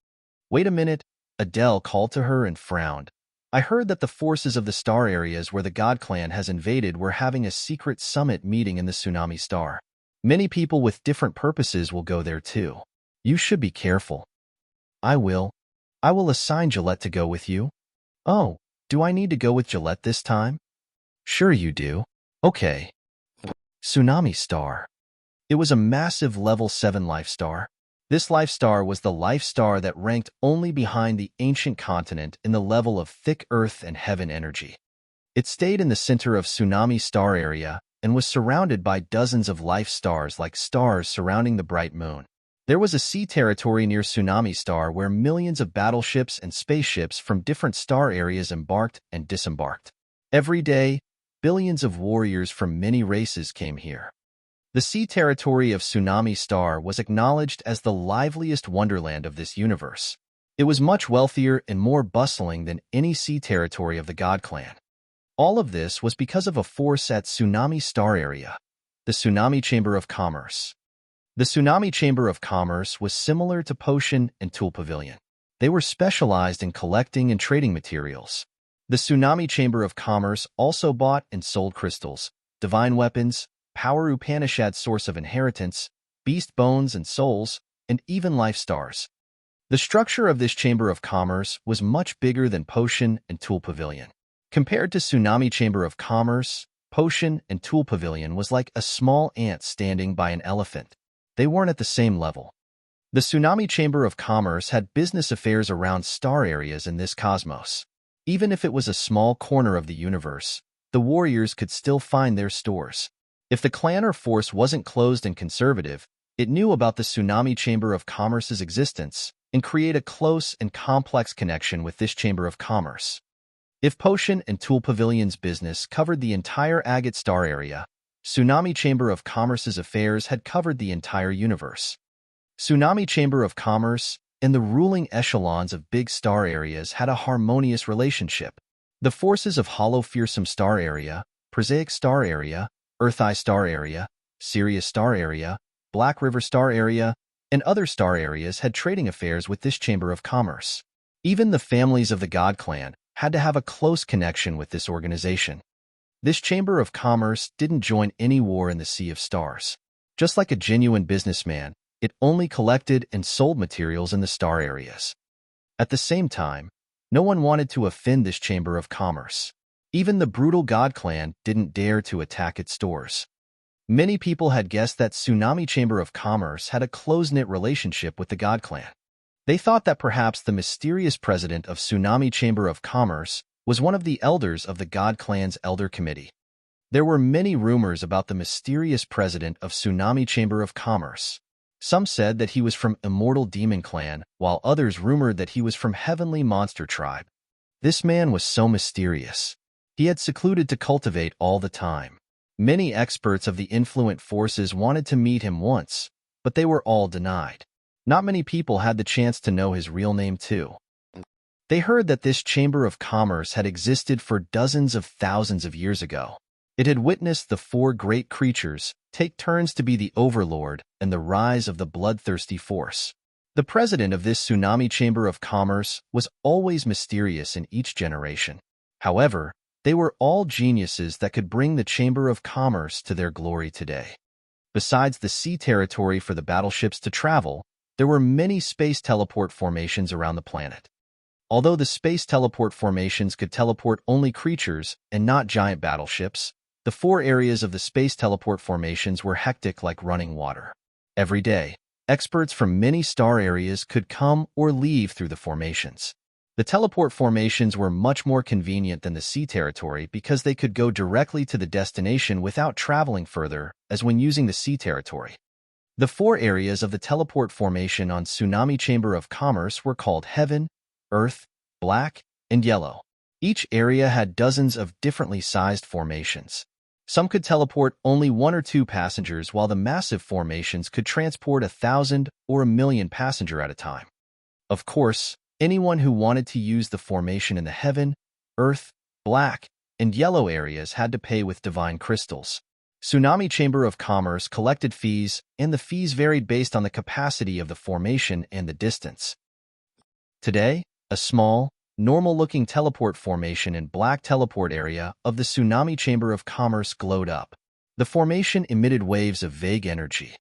Wait a minute, Adele called to her and frowned. I heard that the forces of the star areas where the God Clan has invaded were having a secret summit meeting in the Tsunami Star. Many people with different purposes will go there too. You should be careful. I will. I will assign Gillette to go with you. Oh, do I need to go with Gillette this time? Sure you do. Okay. Tsunami Star. It was a massive level 7 life star. This life star was the life star that ranked only behind the ancient continent in the level of thick earth and heaven energy. It stayed in the center of Tsunami Star area and was surrounded by dozens of life stars like stars surrounding the bright moon. There was a sea territory near Tsunami Star where millions of battleships and spaceships from different star areas embarked and disembarked. Every day, billions of warriors from many races came here. The sea territory of Tsunami Star was acknowledged as the liveliest wonderland of this universe. It was much wealthier and more bustling than any sea territory of the God Clan. All of this was because of a force at Tsunami Star area, the Tsunami Chamber of Commerce. The Tsunami Chamber of Commerce was similar to Potion and Tool Pavilion. They were specialized in collecting and trading materials. The Tsunami Chamber of Commerce also bought and sold crystals, divine weapons, power Upanishads source of inheritance, beast bones and souls, and even life stars. The structure of this Chamber of Commerce was much bigger than Potion and Tool Pavilion. Compared to Tsunami Chamber of Commerce, Potion and Tool Pavilion was like a small ant standing by an elephant. They weren't at the same level. The Tsunami Chamber of Commerce had business affairs around star areas in this cosmos. Even if it was a small corner of the universe, the warriors could still find their stores. If the clan or force wasn't closed and conservative, it knew about the Tsunami Chamber of Commerce's existence and create a close and complex connection with this Chamber of Commerce. If Potion and Tool Pavilion's business covered the entire Agate Star area, Tsunami Chamber of Commerce's affairs had covered the entire universe. Tsunami Chamber of Commerce and the ruling echelons of big star areas had a harmonious relationship. The forces of Hollow Fearsome Star Area, Prosaic Star Area, Earth Eye Star Area, Sirius Star Area, Black River Star Area, and other star areas had trading affairs with this Chamber of Commerce. Even the families of the God Clan had to have a close connection with this organization. This Chamber of Commerce didn't join any war in the Sea of Stars. Just like a genuine businessman, it only collected and sold materials in the star areas. At the same time, no one wanted to offend this Chamber of Commerce. Even the brutal God Clan didn't dare to attack its stores. Many people had guessed that Tsunami Chamber of Commerce had a close-knit relationship with the God Clan. They thought that perhaps the mysterious president of Tsunami Chamber of Commerce was one of the elders of the God Clan's Elder Committee. There were many rumors about the mysterious president of Tsunami Chamber of Commerce. Some said that he was from Immortal Demon Clan, while others rumored that he was from Heavenly Monster Tribe. This man was so mysterious. He had secluded to cultivate all the time. Many experts of the influent forces wanted to meet him once, but they were all denied. Not many people had the chance to know his real name too. They heard that this Chamber of Commerce had existed for dozens of thousands of years ago. It had witnessed the four great creatures take turns to be the overlord and the rise of the bloodthirsty force. The president of this Tsunami Chamber of Commerce was always mysterious in each generation. However, they were all geniuses that could bring the Chamber of Commerce to their glory today. Besides the sea territory for the battleships to travel, there were many space teleport formations around the planet. Although the space teleport formations could teleport only creatures and not giant battleships, the four areas of the space teleport formations were hectic like running water. Every day, experts from many star areas could come or leave through the formations. The teleport formations were much more convenient than the sea territory because they could go directly to the destination without traveling further, as when using the sea territory. The four areas of the teleport formation on Tsunami Chamber of Commerce were called Heaven, Earth, Black, and Yellow. Each area had dozens of differently sized formations. Some could teleport only 1 or 2 passengers, while the massive formations could transport 1,000 or 1,000,000 passengers at a time. Of course, anyone who wanted to use the formation in the Heaven, Earth, Black, and yellow areas had to pay with divine crystals. Tsunami Chamber of Commerce collected fees, and the fees varied based on the capacity of the formation and the distance. Today, a small, normal-looking teleport formation in black teleport area of the Tsunami Chamber of Commerce glowed up. The formation emitted waves of vague energy.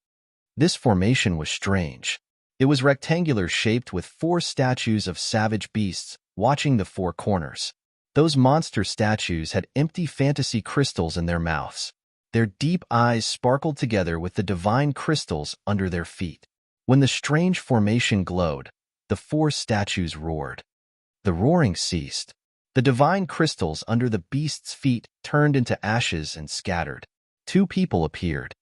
This formation was strange. It was rectangular shaped with 4 statues of savage beasts watching the 4 corners. Those monster statues had empty fantasy crystals in their mouths. Their deep eyes sparkled together with the divine crystals under their feet. When the strange formation glowed, the 4 statues roared. The roaring ceased. The divine crystals under the beast's feet turned into ashes and scattered. 2 people appeared.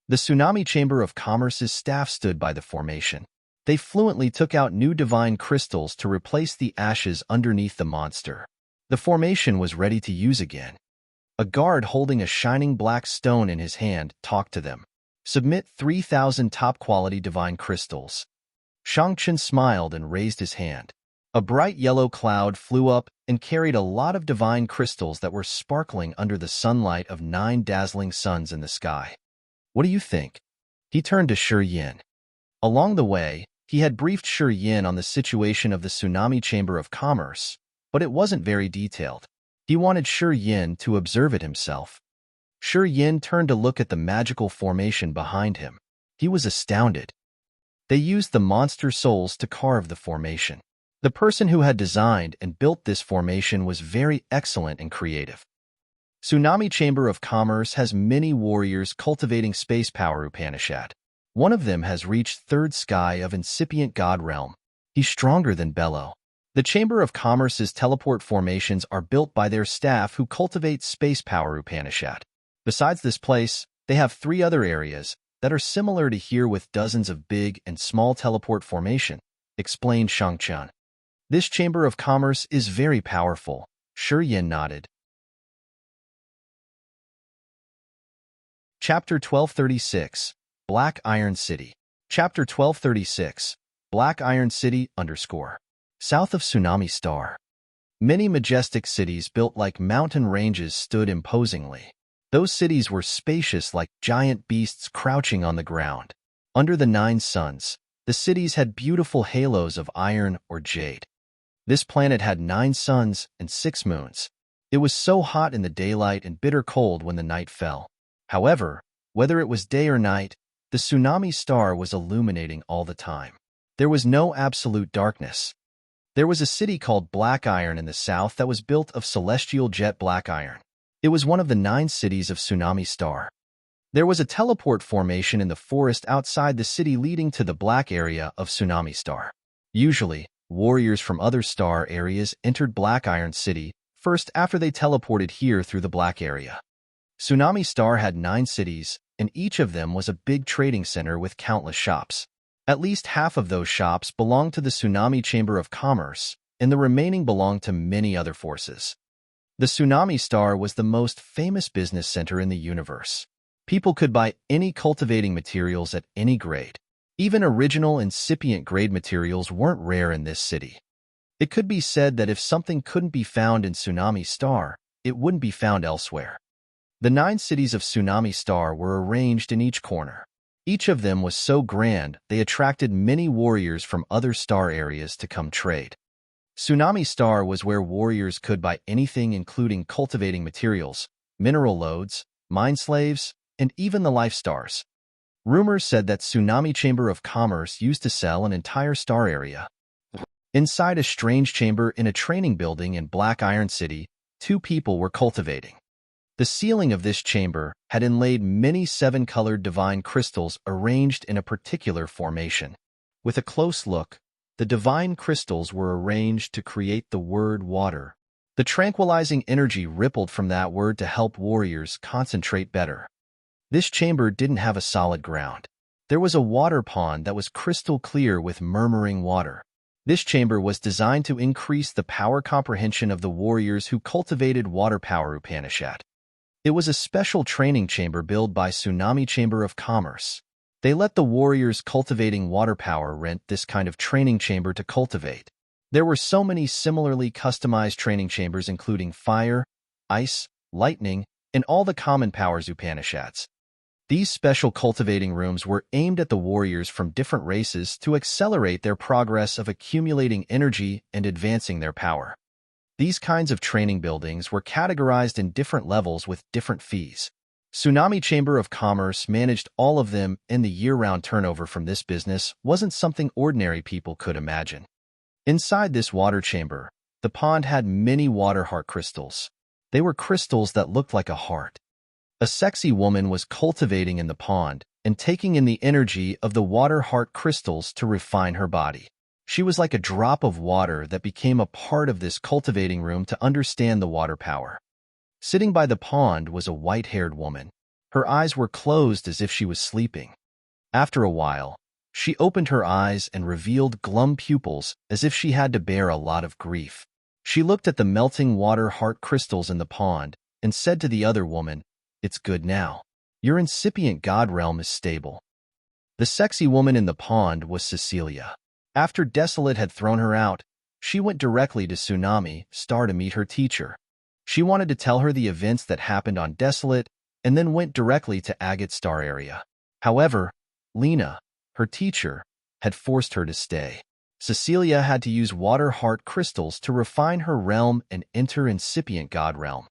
The Tsunami Chamber of Commerce's staff stood by the formation. They fluently took out new divine crystals to replace the ashes underneath the monster. The formation was ready to use again. A guard holding a shining black stone in his hand talked to them. Submit 3,000 top-quality divine crystals. Shangchen smiled and raised his hand. A bright yellow cloud flew up and carried a lot of divine crystals that were sparkling under the sunlight of 9 dazzling suns in the sky. What do you think? He turned to Shi Yin. Along the way, he had briefed Shi Yin on the situation of the Tsunami Chamber of Commerce, but it wasn't very detailed. He wanted Shi Yin to observe it himself. Shi Yin turned to look at the magical formation behind him. He was astounded. They used the monster souls to carve the formation. The person who had designed and built this formation was very excellent and creative. Tsunami Chamber of Commerce has many warriors cultivating space power Upanishad. One of them has reached 3rd sky of incipient god realm. He's stronger than Bello. The Chamber of Commerce's teleport formations are built by their staff who cultivate space power Upanishad. Besides this place, they have 3 other areas that are similar to here with dozens of big and small teleport formation, explained Shangchen. This Chamber of Commerce is very powerful. Shi Yin nodded. Chapter 1236, Black Iron City. Chapter 1236, Black Iron City _ South of Tsunami Star. Many majestic cities built like mountain ranges stood imposingly. Those cities were spacious like giant beasts crouching on the ground. Under the 9 suns, the cities had beautiful halos of iron or jade. This planet had 9 suns and 6 moons. It was so hot in the daylight and bitter cold when the night fell. However, whether it was day or night, the Tsunami Star was illuminating all the time. There was no absolute darkness. There was a city called Black Iron in the south that was built of celestial jet black iron. It was one of the 9 cities of Tsunami Star. There was a teleport formation in the forest outside the city leading to the black area of Tsunami Star. Usually, warriors from other star areas entered Black Iron City first after they teleported here through the black area. Tsunami Star had 9 cities, and each of them was a big trading center with countless shops. At least half of those shops belonged to the Tsunami Chamber of Commerce, and the remaining belonged to many other forces. The Tsunami Star was the most famous business center in the universe. People could buy any cultivating materials at any grade. Even original incipient grade materials weren't rare in this city. It could be said that if something couldn't be found in Tsunami Star, it wouldn't be found elsewhere. The 9 cities of Tsunami Star were arranged in each corner. Each of them was so grand they attracted many warriors from other star areas to come trade. Tsunami Star was where warriors could buy anything including cultivating materials, mineral lodes, mine slaves, and even the life stars. Rumors said that Tsunami Chamber of Commerce used to sell an entire star area. Inside a strange chamber in a training building in Black Iron City, 2 people were cultivating. The ceiling of this chamber had inlaid many 7-colored divine crystals arranged in a particular formation. With a close look, the divine crystals were arranged to create the word water. The tranquilizing energy rippled from that word to help warriors concentrate better. This chamber didn't have a solid ground. There was a water pond that was crystal clear with murmuring water. This chamber was designed to increase the power comprehension of the warriors who cultivated water power Upanishad. It was a special training chamber built by Tsunami Chamber of Commerce. They let the warriors cultivating water power rent this kind of training chamber to cultivate. There were so many similarly customized training chambers including fire, ice, lightning, and all the common powers Upanishads. These special cultivating rooms were aimed at the warriors from different races to accelerate their progress of accumulating energy and advancing their power. These kinds of training buildings were categorized in different levels with different fees. Tsunami Chamber of Commerce managed all of them, and the year-round turnover from this business wasn't something ordinary people could imagine. Inside this water chamber, the pond had many water heart crystals. They were crystals that looked like a heart. A sexy woman was cultivating in the pond and taking in the energy of the water heart crystals to refine her body. She was like a drop of water that became a part of this cultivating room to understand the water power. Sitting by the pond was a white-haired woman. Her eyes were closed as if she was sleeping. After a while, she opened her eyes and revealed glum pupils as if she had to bear a lot of grief. She looked at the melting water heart crystals in the pond and said to the other woman, "It's good now. Your incipient god realm is stable." The sexy woman in the pond was Cecilia. After Desolate had thrown her out, she went directly to Tsunami Star to meet her teacher. She wanted to tell her the events that happened on Desolate and then went directly to Agate Star area. However, Lena, her teacher, had forced her to stay. Cecilia had to use water heart crystals to refine her realm and enter incipient god realm.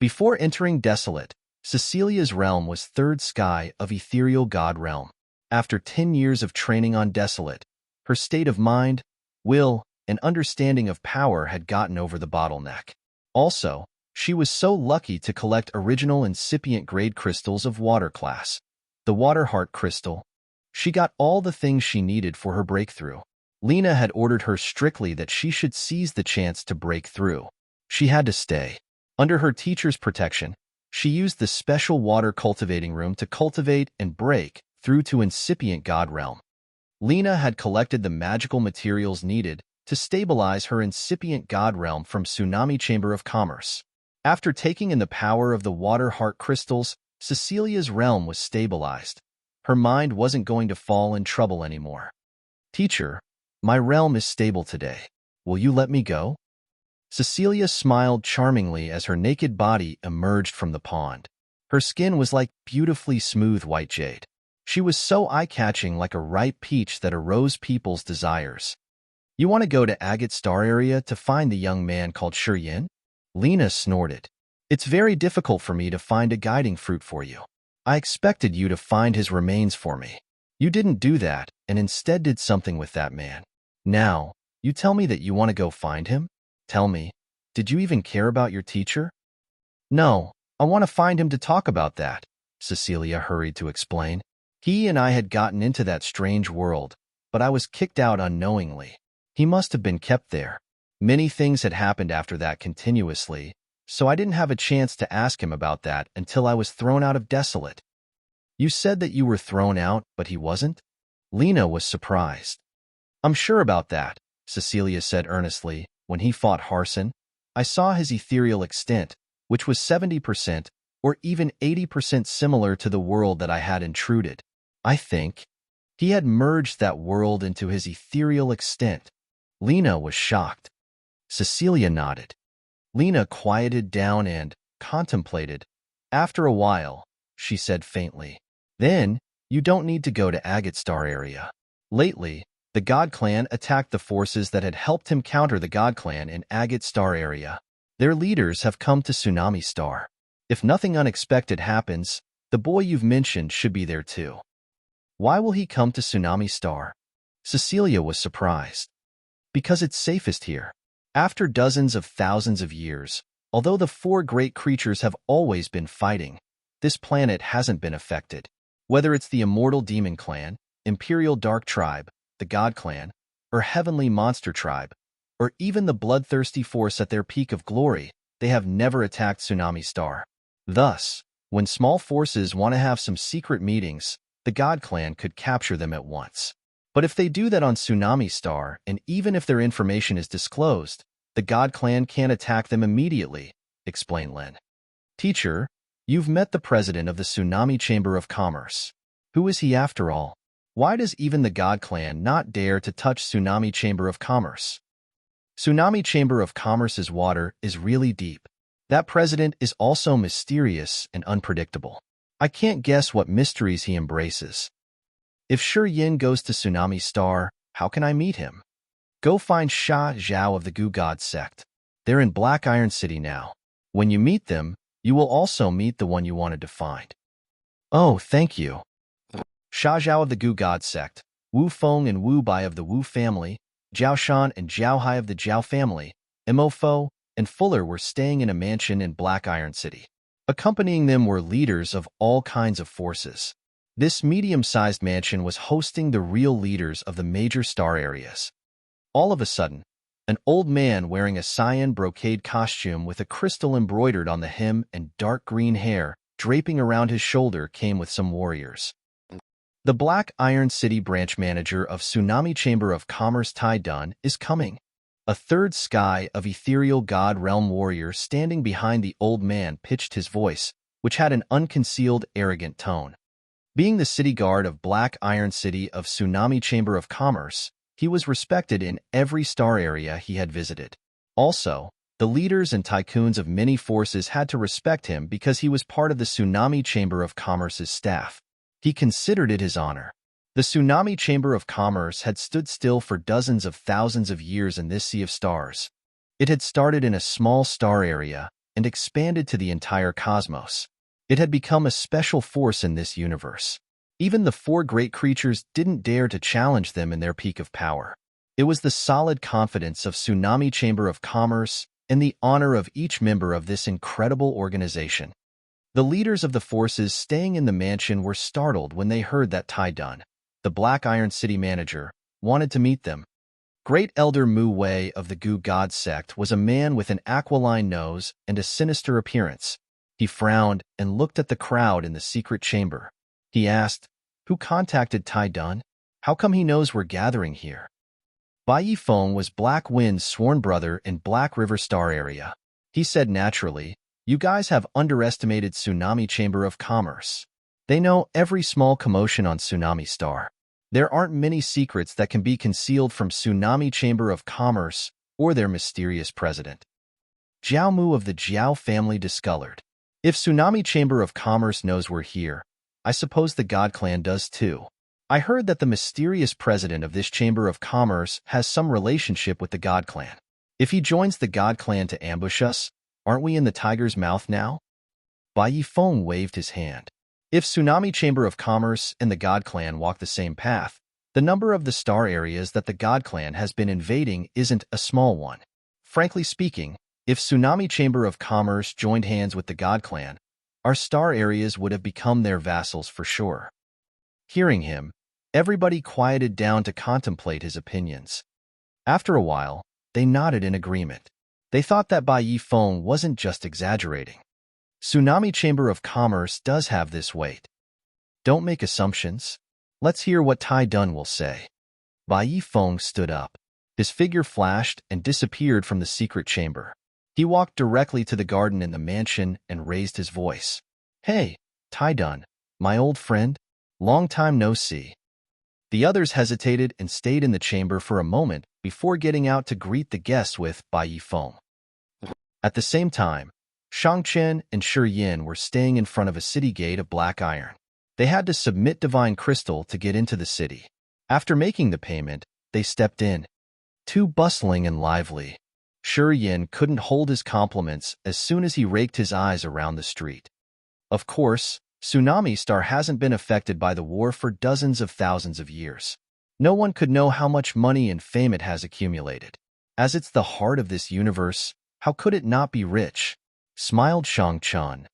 Before entering Desolate, Cecilia's realm was third sky of ethereal god realm. After 10 years of training on Desolate, her state of mind, will, and understanding of power had gotten over the bottleneck. Also, she was so lucky to collect original incipient grade crystals of water class. The water heart crystal. She got all the things she needed for her breakthrough. Lena had ordered her strictly that she should seize the chance to break through. She had to stay. Under her teacher's protection, she used the special water cultivating room to cultivate and break through to incipient god realm. Lena had collected the magical materials needed to stabilize her incipient god realm from Tsunami Chamber of Commerce. After taking in the power of the water heart crystals, Cecilia's realm was stabilized. Her mind wasn't going to fall in trouble anymore. "Teacher, my realm is stable today. Will you let me go?" Cecilia smiled charmingly as her naked body emerged from the pond. Her skin was like beautifully smooth white jade. She was so eye-catching, like a ripe peach that arose people's desires. "You want to go to Agate Star area to find the young man called Serene?" Lena snorted. "It's very difficult for me to find a guiding fruit for you. I expected you to find his remains for me. You didn't do that and instead did something with that man. Now, you tell me that you want to go find him? Tell me, did you even care about your teacher?" "No, I want to find him to talk about that," Cecilia hurried to explain. "He and I had gotten into that strange world, but I was kicked out unknowingly. He must have been kept there. Many things had happened after that continuously, so I didn't have a chance to ask him about that until I was thrown out of Desolate." "You said that you were thrown out, but he wasn't?" Lena was surprised. "I'm sure about that," Cecilia said earnestly. "When he fought Harson, I saw his ethereal extent, which was 70% or even 80% similar to the world that I had intruded. I think he had merged that world into his ethereal extent." Lena was shocked. Cecilia nodded. Lena quieted down and contemplated. After a while, she said faintly, "Then, you don't need to go to Agate Star area. Lately, the God Clan attacked the forces that had helped him counter the God Clan in Agate Star area. Their leaders have come to Tsunami Star. If nothing unexpected happens, the boy you've mentioned should be there too." "Why will he come to Tsunami Star?" Cecilia was surprised. "Because it's safest here. After dozens of thousands of years, although the 4 great creatures have always been fighting, this planet hasn't been affected. Whether it's the Immortal Demon Clan, Imperial Dark Tribe, the God Clan, or Heavenly Monster Tribe, or even the Bloodthirsty force at their peak of glory, they have never attacked Tsunami Star. Thus, when small forces want to have some secret meetings, the God Clan could capture them at once. But if they do that on Tsunami Star, and even if their information is disclosed, the God Clan can't attack them immediately," explained Lin. "Teacher, you've met the president of the Tsunami Chamber of Commerce. Who is he after all? Why does even the God Clan not dare to touch Tsunami Chamber of Commerce?" "Tsunami Chamber of Commerce's water is really deep. That president is also mysterious and unpredictable. I can't guess what mysteries he embraces. If Shi Yin goes to Tsunami Star, how can I meet him? Go find Sha Zhao of the Gu God sect. They're in Black Iron City now. When you meet them, you will also meet the one you wanted to find. Oh, thank you. Sha Zhao of the Gu God sect, Wu Feng and Wu Bai of the Wu family, Zhao Shan and Zhao Hai of the Zhao family, Mo Fo and Fuller were staying in a mansion in Black Iron City. Accompanying them were leaders of all kinds of forces. This medium-sized mansion was hosting the real leaders of the major star areas. All of a sudden, an old man wearing a cyan brocade costume with a crystal embroidered on the hem and dark green hair draping around his shoulder came with some warriors. The Black Iron City branch manager of Tsunami Chamber of Commerce Tai Dun is coming. A third sky of ethereal god realm warrior standing behind the old man pitched his voice, which had an unconcealed, arrogant tone. Being the city guard of Black Iron City of Tsunami Chamber of Commerce, he was respected in every star area he had visited. Also, the leaders and tycoons of many forces had to respect him because he was part of the Tsunami Chamber of Commerce's staff. He considered it his honor. The Tsunami Chamber of Commerce had stood still for dozens of thousands of years in this sea of stars. It had started in a small star area and expanded to the entire cosmos. It had become a special force in this universe. Even the four great creatures didn't dare to challenge them in their peak of power. It was the solid confidence of Tsunami Chamber of Commerce and the honor of each member of this incredible organization. The leaders of the forces staying in the mansion were startled when they heard that Tai Dun, the Black Iron City manager, wanted to meet them. Great Elder Mu Wei of the Gu God sect was a man with an aquiline nose and a sinister appearance. He frowned and looked at the crowd in the secret chamber. He asked, "Who contacted Tai Dun? How come he knows we're gathering here?" Bai Yifeng was Black Wind's sworn brother in Black River Star area. He said naturally, "You guys have underestimated Tsunami Chamber of Commerce. They know every small commotion on Tsunami Star. There aren't many secrets that can be concealed from Tsunami Chamber of Commerce or their mysterious president." Jiao Mu of the Jiao family discolored. "If Tsunami Chamber of Commerce knows we're here, I suppose the God Clan does too. I heard that the mysterious president of this Chamber of Commerce has some relationship with the God Clan. If he joins the God Clan to ambush us, aren't we in the tiger's mouth now?" Bai Yifeng waved his hand. If Tsunami Chamber of Commerce and the God Clan walk the same path, the number of the star areas that the God Clan has been invading isn't a small one. Frankly speaking, if Tsunami Chamber of Commerce joined hands with the God Clan, our star areas would have become their vassals for sure. Hearing him, everybody quieted down to contemplate his opinions. After a while, they nodded in agreement. They thought that Bai Yifeng wasn't just exaggerating. Tsunami Chamber of Commerce does have this weight. Don't make assumptions. Let's hear what Tai Dun will say. Bai Yifeng stood up. His figure flashed and disappeared from the secret chamber. He walked directly to the garden in the mansion and raised his voice. "Hey, Tai Dun, my old friend, long time no see." The others hesitated and stayed in the chamber for a moment before getting out to greet the guests with Bai Yifeng. At the same time, Shangchen and Shi Yin were staying in front of a city gate of black iron. They had to submit divine crystal to get into the city. After making the payment, they stepped in. Too bustling and lively. Shi Yin couldn't hold his compliments as soon as he raked his eyes around the street. Of course, Tsunami Star hasn't been affected by the war for dozens of thousands of years. No one could know how much money and fame it has accumulated. As it's the heart of this universe, how could it not be rich? Smiled Shangchen.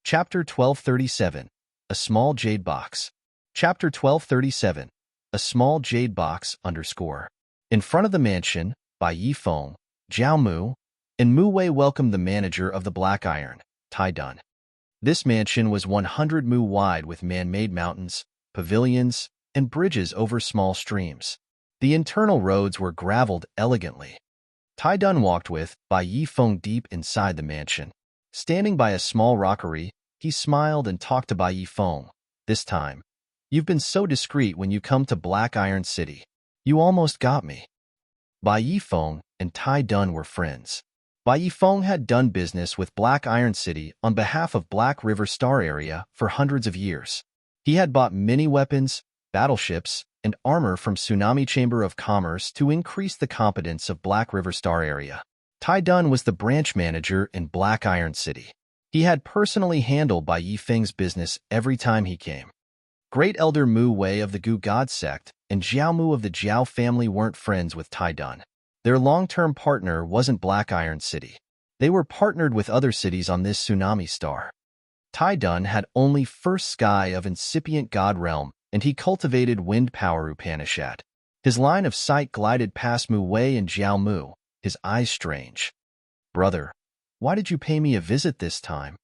Chapter 1237. A Small Jade Box. Chapter 1237. A Small Jade Box _. In front of the mansion, Bai Yifeng, Jiao Mu, and Mu Wei welcomed the manager of the Black Iron, Tai Dun. This mansion was 100 mu wide with man-made mountains, pavilions, and bridges over small streams. The internal roads were graveled elegantly. Tai Dun walked with Bai Yifeng deep inside the mansion. Standing by a small rockery, he smiled and talked to Bai Yifeng. This time, "You've been so discreet when you come to Black Iron City. You almost got me." Bai Yifeng, and Tai Dun were friends. Bai Yifeng had done business with Black Iron City on behalf of Black River Star Area for hundreds of years. He had bought many weapons, battleships, and armor from Tsunami Chamber of Commerce to increase the competence of Black River Star Area. Tai Dun was the branch manager in Black Iron City. He had personally handled Bai Yifeng's business every time he came. Great Elder Mu Wei of the Gu God sect and Jiao Mu of the Jiao family weren't friends with Tai Dun. Their long-term partner wasn't Black Iron City. They were partnered with other cities on this Tsunami star. Tai Dun had only first sky of incipient God realm, and he cultivated wind power Upanishad. His line of sight glided past Mu Wei and Jiao Mu, his eyes strange. "Brother, why did you pay me a visit this time?"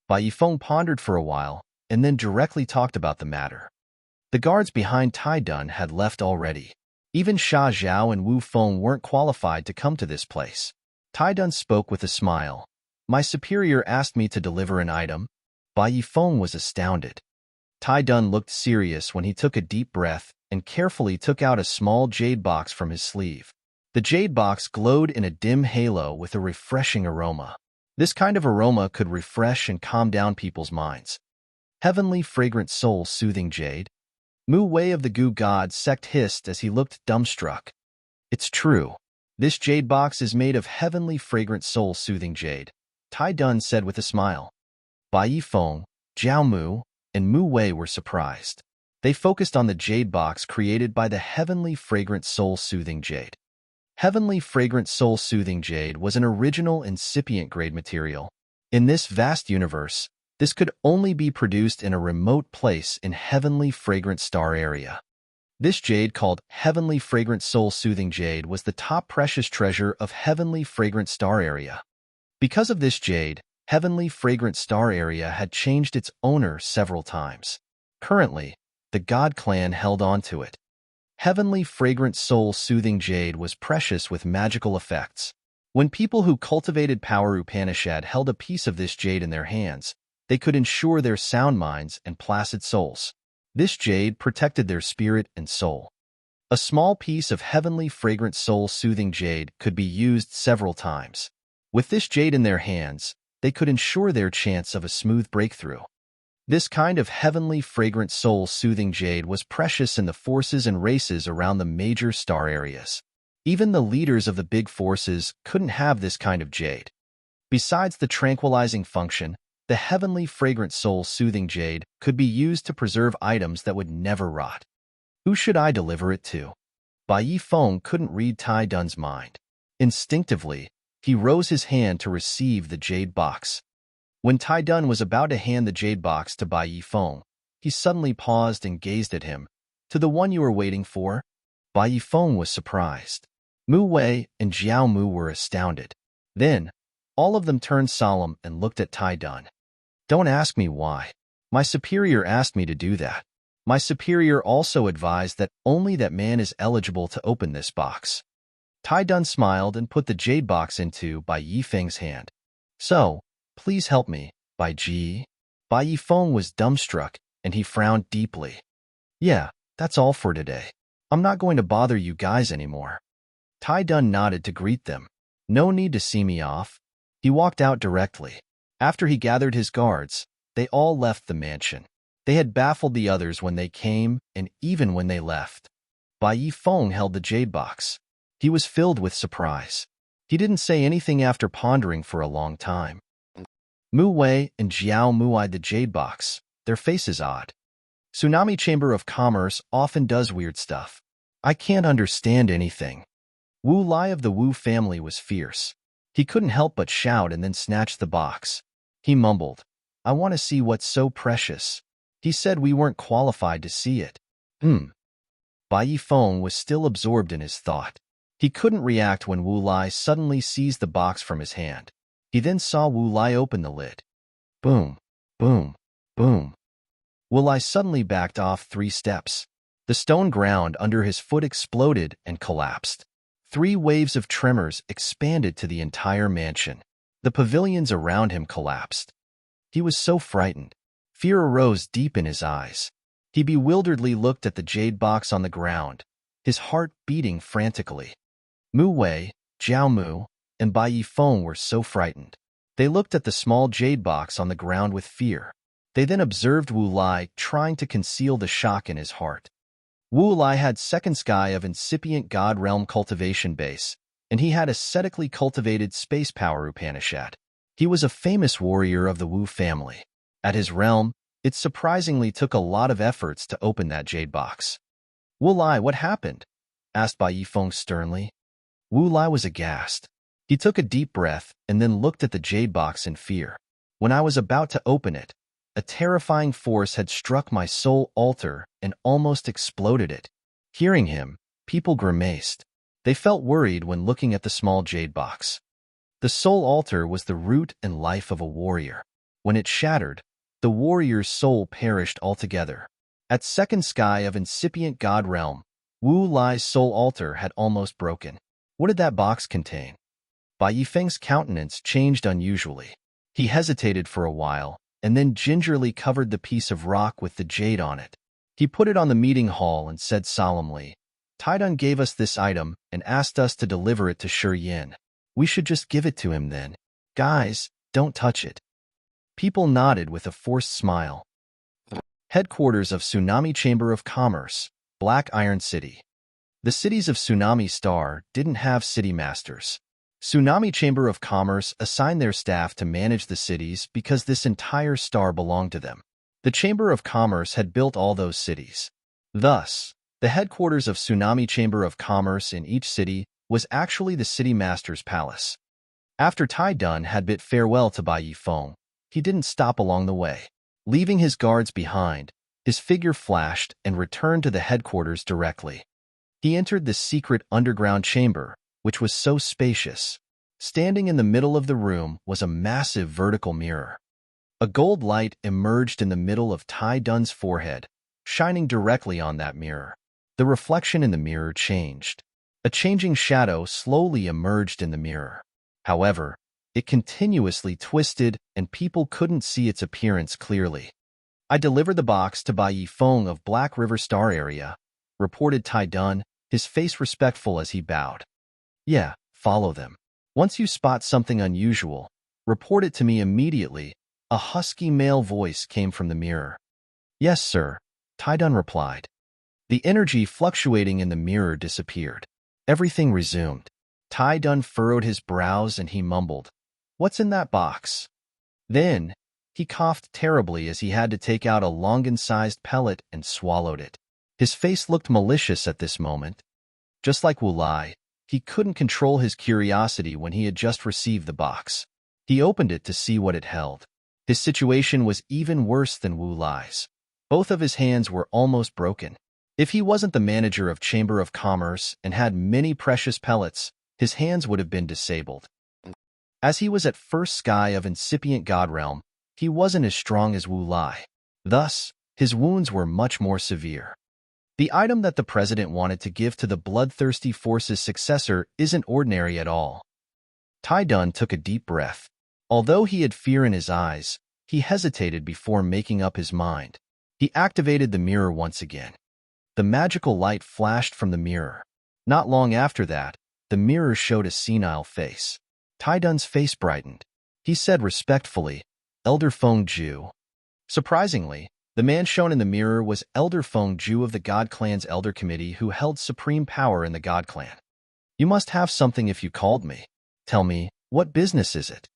Bai Yifeng pondered for a while, and then directly talked about the matter. The guards behind Tai Dun had left already. Even Sha Zhao and Wu Feng weren't qualified to come to this place. Tai Dun spoke with a smile. "My superior asked me to deliver an item." Bai Yifeng was astounded. Tai Dun looked serious when he took a deep breath and carefully took out a small jade box from his sleeve. The jade box glowed in a dim halo with a refreshing aroma. This kind of aroma could refresh and calm down people's minds. Heavenly fragrant soul-soothing jade? Mu Wei of the Gu God sect hissed as he looked dumbstruck. "It's true. This jade box is made of heavenly fragrant soul-soothing jade," Tai Dun said with a smile. Bai Yifeng, Jiao Mu, and Mu Wei were surprised. They focused on the jade box created by the heavenly fragrant soul-soothing jade. Heavenly fragrant soul-soothing jade was an original incipient grade material. In this vast universe, this could only be produced in a remote place in heavenly fragrant star area. This jade, called Heavenly Fragrant Soul-Soothing Jade, was the top precious treasure of Heavenly Fragrant Star Area. Because of this jade, Heavenly Fragrant Star Area had changed its owner several times. Currently, the God Clan held on to it. Heavenly Fragrant Soul-Soothing Jade was precious with magical effects. When people who cultivated power Upanishad held a piece of this jade in their hands, they could ensure their sound minds and placid souls. This jade protected their spirit and soul. A small piece of heavenly fragrant soul-soothing jade could be used several times. With this jade in their hands, they could ensure their chance of a smooth breakthrough. This kind of heavenly fragrant soul-soothing jade was precious in the forces and races around the major star areas. Even the leaders of the big forces couldn't have this kind of jade. Besides the tranquilizing function, the heavenly fragrant soul-soothing jade could be used to preserve items that would never rot. Who should I deliver it to? Bai Yifeng couldn't read Tai Dun's mind. Instinctively, he rose his hand to receive the jade box. When Tai Dun was about to hand the jade box to Bai Yifeng, he suddenly paused and gazed at him. "To the one you were waiting for?" Bai Yifeng was surprised. Mu Wei and Jiao Mu were astounded. Then, all of them turned solemn and looked at Tai Dun. "Don't ask me why. My superior asked me to do that. My superior also advised that only that man is eligible to open this box." Tai Dun smiled and put the jade box into Bai Yifeng's hand. "So, please help me, Bai Ji." Bai Yifeng was dumbstruck, and he frowned deeply. "Yeah, that's all for today. I'm not going to bother you guys anymore." Tai Dun nodded to greet them. "No need to see me off." He walked out directly. After he gathered his guards, they all left the mansion. They had baffled the others when they came and even when they left. Bai Yifeng held the jade box. He was filled with surprise. He didn't say anything after pondering for a long time. Mu Wei and Jiao Mu eyed the jade box, their faces odd. Tsunami Chamber of Commerce often does weird stuff. "I can't understand anything." Wu Lai of the Wu family was fierce. He couldn't help but shout and then snatch the box. He mumbled, "I want to see what's so precious." He said we weren't qualified to see it. Bai Yifeng was still absorbed in his thought. He couldn't react when Wu Lai suddenly seized the box from his hand. He then saw Wu Lai open the lid. Boom, boom, boom. Wu Lai suddenly backed off 3 steps. The stone ground under his foot exploded and collapsed. 3 waves of tremors expanded to the entire mansion. The pavilions around him collapsed. He was so frightened. Fear arose deep in his eyes. He bewilderedly looked at the jade box on the ground, his heart beating frantically. Mu Wei, Jiao Mu, and Bai Yifeng were so frightened. They looked at the small jade box on the ground with fear. They then observed Wu Lai trying to conceal the shock in his heart. Wu Lai had second sky of incipient god realm cultivation base, and he had ascetically cultivated space power Upanishad. He was a famous warrior of the Wu family. At his realm, it surprisingly took a lot of efforts to open that jade box. Wu Lai, what happened? Asked Bai Yifeng sternly. Wu Lai was aghast. He took a deep breath and then looked at the jade box in fear. When I was about to open it, a terrifying force had struck my soul altar and almost exploded it. Hearing him, people grimaced. They felt worried when looking at the small jade box. The soul altar was the root and life of a warrior. When it shattered, the warrior's soul perished altogether. At second sky of incipient god realm, Wu Lai's soul altar had almost broken. What did that box contain? Bai Yifeng's countenance changed unusually. He hesitated for a while, and then gingerly covered the piece of rock with the jade on it. He put it on the meeting hall and said solemnly, Taidun gave us this item and asked us to deliver it to Shi Yin. We should just give it to him then. Guys, don't touch it. People nodded with a forced smile. Headquarters of Tsunami Chamber of Commerce, Black Iron City. The cities of Tsunami Star didn't have city masters. Tsunami Chamber of Commerce assigned their staff to manage the cities because this entire star belonged to them. The Chamber of Commerce had built all those cities. Thus, the headquarters of Tsunami Chamber of Commerce in each city was actually the city master's palace. After Taidun had bid farewell to Bai Yifeng, he didn't stop along the way. Leaving his guards behind, his figure flashed and returned to the headquarters directly. He entered the secret underground chamber, which was so spacious. Standing in the middle of the room was a massive vertical mirror. A gold light emerged in the middle of Taidun's forehead, shining directly on that mirror. The reflection in the mirror changed. A changing shadow slowly emerged in the mirror. However, it continuously twisted and people couldn't see its appearance clearly. I delivered the box to Bai Yifeng of Black River Star area, reported Taidun, his face respectful as he bowed. Yeah, follow them. Once you spot something unusual, report it to me immediately. A husky male voice came from the mirror. Yes, sir, Taidun replied. The energy fluctuating in the mirror disappeared. Everything resumed. Taidun furrowed his brows and he mumbled, What's in that box? Then, he coughed terribly as he had to take out a longan-sized pellet and swallowed it. His face looked malicious at this moment. Just like Wu Lai, he couldn't control his curiosity when he had just received the box. He opened it to see what it held. His situation was even worse than Wu Lai's. Both of his hands were almost broken. If he wasn't the manager of Chamber of Commerce and had many precious pellets, his hands would have been disabled. As he was at first sky of incipient god realm, he wasn't as strong as Wu Lai. Thus, his wounds were much more severe. The item that the president wanted to give to the Bloodthirsty Force's successor isn't ordinary at all. Taidun took a deep breath. Although he had fear in his eyes, he hesitated before making up his mind. He activated the mirror once again. The magical light flashed from the mirror. Not long after that, the mirror showed a senile face. Taidun's face brightened. He said respectfully, Elder Feng Ju. Surprisingly, the man shown in the mirror was Elder Feng Ju of the God Clan's Elder Committee who held supreme power in the God Clan. You must have something if you called me. Tell me, what business is it?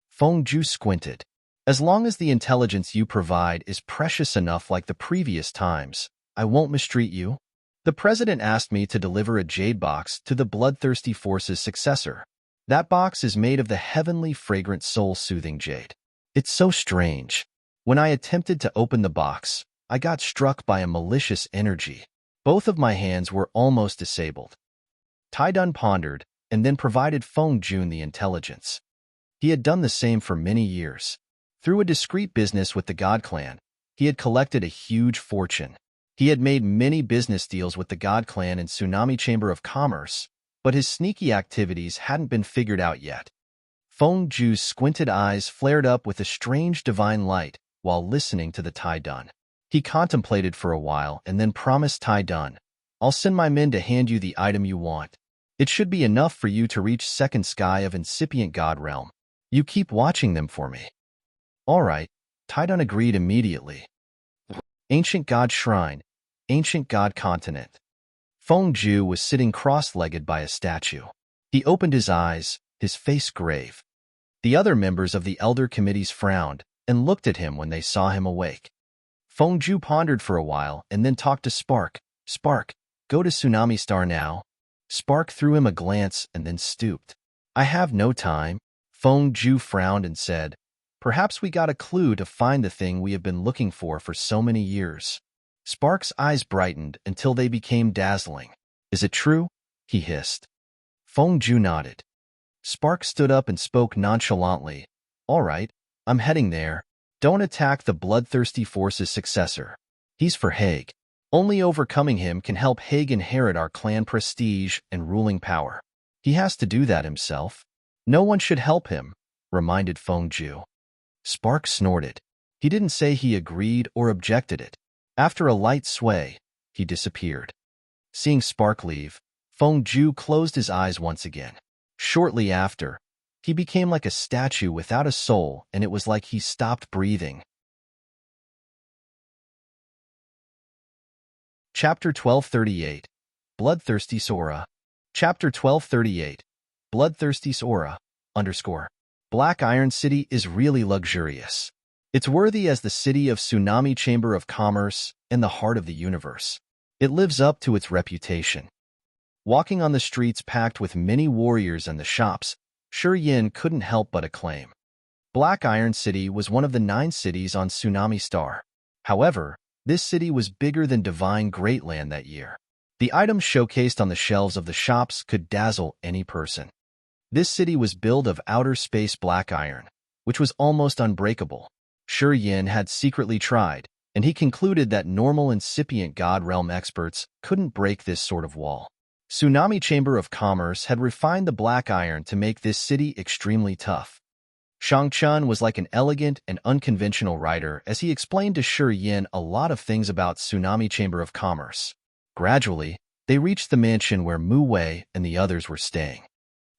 Feng Ju squinted. As long as the intelligence you provide is precious enough like the previous times, I won't mistreat you. The president asked me to deliver a jade box to the Bloodthirsty Force's successor. That box is made of the heavenly fragrant soul-soothing jade. It's so strange. When I attempted to open the box, I got struck by a malicious energy. Both of my hands were almost disabled. Taidun pondered and then provided Feng Jun the intelligence. He had done the same for many years. Through a discreet business with the God Clan, he had collected a huge fortune. He had made many business deals with the God Clan and Tsunami Chamber of Commerce, but his sneaky activities hadn't been figured out yet. Feng Ju's squinted eyes flared up with a strange divine light while listening to the Taidun. He contemplated for a while and then promised Taidun, I'll send my men to hand you the item you want. It should be enough for you to reach second sky of incipient god realm. You keep watching them for me. All right, Taidun agreed immediately. Ancient God Shrine, Ancient God Continent. Feng Ju was sitting cross-legged by a statue. He opened his eyes, his face grave. The other members of the Elder Committees frowned and looked at him when they saw him awake. Feng Ju pondered for a while and then talked to Spark. Spark, go to Tsunami Star now. Spark threw him a glance and then stooped. I have no time. Feng Ju frowned and said, perhaps we got a clue to find the thing we have been looking for so many years. Spark's eyes brightened until they became dazzling. Is it true? He hissed. Feng Ju nodded. Spark stood up and spoke nonchalantly. All right, I'm heading there. Don't attack the Bloodthirsty Force's successor. He's for Haig. Only overcoming him can help Haig inherit our clan prestige and ruling power. He has to do that himself. No one should help him, reminded Feng Ju. Spark snorted. He didn't say he agreed or objected it. After a light sway, he disappeared. Seeing Spark leave, Feng Ju closed his eyes once again. Shortly after, he became like a statue without a soul, and it was like he stopped breathing. Chapter 1238, Bloodthirsty Sora. Chapter 1238, Bloodthirsty Sora, _ Black Iron City is really luxurious. It's worthy as the city of Tsunami Chamber of Commerce and the heart of the universe. It lives up to its reputation. Walking on the streets packed with many warriors and the shops, Yin couldn't help but acclaim. Black Iron City was one of the 9 cities on Tsunami Star. However, this city was bigger than Divine Greatland that year. The items showcased on the shelves of the shops could dazzle any person. This city was built of outer space black iron, which was almost unbreakable. Yin had secretly tried, and he concluded that normal incipient God Realm experts couldn't break this sort of wall. Tsunami Chamber of Commerce had refined the black iron to make this city extremely tough. Shang-Chun was like an elegant and unconventional writer as he explained to Yin a lot of things about Tsunami Chamber of Commerce. Gradually, they reached the mansion where Mu Wei and the others were staying.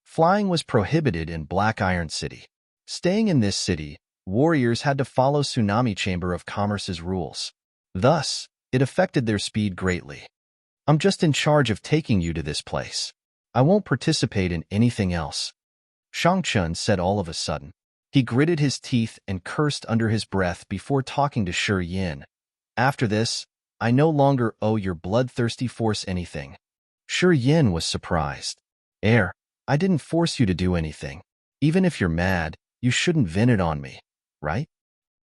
Flying was prohibited in Black Iron City. Staying in this city, warriors had to follow Tsunami Chamber of Commerce's rules. Thus, it affected their speed greatly. I'm just in charge of taking you to this place. I won't participate in anything else, Shang-Chun said all of a sudden. He gritted his teeth and cursed under his breath before talking to Yin. After this, I no longer owe your bloodthirsty force anything. Yin was surprised. I didn't force you to do anything. Even if you're mad, you shouldn't vent it on me, right?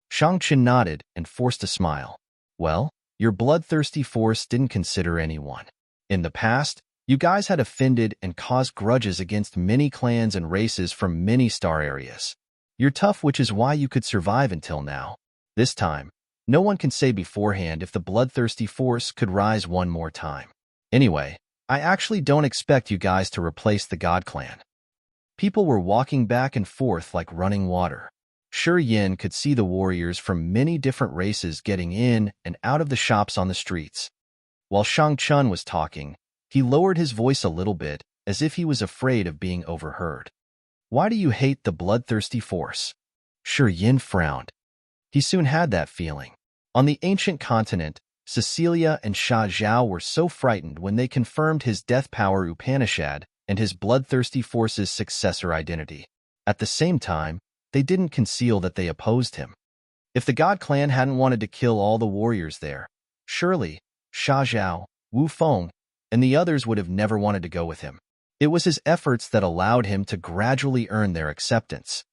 Shang-Chun nodded and forced a smile. Well, your bloodthirsty force didn't consider anyone. In the past, you guys had offended and caused grudges against many clans and races from many star areas. You're tough, which is why you could survive until now. This time, no one can say beforehand if the bloodthirsty force could rise one more time. Anyway, I actually don't expect you guys to replace the God Clan. People were walking back and forth like running water. Yin could see the warriors from many different races getting in and out of the shops on the streets. While Shang-Chun was talking, he lowered his voice a little bit, as if he was afraid of being overheard. Why do you hate the bloodthirsty force? Yin frowned. He soon had that feeling. On the ancient continent, Cecilia and Sha Zhao were so frightened when they confirmed his death power Upanishad and his bloodthirsty force's successor identity. At the same time, they didn't conceal that they opposed him. If the God Clan hadn't wanted to kill all the warriors there, surely Sha Zhao, Wu Feng, and the others would have never wanted to go with him. It was his efforts that allowed him to gradually earn their acceptance.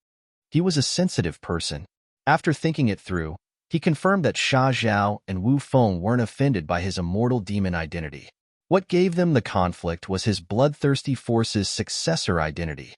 He was a sensitive person. After thinking it through, he confirmed that Sha Zhao and Wu Feng weren't offended by his immortal demon identity. What gave them the conflict was his bloodthirsty force's successor identity.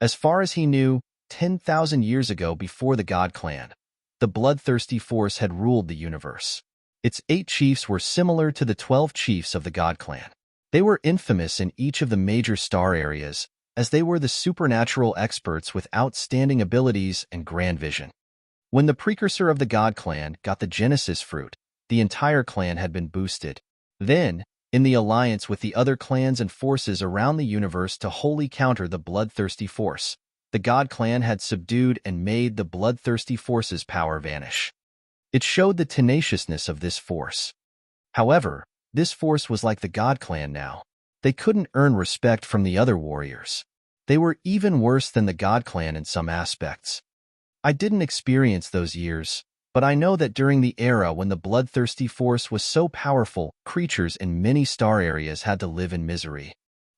As far as he knew, 10,000 years ago before the God Clan, the bloodthirsty force had ruled the universe. Its 8 chiefs were similar to the 12 chiefs of the God Clan. They were infamous in each of the major star areas, as they were the supernatural experts with outstanding abilities and grand vision. When the precursor of the God Clan got the Genesis fruit, the entire clan had been boosted. Then, in the alliance with the other clans and forces around the universe to wholly counter the bloodthirsty force. The God Clan had subdued and made the bloodthirsty force's power vanish. It showed the tenaciousness of this force. However, this force was like the God Clan now. They couldn't earn respect from the other warriors. They were even worse than the God Clan in some aspects. I didn't experience those years, but I know that during the era when the bloodthirsty force was so powerful, creatures in many star areas had to live in misery.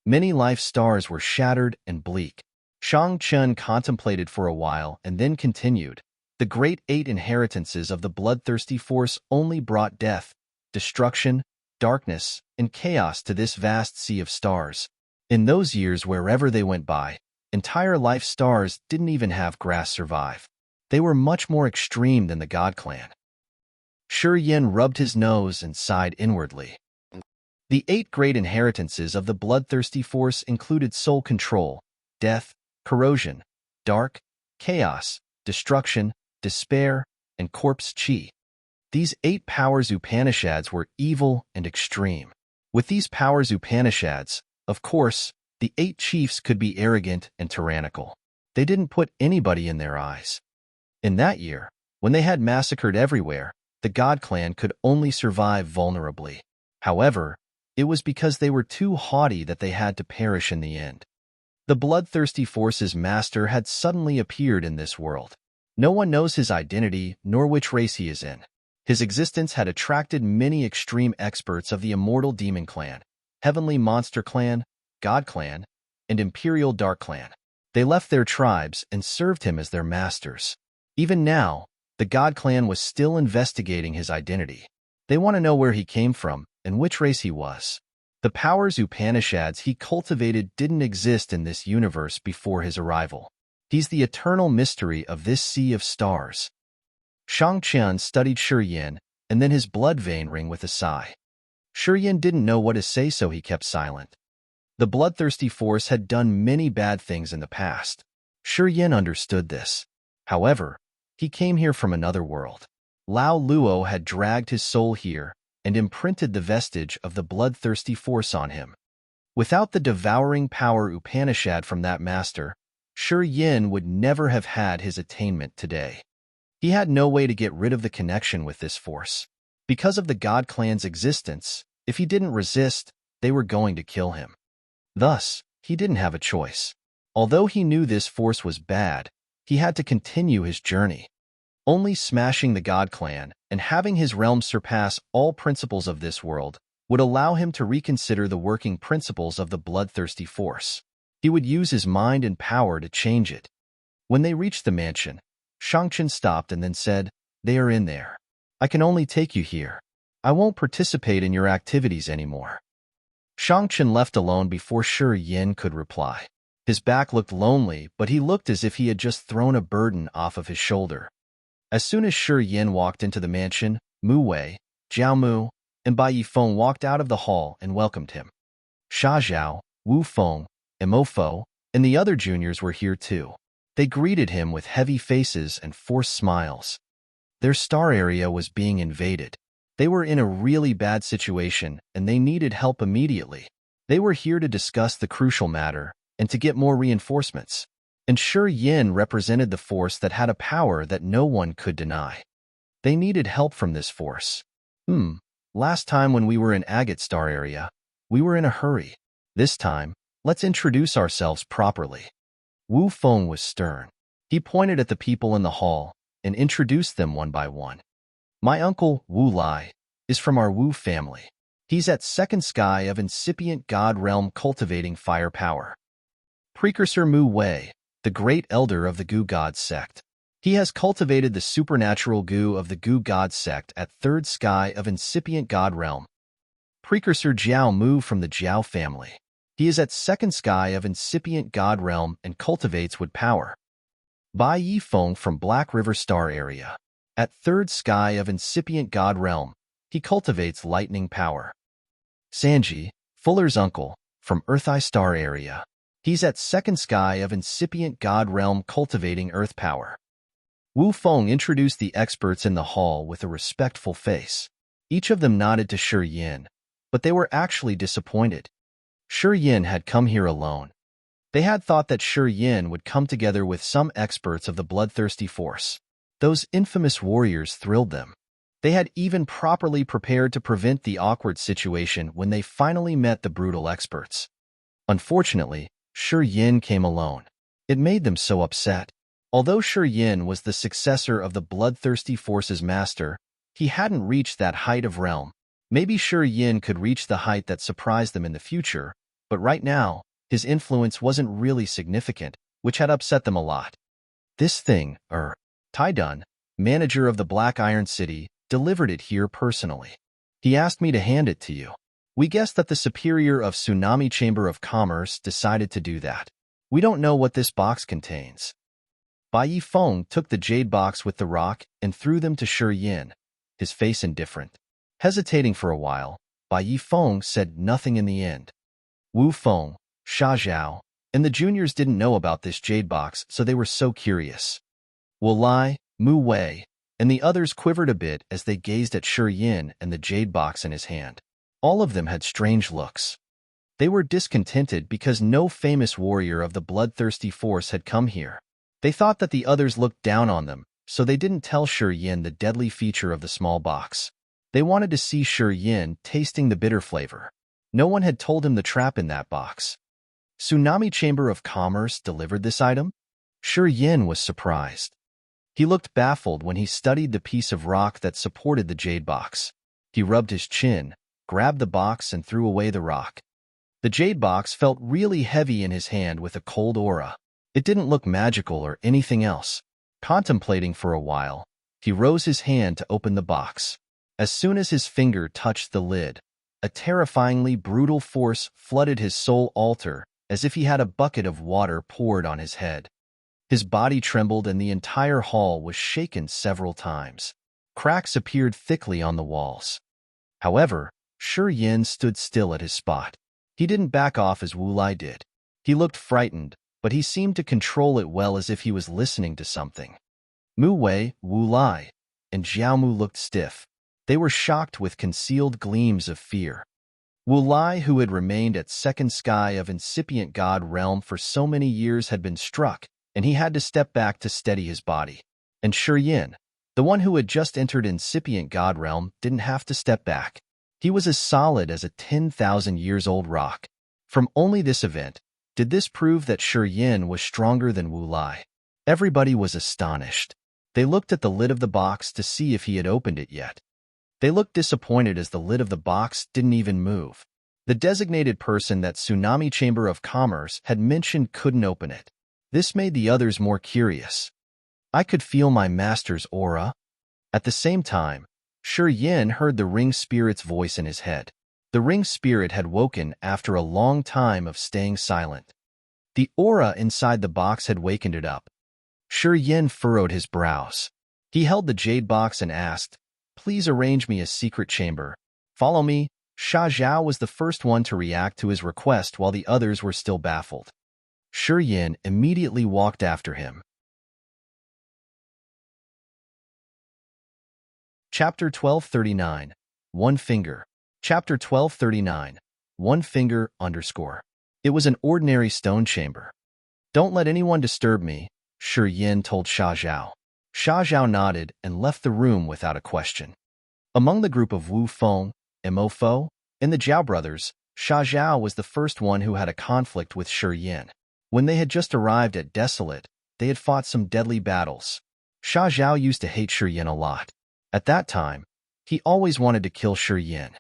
Many life stars were shattered and bleak. Shang Chun contemplated for a while and then continued. The great 8 inheritances of the bloodthirsty force only brought death, destruction, darkness, and chaos to this vast sea of stars. In those years, wherever they went by, entire life stars didn't even have grass survive. They were much more extreme than the God Clan. Shi Yin rubbed his nose and sighed inwardly. The 8 great inheritances of the bloodthirsty force included soul control, death, corrosion, dark, chaos, destruction, despair, and corpse chi. These 8 powers Upanishads were evil and extreme. With these powers Upanishads, of course, the 8 chiefs could be arrogant and tyrannical. They didn't put anybody in their eyes. In that year, when they had massacred everywhere, the God Clan could only survive vulnerably. However, it was because they were too haughty that they had to perish in the end. The bloodthirsty force's master had suddenly appeared in this world. No one knows his identity nor which race he is in. His existence had attracted many extreme experts of the Immortal Demon Clan, Heavenly Monster Clan, God Clan, and Imperial Dark Clan. They left their tribes and served him as their masters. Even now, the God Clan was still investigating his identity. They want to know where he came from and which race he was. The powers Upanishads he cultivated didn't exist in this universe before his arrival. He's the eternal mystery of this sea of stars. Shang Chun studied Shi Yin, and then his blood vein rang with a sigh. Shi Yin didn't know what to say, so he kept silent. The bloodthirsty force had done many bad things in the past. Shi Yin understood this. However, he came here from another world. Lao Luo had dragged his soul here and imprinted the vestige of the bloodthirsty force on him. Without the devouring power Upanishad from that master, Shi Yin would never have had his attainment today. He had no way to get rid of the connection with this force. Because of the God Clan's existence, if he didn't resist, they were going to kill him. Thus, he didn't have a choice. Although he knew this force was bad, he had to continue his journey. Only smashing the God Clan and having his realm surpass all principles of this world would allow him to reconsider the working principles of the bloodthirsty force. He would use his mind and power to change it. When they reached the mansion, Shang Chun stopped and then said, "They are in there. I can only take you here. I won't participate in your activities anymore." Shang Chun left alone before Shi Yin could reply. His back looked lonely, but he looked as if he had just thrown a burden off of his shoulder. As soon as Shi Yin walked into the mansion, Mu Wei, Jiao Mu, and Bai Yifeng walked out of the hall and welcomed him. Sha Zhao, Wu Feng, and Mo Fo, and the other juniors were here too. They greeted him with heavy faces and forced smiles. Their star area was being invaded. They were in a really bad situation and they needed help immediately. They were here to discuss the crucial matter and to get more reinforcements. And Shi Yin represented the force that had a power that no one could deny. They needed help from this force. Last time when we were in Agate Star area, we were in a hurry. This time, let's introduce ourselves properly. Wu Feng was stern. He pointed at the people in the hall and introduced them one by one. My uncle, Wu Lai, is from our Wu family. He's at second sky of incipient god realm cultivating fire power. Precursor Mu Wei, the great elder of the Gu God sect. He has cultivated the supernatural Gu of the Gu God sect at third sky of incipient god realm. Precursor Jiao Mu from the Jiao family. He is at second sky of incipient god realm and cultivates wood power. Bai Yifeng from Black River Star area. At third sky of incipient god realm, he cultivates lightning power. Sanji, Fuller's uncle, from Earth Eye Star area. He's at second sky of incipient god realm cultivating earth power. Wu Feng introduced the experts in the hall with a respectful face. Each of them nodded to Shi Yin, but they were actually disappointed. Shi Yin had come here alone. They had thought that Shi Yin would come together with some experts of the Bloodthirsty force. Those infamous warriors thrilled them. They had even properly prepared to prevent the awkward situation when they finally met the brutal experts. Unfortunately, Shi Yin came alone. It made them so upset. Although Shi Yin was the successor of the Bloodthirsty force's master, he hadn't reached that height of realm. Maybe Shi Yin could reach the height that surprised them in the future, but right now, his influence wasn't really significant, which had upset them a lot. This thing, Taidun, manager of the Black Iron City, delivered it here personally. He asked me to hand it to you. We guessed that the superior of Tsunami Chamber of Commerce decided to do that. We don't know what this box contains. Bai Yifeng took the jade box with the rock and threw them to Shi Yin, his face indifferent. Hesitating for a while, Bai Yifeng said nothing in the end. Wu Feng, Sha Zhao, and the juniors didn't know about this jade box, so they were so curious. Wu Lai, Mu Wei, and the others quivered a bit as they gazed at Shi Yin and the jade box in his hand. All of them had strange looks. They were discontented because no famous warrior of the Bloodthirsty force had come here. They thought that the others looked down on them, so they didn't tell Shi Yin the deadly feature of the small box. They wanted to see Shi Yin tasting the bitter flavor. No one had told him the trap in that box. Tsunami Chamber of Commerce delivered this item? Shi Yin was surprised. He looked baffled when he studied the piece of rock that supported the jade box. He rubbed his chin, grabbed the box, and threw away the rock. The jade box felt really heavy in his hand with a cold aura. It didn't look magical or anything else. Contemplating for a while, he rose his hand to open the box. As soon as his finger touched the lid, a terrifyingly brutal force flooded his soul altar as if he had a bucket of water poured on his head. His body trembled and the entire hall was shaken several times. Cracks appeared thickly on the walls. However, Shi Yin stood still at his spot. He didn't back off as Wu Lai did. He looked frightened, but he seemed to control it well, as if he was listening to something. Mu Wei, Wu Lai, and Xiaomu looked stiff. They were shocked with concealed gleams of fear. Wu Lai, who had remained at second sky of incipient god realm for so many years, had been struck, and he had to step back to steady his body. And Shi Yin, the one who had just entered incipient god realm, didn't have to step back. He was as solid as a 10,000 years old rock. From only this event, did this prove that Shi Yin was stronger than Wu Lai. Everybody was astonished. They looked at the lid of the box to see if he had opened it yet. They looked disappointed as the lid of the box didn't even move. The designated person that Tsunami Chamber of Commerce had mentioned couldn't open it. This made the others more curious. I could feel my master's aura. At the same time, Shi Yin heard the ring spirit's voice in his head. The ring spirit had woken after a long time of staying silent. The aura inside the box had wakened it up. Shi Yin furrowed his brows. He held the jade box and asked, "Please arrange me a secret chamber. Follow me." Sha Zhao was the first one to react to his request while the others were still baffled. Shi Yin immediately walked after him. Chapter 1239. One Finger. Chapter 1239. One Finger _ It was an ordinary stone chamber. "Don't let anyone disturb me," Shi Yin told Sha Zhao. Sha Zhao nodded and left the room without a question. Among the group of Wu Feng, Mo, and the Zhao brothers, Sha Zhao was the first one who had a conflict with Shi Yin. When they had just arrived at Desolate, they had fought some deadly battles. Sha Zhao used to hate Shi Yin a lot. At that time, he always wanted to kill Shi Yin.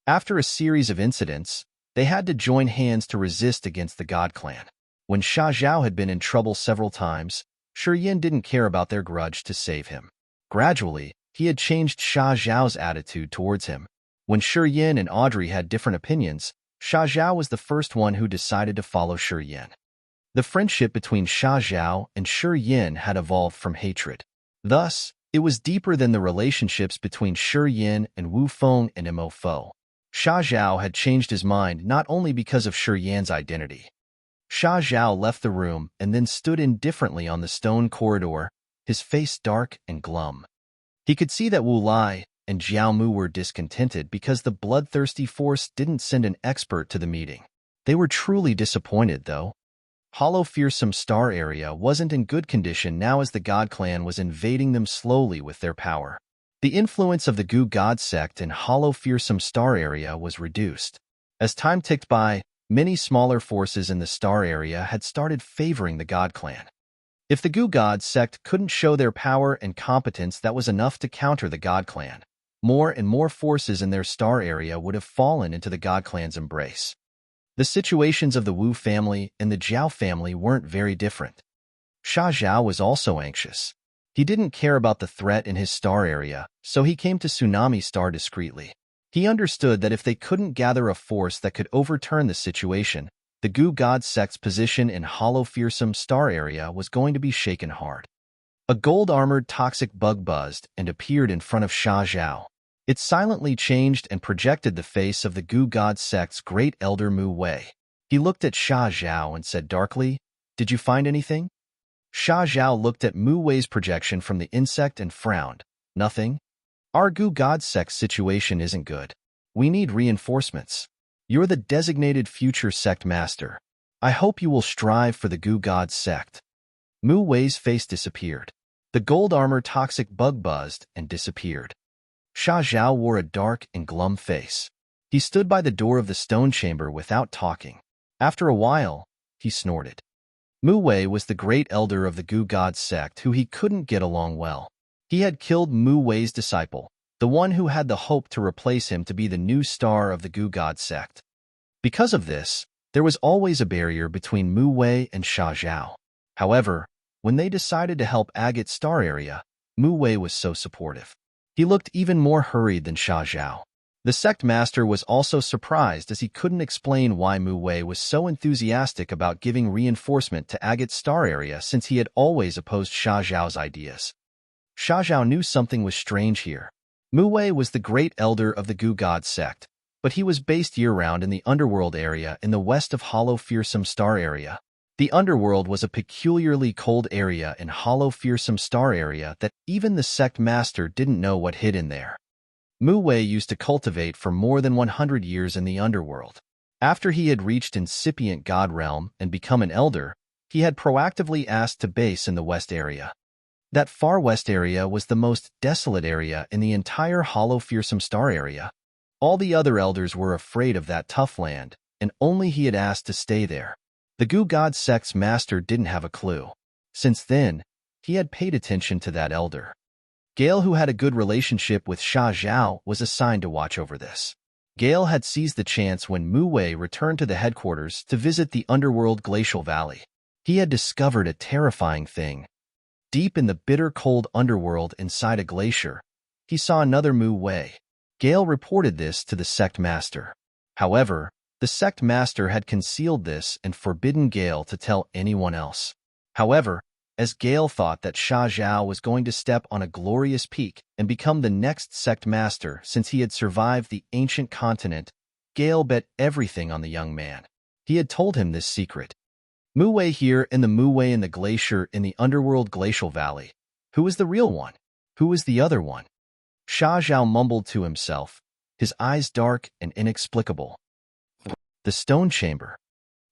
After a series of incidents, they had to join hands to resist against the God Clan. When Sha Zhao had been in trouble several times, Shi Yin didn't care about their grudge to save him. Gradually, he had changed Sha Zhao's attitude towards him. When Shi Yin and Audrey had different opinions, Sha Zhao was the first one who decided to follow Shi Yin. The friendship between Sha Zhao and Shi Yin had evolved from hatred. Thus, it was deeper than the relationships between Shi Yin and Wu Feng and Mo. Sha Zhao had changed his mind not only because of Shi Yin's identity. Sha Zhao left the room and then stood indifferently on the stone corridor, his face dark and glum. He could see that Wu Lai, and Jiao Mu were discontented because the bloodthirsty force didn't send an expert to the meeting. They were truly disappointed, though. Hollow Fearsome Star Area wasn't in good condition now as the God Clan was invading them slowly with their power. The influence of the Gu God sect in Hollow Fearsome Star Area was reduced. As time ticked by, many smaller forces in the Star Area had started favoring the God Clan. If the Gu God sect couldn't show their power and competence that was enough to counter the God Clan, more and more forces in their Star Area would have fallen into the God Clan's embrace. The situations of the Wu family and the Zhao family weren't very different. Sha Zhao was also anxious. He didn't care about the threat in his star area, so he came to Tsunami Star discreetly. He understood that if they couldn't gather a force that could overturn the situation, the Gu God sect's position in Hollow Fearsome Star Area was going to be shaken hard. A gold-armored toxic bug buzzed and appeared in front of Sha Zhao. It silently changed and projected the face of the Gu God sect's great elder Mu Wei. He looked at Sha Zhao and said darkly, "Did you find anything?" Sha Zhao looked at Mu Wei's projection from the insect and frowned. "Nothing? Our Gu God sect's situation isn't good. We need reinforcements. You're the designated future sect master. I hope you will strive for the Gu God sect." Mu Wei's face disappeared. The gold armor toxic bug buzzed and disappeared. Sha Zhao wore a dark and glum face. He stood by the door of the stone chamber without talking. After a while, he snorted. Mu Wei was the great elder of the Gu God sect who he couldn't get along well. He had killed Mu Wei's disciple, the one who had the hope to replace him to be the new star of the Gu God sect. Because of this, there was always a barrier between Mu Wei and Sha Zhao. However, when they decided to help Agate Star Area, Mu Wei was so supportive. He looked even more hurried than Sha Zhao. The sect master was also surprised as he couldn't explain why Mu Wei was so enthusiastic about giving reinforcement to Agate Star Area since he had always opposed Sha Zhao's ideas. Sha Zhao knew something was strange here. Mu Wei was the great elder of the Gu God sect, but he was based year-round in the underworld area in the west of Hollow Fearsome Star Area. The underworld was a peculiarly cold area in Hollow Fearsome Star Area that even the sect master didn't know what hid in there. Mu Wei used to cultivate for more than 100 years in the underworld. After he had reached incipient God realm and become an elder, he had proactively asked to base in the west area. That far west area was the most desolate area in the entire Hollow Fearsome Star Area. All the other elders were afraid of that tough land, and only he had asked to stay there. The Gu God sect's master didn't have a clue. Since then, he had paid attention to that elder. Gale, who had a good relationship with Sha Zhao, was assigned to watch over this. Gale had seized the chance when Mu Wei returned to the headquarters to visit the underworld glacial valley. He had discovered a terrifying thing. Deep in the bitter cold underworld inside a glacier, he saw another Mu Wei. Gale reported this to the sect master. However, the sect master had concealed this and forbidden Gale to tell anyone else. However, as Gale thought that Sha Zhao was going to step on a glorious peak and become the next sect master since he had survived the ancient continent, Gale bet everything on the young man. He had told him this secret. Mu Wei here and the Mu Wei in the glacier in the underworld glacial valley. Who is the real one? Who is the other one? Sha Zhao mumbled to himself, his eyes dark and inexplicable. The stone chamber.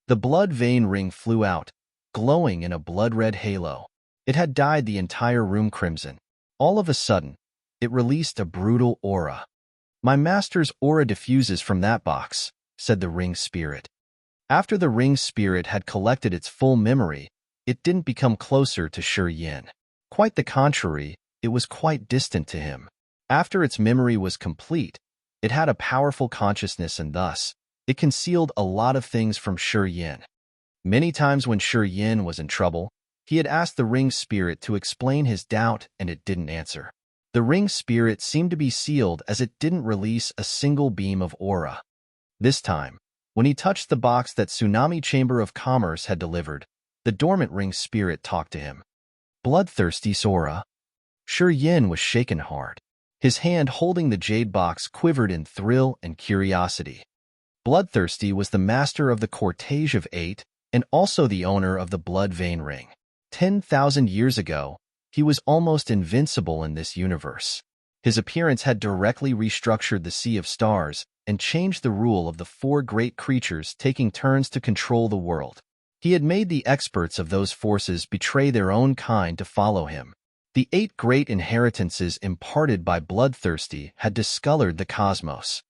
The blood vein ring flew out, glowing in a blood-red halo. It had dyed the entire room crimson. All of a sudden, it released a brutal aura. "My master's aura diffuses from that box," said the ring spirit. After the ring spirit had collected its full memory, it didn't become closer to Shi Yin. Quite the contrary, it was quite distant to him. After its memory was complete, it had a powerful consciousness and thus, it concealed a lot of things from Shi Yin. Many times when Shi Yin was in trouble, he had asked the ring spirit to explain his doubt and it didn't answer. The ring spirit seemed to be sealed as it didn't release a single beam of aura. This time, when he touched the box that Tsunami Chamber of Commerce had delivered, the dormant ring spirit talked to him. "Bloodthirsty Sora." Shi Yin was shaken hard. His hand holding the jade box quivered in thrill and curiosity. Bloodthirsty was the master of the Cortege of Eight and also the owner of the blood vein ring. 10,000 years ago, he was almost invincible in this universe. His appearance had directly restructured the Sea of Stars and changed the rule of the four great creatures taking turns to control the world. He had made the experts of those forces betray their own kind to follow him. The 8 great inheritances imparted by Bloodthirsty had discolored the cosmos.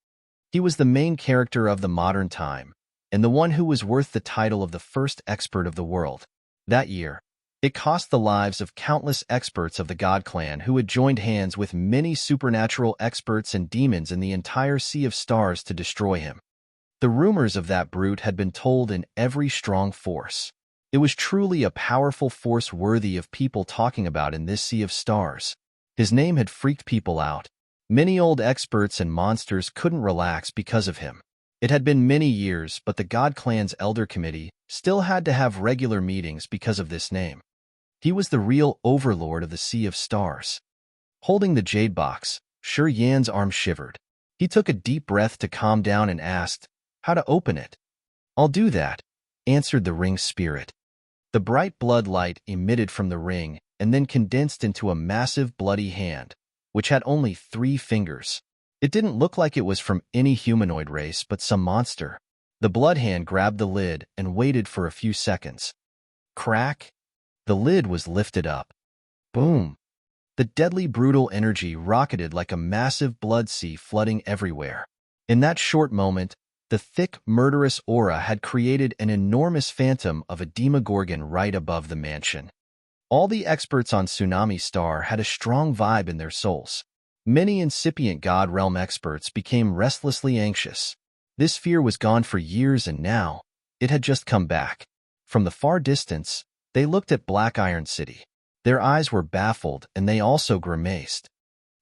He was the main character of the modern time, and the one who was worth the title of the first expert of the world. That year, it cost the lives of countless experts of the God Clan who had joined hands with many supernatural experts and demons in the entire Sea of Stars to destroy him. The rumors of that brute had been told in every strong force. It was truly a powerful force worthy of people talking about in this Sea of Stars. His name had freaked people out. Many old experts and monsters couldn't relax because of him. It had been many years, but the God Clan's Elder Committee still had to have regular meetings because of this name. He was the real overlord of the Sea of Stars. Holding the jade box, Shi Yan's arm shivered. He took a deep breath to calm down and asked, "How to open it?" "I'll do that," answered the ring's spirit. The bright blood light emitted from the ring and then condensed into a massive bloody hand, which had only 3 fingers. It didn't look like it was from any humanoid race but some monster. The blood hand grabbed the lid and waited for a few seconds. Crack! The lid was lifted up. Boom! The deadly brutal energy rocketed like a massive blood sea flooding everywhere. In that short moment, the thick, murderous aura had created an enormous phantom of a demogorgon right above the mansion. All the experts on Tsunami Star had a strong vibe in their souls. Many incipient God Realm experts became restlessly anxious. This fear was gone for years and now, it had just come back. From the far distance, they looked at Black Iron City. Their eyes were baffled and they also grimaced.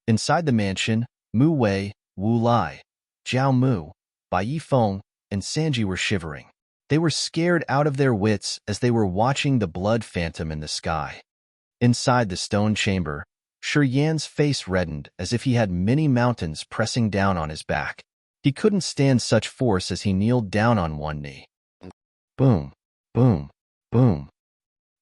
Inside the mansion, Mu Wei, Wu Lai, Jiao Mu, Bai Yifeng, and Sanji were shivering. They were scared out of their wits as they were watching the blood phantom in the sky. Inside the stone chamber, Shi Yan's face reddened as if he had many mountains pressing down on his back. He couldn't stand such force as he kneeled down on one knee. Boom, boom, boom.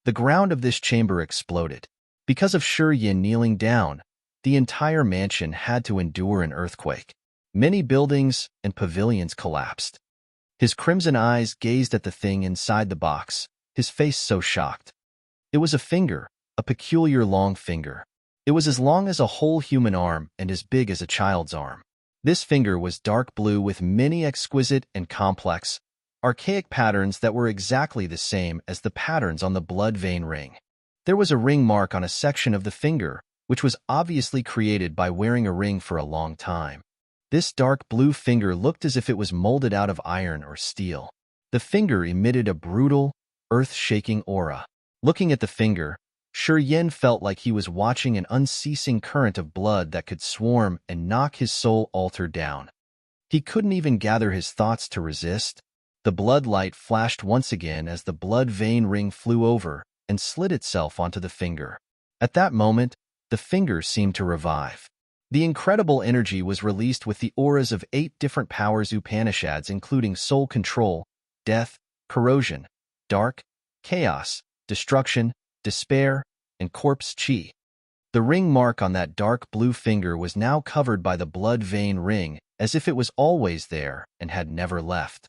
The ground of this chamber exploded. Because of Shi Yan kneeling down, the entire mansion had to endure an earthquake. Many buildings and pavilions collapsed. His crimson eyes gazed at the thing inside the box, his face so shocked. It was a finger, a peculiar long finger. It was as long as a whole human arm and as big as a child's arm. This finger was dark blue with many exquisite and complex, archaic patterns that were exactly the same as the patterns on the blood vein ring. There was a ring mark on a section of the finger, which was obviously created by wearing a ring for a long time. This dark blue finger looked as if it was molded out of iron or steel. The finger emitted a brutal, earth-shaking aura. Looking at the finger, Shi Yan felt like he was watching an unceasing current of blood that could swarm and knock his soul altar down. He couldn't even gather his thoughts to resist. The blood light flashed once again as the blood vein ring flew over and slid itself onto the finger. At that moment, the finger seemed to revive. The incredible energy was released with the auras of 8 different powers Upanishads, including soul control, death, corrosion, dark, chaos, destruction, despair, and corpse chi. The ring mark on that dark blue finger was now covered by the blood vein ring, as if it was always there and had never left.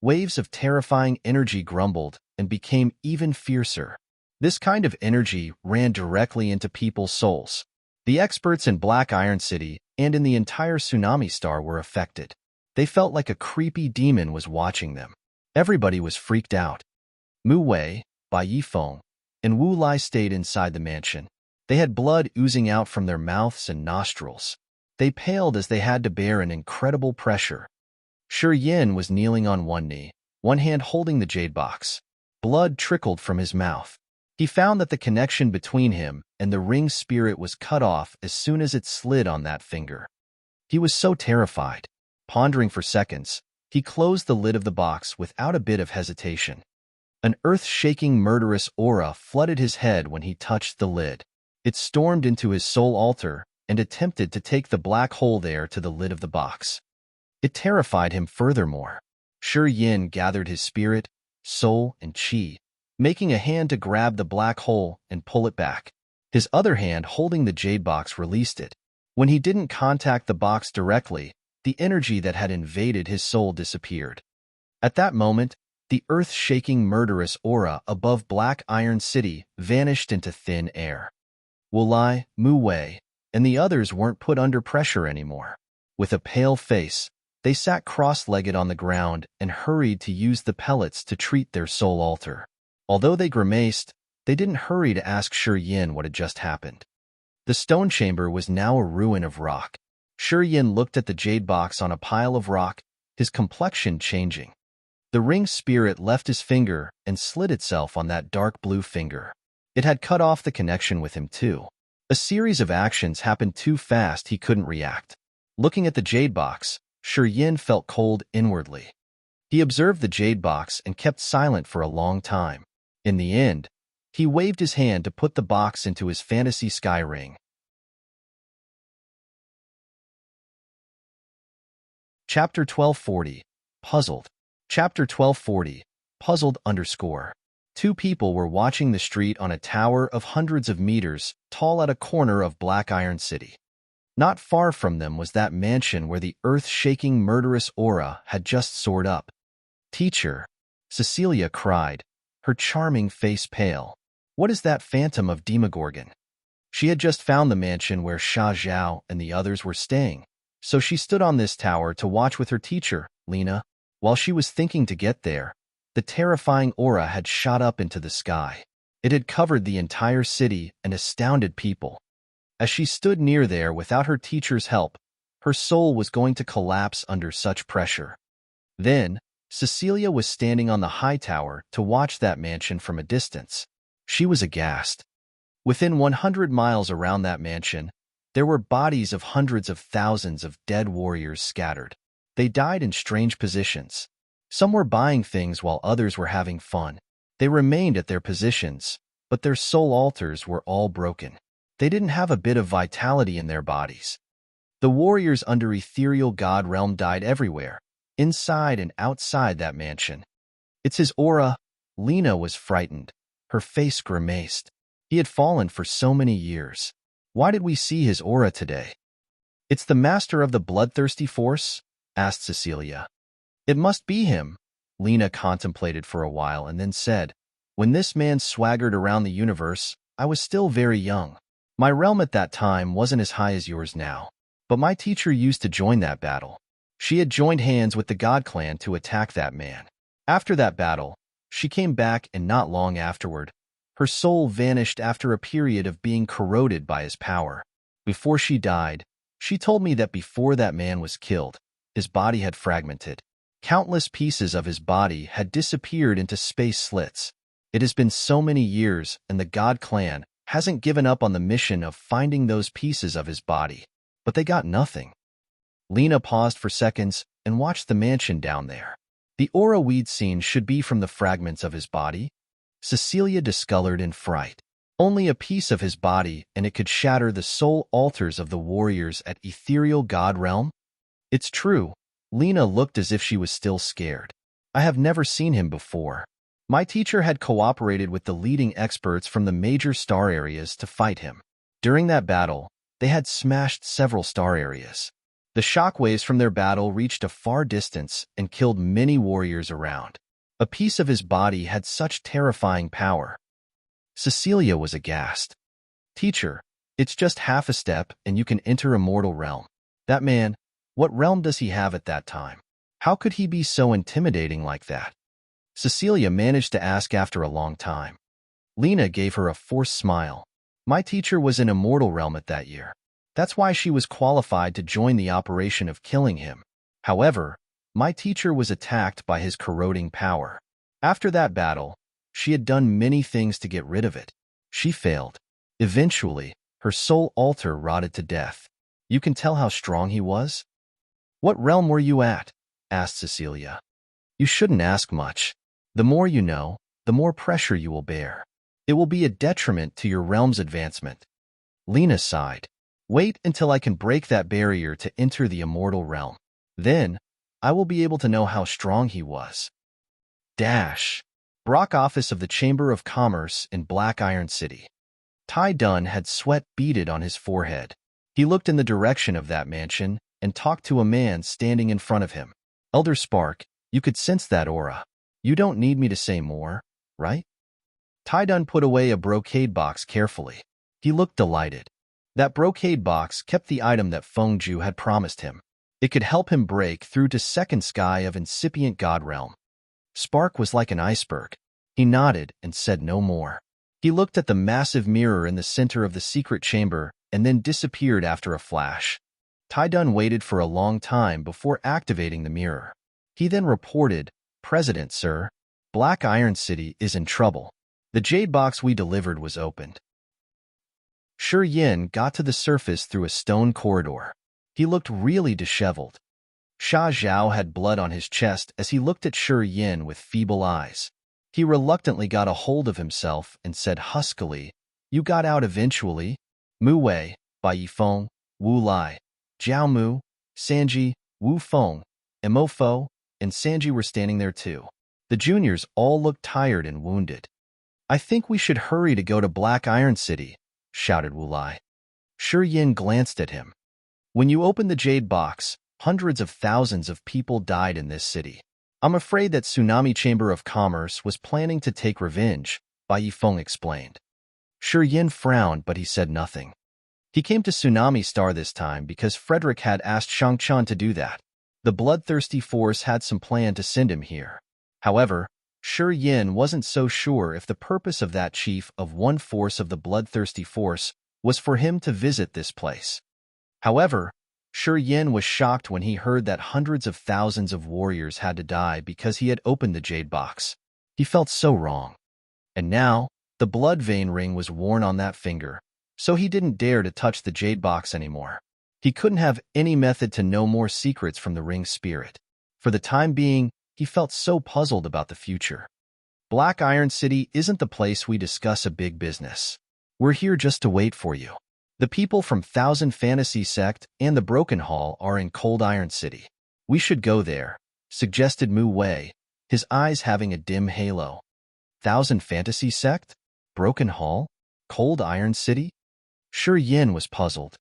Waves of terrifying energy grumbled and became even fiercer. This kind of energy ran directly into people's souls. The experts in Black Iron City and in the entire Tsunami Star were affected. They felt like a creepy demon was watching them. Everybody was freaked out. Mu Wei, Bai Yifeng, and Wu Lai stayed inside the mansion. They had blood oozing out from their mouths and nostrils. They paled as they had to bear an incredible pressure. Shi Yan was kneeling on one knee, one hand holding the jade box. Blood trickled from his mouth. He found that the connection between him and the ring spirit was cut off as soon as it slid on that finger. He was so terrified. Pondering for seconds, he closed the lid of the box without a bit of hesitation. An earth-shaking murderous aura flooded his head when he touched the lid. It stormed into his soul altar and attempted to take the black hole there to the lid of the box. It terrified him furthermore. Shi Yan gathered his spirit, soul, and chi, making a hand to grab the black hole and pull it back. His other hand holding the jade box released it. When he didn't contact the box directly, the energy that had invaded his soul disappeared. At that moment, the earth-shaking murderous aura above Black Iron City vanished into thin air. Wu Lai, Mu Wei, and the others weren't put under pressure anymore. With a pale face, they sat cross-legged on the ground and hurried to use the pellets to treat their soul altar. Although they grimaced, they didn't hurry to ask Shi Yin what had just happened. The stone chamber was now a ruin of rock. Shi Yin looked at the jade box on a pile of rock, his complexion changing. The ring spirit left his finger and slid itself on that dark blue finger. It had cut off the connection with him too. A series of actions happened too fast he couldn't react. Looking at the jade box, Shi Yin felt cold inwardly. He observed the jade box and kept silent for a long time. In the end, he waved his hand to put the box into his fantasy sky ring. Chapter 1240. Puzzled. Chapter 1240. Puzzled _ Two people were watching the street on a tower of hundreds of meters tall at a corner of Black Iron City. Not far from them was that mansion where the earth-shaking murderous aura had just soared up. "Teacher," Cecilia cried, her charming face pale. "What is that phantom of Demogorgon?" She had just found the mansion where Sha Zhao and the others were staying, so she stood on this tower to watch with her teacher, Lena. While she was thinking to get there, the terrifying aura had shot up into the sky. It had covered the entire city and astounded people. As she stood near there without her teacher's help, her soul was going to collapse under such pressure. Then, Cecilia was standing on the high tower to watch that mansion from a distance. She was aghast. Within 100 miles around that mansion, there were bodies of hundreds of thousands of dead warriors scattered. They died in strange positions. Some were buying things while others were having fun. They remained at their positions, but their soul altars were all broken. They didn't have a bit of vitality in their bodies. The warriors under ethereal god realm died everywhere, inside and outside that mansion. "It's his aura." Lena was frightened. Her face grimaced. He had fallen for so many years. Why did we see his aura today? "It's the master of the bloodthirsty force?" asked Cecilia. "It must be him." Lena contemplated for a while and then said, "When this man swaggered around the universe, I was still very young. My realm at that time wasn't as high as yours now. But my teacher used to join that battle. She had joined hands with the God Clan to attack that man. After that battle, she came back, and not long afterward, her soul vanished after a period of being corroded by his power. Before she died, she told me that before that man was killed, his body had fragmented. Countless pieces of his body had disappeared into space slits. It has been so many years, and the God Clan hasn't given up on the mission of finding those pieces of his body. But they got nothing." Lena paused for seconds and watched the mansion down there. "The aura we'd seen should be from the fragments of his body." Cecilia discolored in fright. "Only a piece of his body, and it could shatter the soul altars of the warriors at ethereal god realm?" "It's true." Lena looked as if she was still scared. "I have never seen him before. My teacher had cooperated with the leading experts from the major star areas to fight him. During that battle, they had smashed several star areas. The shockwaves from their battle reached a far distance and killed many warriors around. A piece of his body had such terrifying power." Cecilia was aghast. "Teacher, it's just half a step and you can enter Immortal realm. That man, what realm does he have at that time? How could he be so intimidating like that?" Cecilia managed to ask after a long time. Lena gave her a forced smile. "My teacher was in Immortal realm at that year. That's why she was qualified to join the operation of killing him. However, my teacher was attacked by his corroding power. After that battle, she had done many things to get rid of it. She failed. Eventually, her soul altar rotted to death. You can tell how strong he was?" "What realm were you at?" asked Cecilia. "You shouldn't ask much. The more you know, the more pressure you will bear. It will be a detriment to your realm's advancement." Lena sighed. "Wait until I can break that barrier to enter the Immortal realm. Then, I will be able to know how strong he was." Brock office of the Chamber of Commerce in Black Iron City. Tai Dun had sweat beaded on his forehead. He looked in the direction of that mansion and talked to a man standing in front of him. Elder Spark, you could sense that aura. You don't need me to say more, right? Taidun put away a brocade box carefully. He looked delighted. That brocade box kept the item that Fengju had promised him. It could help him break through to second sky of incipient god realm. Spark was like an iceberg. He nodded and said no more. He looked at the massive mirror in the center of the secret chamber and then disappeared after a flash. Taidun waited for a long time before activating the mirror. He then reported, "President, sir, Black Iron City is in trouble. The jade box we delivered was opened." Shi Yin got to the surface through a stone corridor. He looked really disheveled. Sha Zhao had blood on his chest as he looked at Shi Yin with feeble eyes. He reluctantly got a hold of himself and said huskily, "You got out eventually? Mu Wei, Bai Yifeng, Wu Lai, Jiao Mu, Sanji, Wu Feng, and Mo Fo, and Sanji were standing there too. The juniors all looked tired and wounded. I think we should hurry to go to Black Iron City," shouted Wu Lai. Shi Yin glanced at him. "When you opened the jade box, hundreds of thousands of people died in this city. I'm afraid that Tsunami Chamber of Commerce was planning to take revenge," Bai Yifeng explained. Shi Yin frowned, but he said nothing. He came to Tsunami Star this time because Frederick had asked Shangchan to do that. The Bloodthirsty force had some plan to send him here. However, Shi Yin wasn't so sure if the purpose of that chief of one force of the Bloodthirsty force was for him to visit this place. However, Shi Yin was shocked when he heard that hundreds of thousands of warriors had to die because he had opened the jade box. He felt so wrong. And now, the blood vein ring was worn on that finger, so he didn't dare to touch the jade box anymore. He couldn't have any method to know more secrets from the ring's spirit. For the time being, he felt so puzzled about the future. Black Iron City isn't the place we discuss a big business. We're here just to wait for you. The people from Thousand Fantasy Sect and the Broken Hall are in Cold Iron City. We should go there, suggested Mu Wei, his eyes having a dim halo. Thousand Fantasy Sect? Broken Hall? Cold Iron City? Shi Yin was puzzled.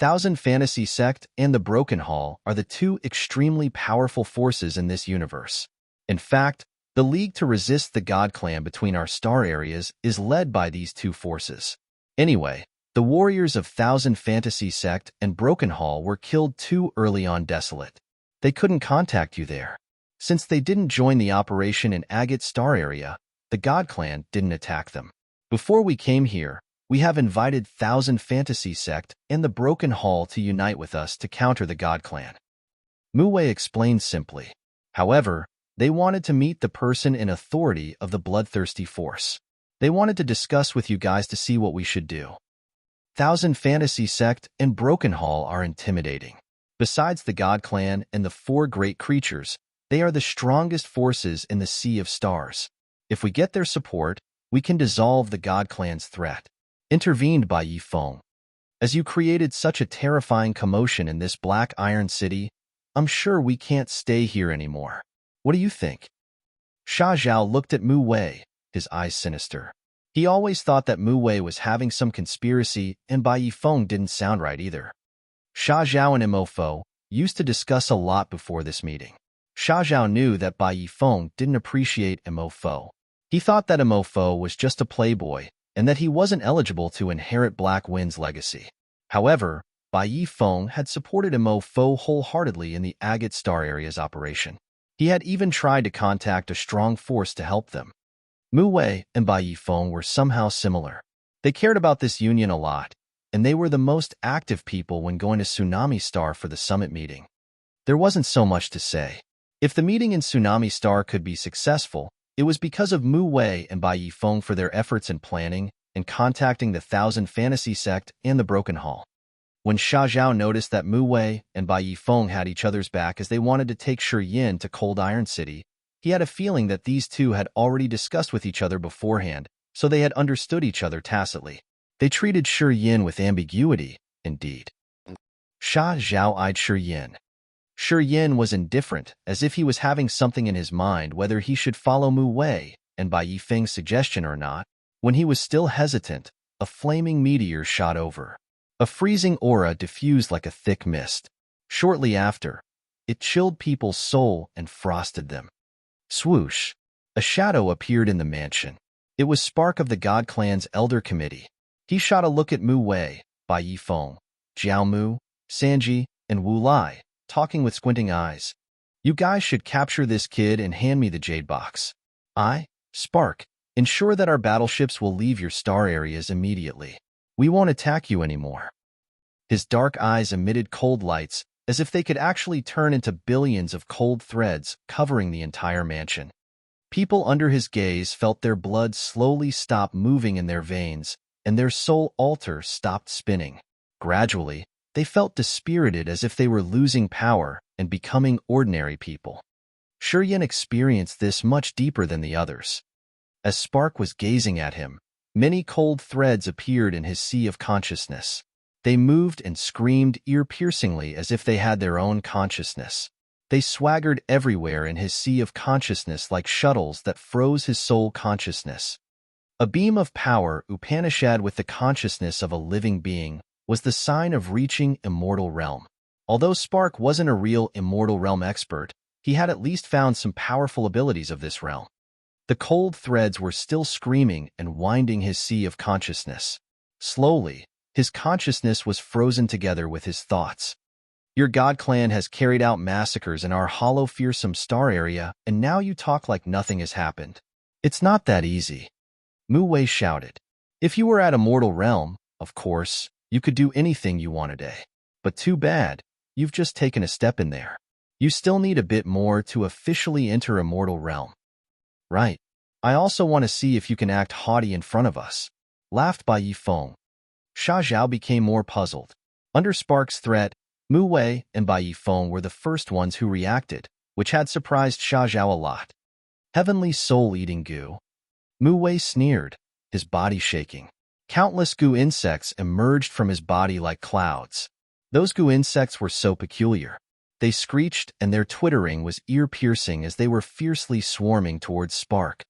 Thousand Fantasy Sect and the Broken Hall are the two extremely powerful forces in this universe. In fact, the league to resist the God Clan between our star areas is led by these two forces. Anyway, the warriors of Thousand Fantasy Sect and Broken Hall were killed too early on Desolate. They couldn't contact you there. Since they didn't join the operation in Agate Star area, the God Clan didn't attack them. Before we came here, we have invited Thousand Fantasy Sect and the Broken Hall to unite with us to counter the God Clan. Mu Wei explained simply. However, they wanted to meet the person in authority of the Bloodthirsty force. They wanted to discuss with you guys to see what we should do. Thousand Fantasy Sect and Broken Hall are intimidating. Besides the God Clan and the four great creatures, they are the strongest forces in the Sea of Stars. If we get their support, we can dissolve the God Clan's threat. Intervened Bai Yifeng. As you created such a terrifying commotion in this Black Iron City, I'm sure we can't stay here anymore. What do you think? Sha Zhao looked at Mu Wei, his eyes sinister. He always thought that Mu Wei was having some conspiracy, and Bai Yifeng didn't sound right either. Sha Zhao and Mo Fo used to discuss a lot before this meeting. Sha Zhao knew that Bai Yifeng didn't appreciate Mo Fo. He thought that Mo Fo was just a playboy, and that he wasn't eligible to inherit Black Wind's legacy. However, Bai Yifeng had supported Mo Fo wholeheartedly in the Agate Star Area's operation. He had even tried to contact a strong force to help them. Mu Wei and Bai Yifeng were somehow similar. They cared about this union a lot, and they were the most active people when going to Tsunami Star for the summit meeting. There wasn't so much to say. If the meeting in Tsunami Star could be successful, it was because of Mu Wei and Bai Yifeng for their efforts in planning and contacting the Thousand Fantasy Sect and the Broken Hall. When Sha Zhao noticed that Mu Wei and Bai Yifeng had each other's back as they wanted to take Shi Yin to Cold Iron City, he had a feeling that these two had already discussed with each other beforehand, so they had understood each other tacitly. They treated Shi Yin with ambiguity, indeed. Sha Zhao eyed Shi Yin. Shi Yin was indifferent, as if he was having something in his mind whether he should follow Mu Wei and Bai Yifeng's suggestion or not. When he was still hesitant, a flaming meteor shot over. A freezing aura diffused like a thick mist. Shortly after, it chilled people's soul and frosted them. Swoosh! A shadow appeared in the mansion. It was Spark of the God Clan's Elder Committee. He shot a look at Mu Wei, Bai Yifeng, Jiao Mu, Sanji, and Wu Lai, talking with squinting eyes. You guys should capture this kid and hand me the Jade box. Spark, ensure that our battleships will leave your star areas immediately. We won't attack you anymore. His dark eyes emitted cold lights, as if they could actually turn into billions of cold threads covering the entire mansion. People under his gaze felt their blood slowly stop moving in their veins, and their soul altar stopped spinning. Gradually, they felt dispirited as if they were losing power and becoming ordinary people. Shuryen experienced this much deeper than the others. As Spark was gazing at him, many cold threads appeared in his sea of consciousness. They moved and screamed ear-piercingly as if they had their own consciousness. They swaggered everywhere in his sea of consciousness like shuttles that froze his soul consciousness. A beam of power, Upanishad with the consciousness of a living being, was the sign of reaching Immortal Realm. Although Spark wasn't a real Immortal Realm expert, he had at least found some powerful abilities of this realm. The cold threads were still screaming and winding his sea of consciousness. Slowly, his consciousness was frozen together with his thoughts. Your God Clan has carried out massacres in our hollow fearsome star area, and now you talk like nothing has happened. It's not that easy. Mu Wei shouted. If you were at Immortal Realm, of course, you could do anything you wanted. But too bad, you've just taken a step in there. You still need a bit more to officially enter Immortal Realm. Right. I also want to see if you can act haughty in front of us. Laughed Bai Yifeng. Sha Zhao became more puzzled. Under Spark's threat, Mu Wei and Bai Yifeng were the first ones who reacted, which had surprised Sha Zhao a lot. Heavenly soul-eating goo. Mu Wei sneered, his body shaking. Countless goo insects emerged from his body like clouds. Those goo insects were so peculiar. They screeched and their twittering was ear-piercing as they were fiercely swarming towards Spark.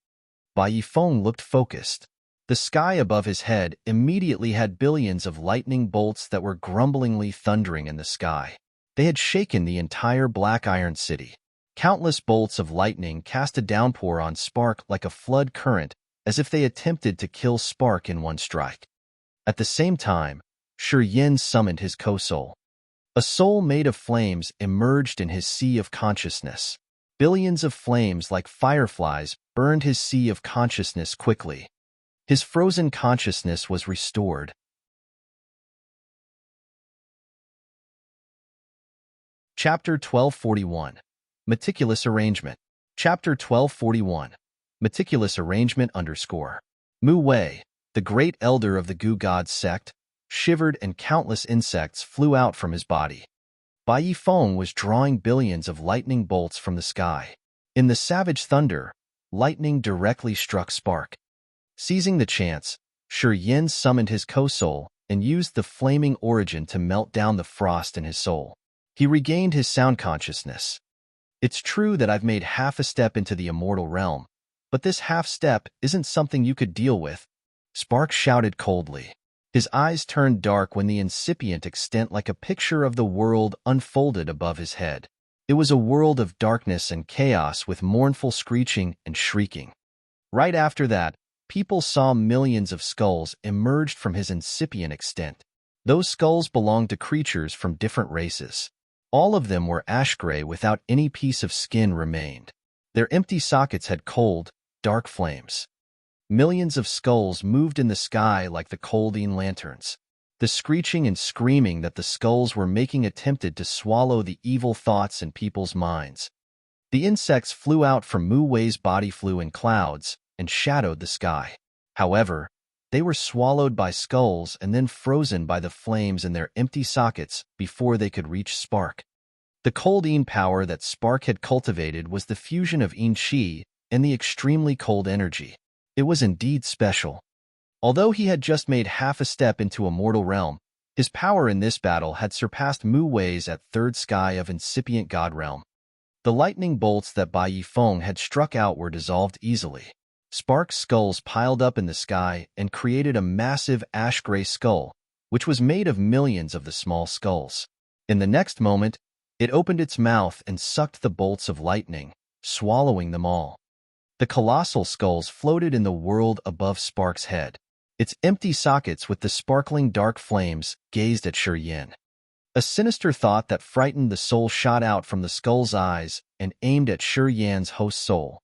Bai Yifeng looked focused. The sky above his head immediately had billions of lightning bolts that were grumblingly thundering in the sky. They had shaken the entire Black Iron City. Countless bolts of lightning cast a downpour on Spark like a flood current, as if they attempted to kill Spark in one strike. At the same time, Shuryen summoned his co-soul. A soul made of flames emerged in his sea of consciousness. Billions of flames like fireflies burned his sea of consciousness quickly. His frozen consciousness was restored. Chapter 1241. Meticulous Arrangement. Chapter 1241. Meticulous Arrangement _ Mu Wei, the great elder of the Goo God sect, shivered and countless insects flew out from his body. Bai Yifeng was drawing billions of lightning bolts from the sky. In the savage thunder, lightning directly struck Spark. Seizing the chance, Shuryen summoned his co-soul and used the flaming origin to melt down the frost in his soul. He regained his sound consciousness. It's true that I've made half a step into the Immortal Realm, but this half step isn't something you could deal with, Spark shouted coldly. His eyes turned dark when the incipient extent like a picture of the world unfolded above his head. It was a world of darkness and chaos with mournful screeching and shrieking. Right after that, people saw millions of skulls emerged from his incipient extent. Those skulls belonged to creatures from different races. All of them were ash-gray without any piece of skin remained. Their empty sockets had cold, dark flames. Millions of skulls moved in the sky like the Coldine lanterns. The screeching and screaming that the skulls were making attempted to swallow the evil thoughts in people's minds. The insects flew out from Mu Wei's body, flew in clouds, and shadowed the sky. However, they were swallowed by skulls and then frozen by the flames in their empty sockets before they could reach Spark. The cold Yin power that Spark had cultivated was the fusion of Yin Qi and the extremely cold energy. It was indeed special. Although he had just made half a step into Immortal Realm, his power in this battle had surpassed Mu Wei's at third sky of incipient God Realm. The lightning bolts that Bai Yifeng had struck out were dissolved easily. Spark's skulls piled up in the sky and created a massive ash-gray skull, which was made of millions of the small skulls. In the next moment, it opened its mouth and sucked the bolts of lightning, swallowing them all. The colossal skulls floated in the world above Spark's head. Its empty sockets with the sparkling dark flames gazed at Shi Yin. A sinister thought that frightened the soul shot out from the skull's eyes and aimed at Shi Yin's host soul.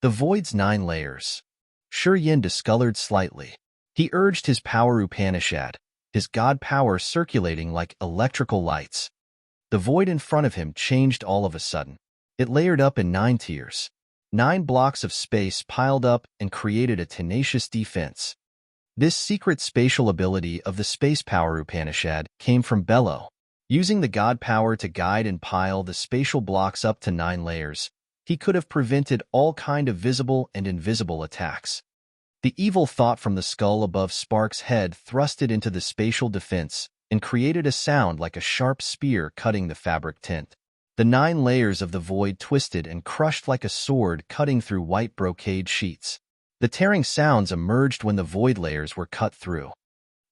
The void's 9 layers. Shi Yin discolored slightly. He urged his power Upanishad, his god power circulating like electrical lights. The void in front of him changed all of a sudden. It layered up in 9 tiers. 9 blocks of space piled up and created a tenacious defense. This secret spatial ability of the space power Upanishad came from Bello. Using the god power to guide and pile the spatial blocks up to 9 layers, he could have prevented all kind of visible and invisible attacks. The evil thought from the skull above Spark's head thrust it into the spatial defense and created a sound like a sharp spear cutting the fabric tent. The 9 layers of the void twisted and crushed like a sword cutting through white brocade sheets. The tearing sounds emerged when the void layers were cut through.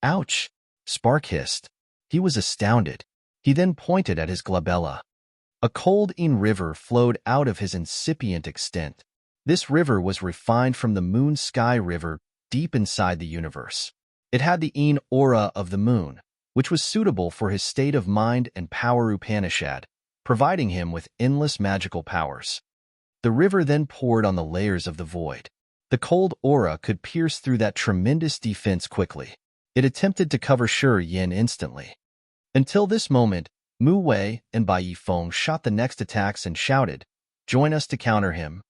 Ouch! Spark hissed. He was astounded. He then pointed at his glabella. A cold river flowed out of his incipient extent. This river was refined from the moon sky river deep inside the universe. It had the aura of the moon, which was suitable for his state of mind and power Upanishad, providing him with endless magical powers. The river then poured on the layers of the void. The cold aura could pierce through that tremendous defense quickly. It attempted to cover Shi Yin instantly. Until this moment, Mu Wei and Bai Yifeng shot the next attacks and shouted, "Join us to counter him."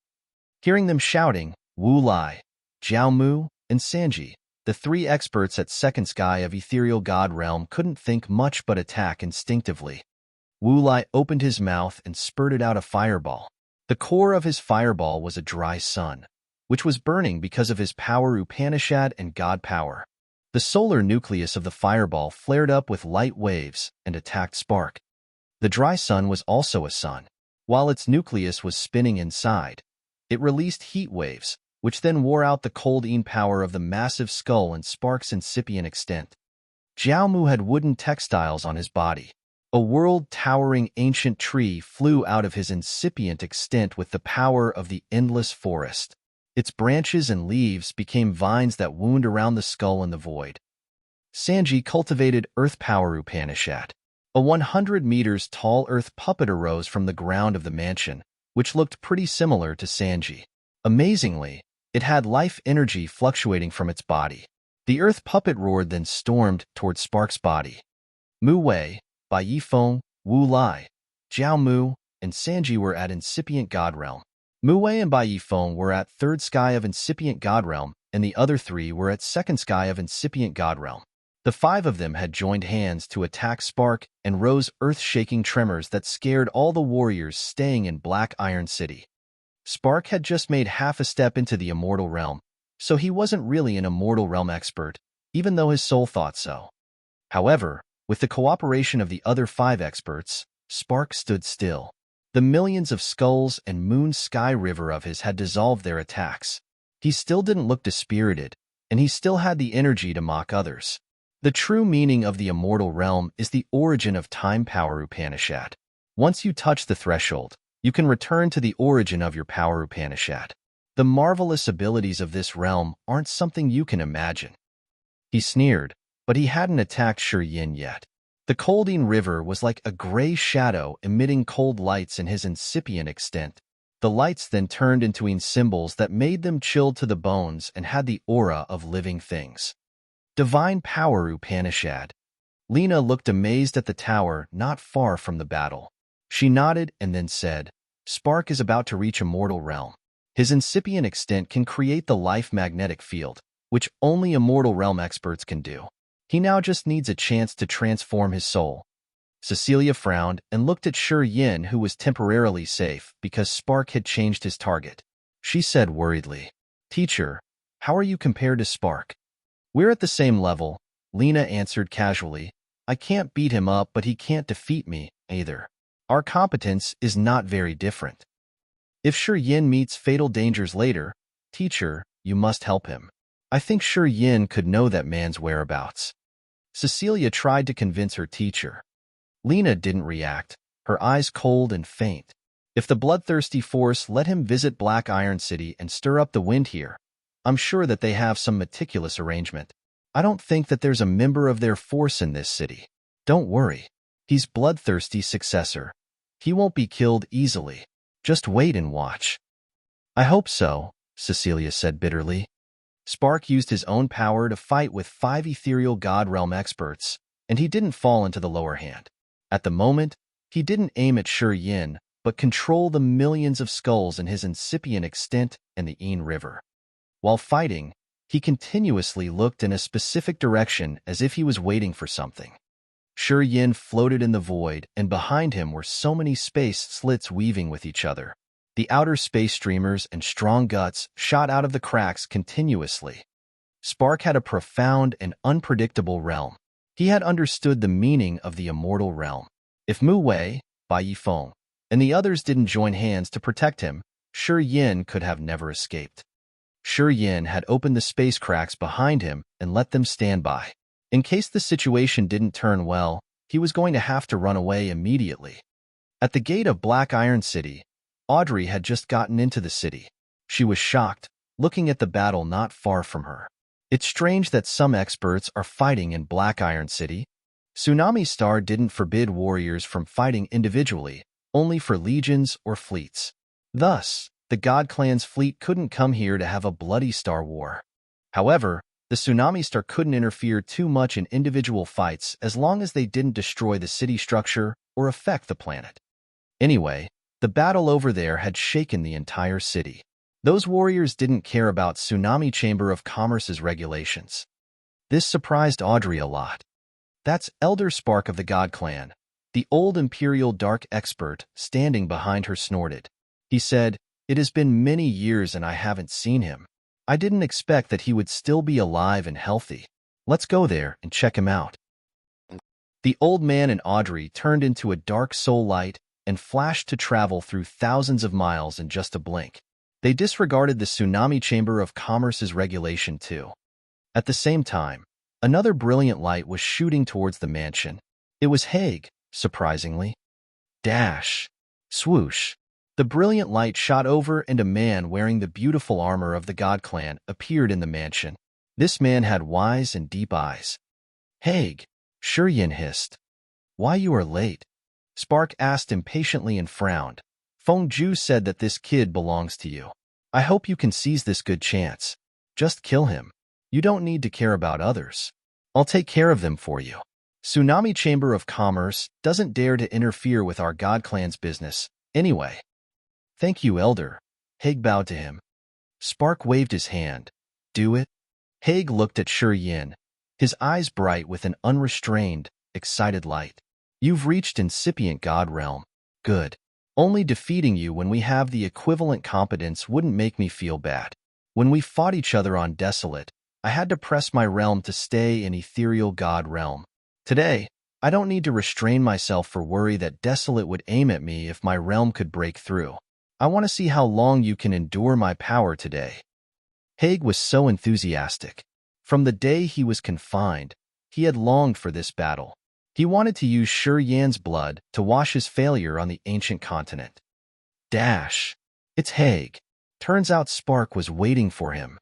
Hearing them shouting, Wu Lai, Jiao Mu, and Sanji, the 3 experts at second sky of ethereal god realm, couldn't think much but attack instinctively. Wu Lai opened his mouth and spurted out a fireball. The core of his fireball was a dry sun, which was burning because of his power Upanishad and god power. The solar nucleus of the fireball flared up with light waves and attacked Spark. The dry sun was also a sun. While its nucleus was spinning inside, it released heat waves, which then wore out the cold power of the massive skull and Spark's incipient extent. Jiao Mu had wooden textiles on his body. A world-towering ancient tree flew out of his incipient extent with the power of the endless forest. Its branches and leaves became vines that wound around the skull and the void. Sanji cultivated earth power Upanishad. A 100 meters tall earth puppet arose from the ground of the mansion, which looked pretty similar to Sanji. Amazingly, it had life energy fluctuating from its body. The earth puppet roared, then stormed toward Spark's body. Mu Wei, Bai Yifeng, Wu Lai, Jiao Mu, and Sanji were at incipient god realm. Mu Wei and Bai Yifeng were at third sky of incipient god realm, and the other 3 were at second sky of incipient god realm. The 5 of them had joined hands to attack Spark and rose earth-shaking tremors that scared all the warriors staying in Black Iron City. Spark had just made half a step into the Immortal realm, so he wasn't really an Immortal realm expert, even though his soul thought so. However, with the cooperation of the other 5 experts, Spark stood still. The millions of skulls and moon sky river of his had dissolved their attacks. He still didn't look dispirited, and he still had the energy to mock others. The true meaning of the Immortal realm is the origin of time power Upanishad. Once you touch the threshold, you can return to the origin of your power Upanishad. The marvelous abilities of this realm aren't something you can imagine. He sneered, but he hadn't attacked Shi Yin yet. The Coldine River was like a gray shadow emitting cold lights in his incipient extent. The lights then turned into symbols that made them chilled to the bones and had the aura of living things. Divine power Upanishad. Lena looked amazed at the tower not far from the battle. She nodded and then said, "Spark is about to reach Immortal realm. His incipient extent can create the life magnetic field, which only Immortal realm experts can do. He now just needs a chance to transform his soul." Cecilia frowned and looked at Shi Yin, who was temporarily safe because Spark had changed his target. She said worriedly, "Teacher, how are you compared to Spark?" "We're at the same level," Lena answered casually. "I can't beat him up, but he can't defeat me, either. Our competence is not very different. If Shi Yin meets fatal dangers later, teacher, you must help him. I think Shi Yin could know that man's whereabouts." Cecilia tried to convince her teacher. Lena didn't react, her eyes cold and faint. If the bloodthirsty force let him visit Black Iron City and stir up the wind here, I'm sure that they have some meticulous arrangement. I don't think that there's a member of their force in this city. Don't worry. He's Bloodthirsty's successor. He won't be killed easily. Just wait and watch. I hope so, Cecilia said bitterly. Spark used his own power to fight with 5 ethereal God Realm experts, and he didn't fall into the lower hand. At the moment, he didn't aim at Shi Yin, but control the millions of skulls in his incipient extent and the Ain River. While fighting, he continuously looked in a specific direction as if he was waiting for something. Shi Yin floated in the void, and behind him were so many space slits weaving with each other. The outer space streamers and strong guts shot out of the cracks continuously. Spark had a profound and unpredictable realm. He had understood the meaning of the immortal realm. If Mu Wei, Bai Yifeng, and the others didn't join hands to protect him, Shi Yin could have never escaped. Shi Yin had opened the space cracks behind him and let them stand by. In case the situation didn't turn well, he was going to have to run away immediately. At the gate of Black Iron City, Audrey had just gotten into the city. She was shocked, looking at the battle not far from her. It's strange that some experts are fighting in Black Iron City. Tsunami Star didn't forbid warriors from fighting individually, only for legions or fleets. Thus, the God Clan's fleet couldn't come here to have a bloody star war. However, the Tsunami Star couldn't interfere too much in individual fights as long as they didn't destroy the city structure or affect the planet. Anyway, the battle over there had shaken the entire city. Those warriors didn't care about Tsunami Chamber of Commerce's regulations. This surprised Audrey a lot. That's Elder Spark of the God Clan, the old Imperial Dark expert standing behind her snorted. He said, "It has been many years and I haven't seen him. I didn't expect that he would still be alive and healthy. Let's go there and check him out." The old man and Audrey turned into a dark soul light and flashed to travel through thousands of miles in just a blink. They disregarded the Tsunami Chamber of Commerce's regulation too. At the same time, another brilliant light was shooting towards the mansion. It was Haig, surprisingly. Dash. Swoosh. The brilliant light shot over and a man wearing the beautiful armor of the God Clan appeared in the mansion. This man had wise and deep eyes. "Haig," Shi Yin hissed. "Why you are late?" Spark asked impatiently and frowned. "Feng Ju said that this kid belongs to you. I hope you can seize this good chance. Just kill him. You don't need to care about others. I'll take care of them for you. Tsunami Chamber of Commerce doesn't dare to interfere with our God Clan's business, anyway." "Thank you, Elder." Haig bowed to him. Spark waved his hand. "Do it?" Haig looked at Shi Yin, his eyes bright with an unrestrained, excited light. "You've reached incipient God Realm. Good. Only defeating you when we have the equivalent competence wouldn't make me feel bad. When we fought each other on Desolate, I had to press my realm to stay in ethereal God Realm. Today, I don't need to restrain myself for worry that Desolate would aim at me if my realm could break through. I want to see how long you can endure my power today." Haig was so enthusiastic. From the day he was confined, he had longed for this battle. He wanted to use Shi Yan's blood to wash his failure on the ancient continent. Dash. It's Haig. Turns out Spark was waiting for him.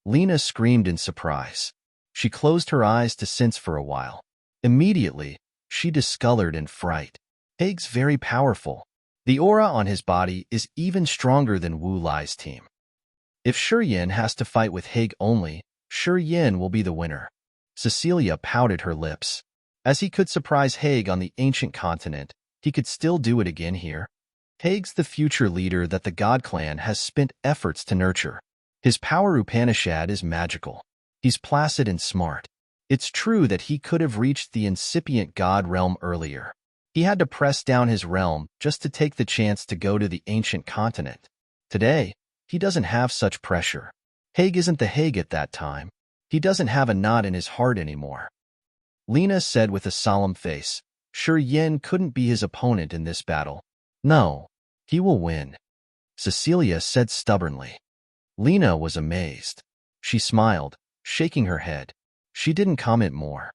Lena screamed in surprise. She closed her eyes to sense for a while. Immediately, she discolored in fright. Haig's very powerful. The aura on his body is even stronger than Wu Lai's team. If Shi Yin has to fight with Haig only, Shi Yin will be the winner. Cecilia pouted her lips. As he could surprise Haig on the ancient continent, he could still do it again here. Haig's the future leader that the God Clan has spent efforts to nurture. His power Upanishad is magical. He's placid and smart. It's true that he could have reached the incipient God realm earlier. He had to press down his realm just to take the chance to go to the ancient continent. Today, he doesn't have such pressure. Haig isn't the Haig at that time. He doesn't have a knot in his heart anymore. Lena said with a solemn face, Shi Yin couldn't be his opponent in this battle. No, he will win. Cecilia said stubbornly. Lena was amazed. She smiled, shaking her head. She didn't comment more.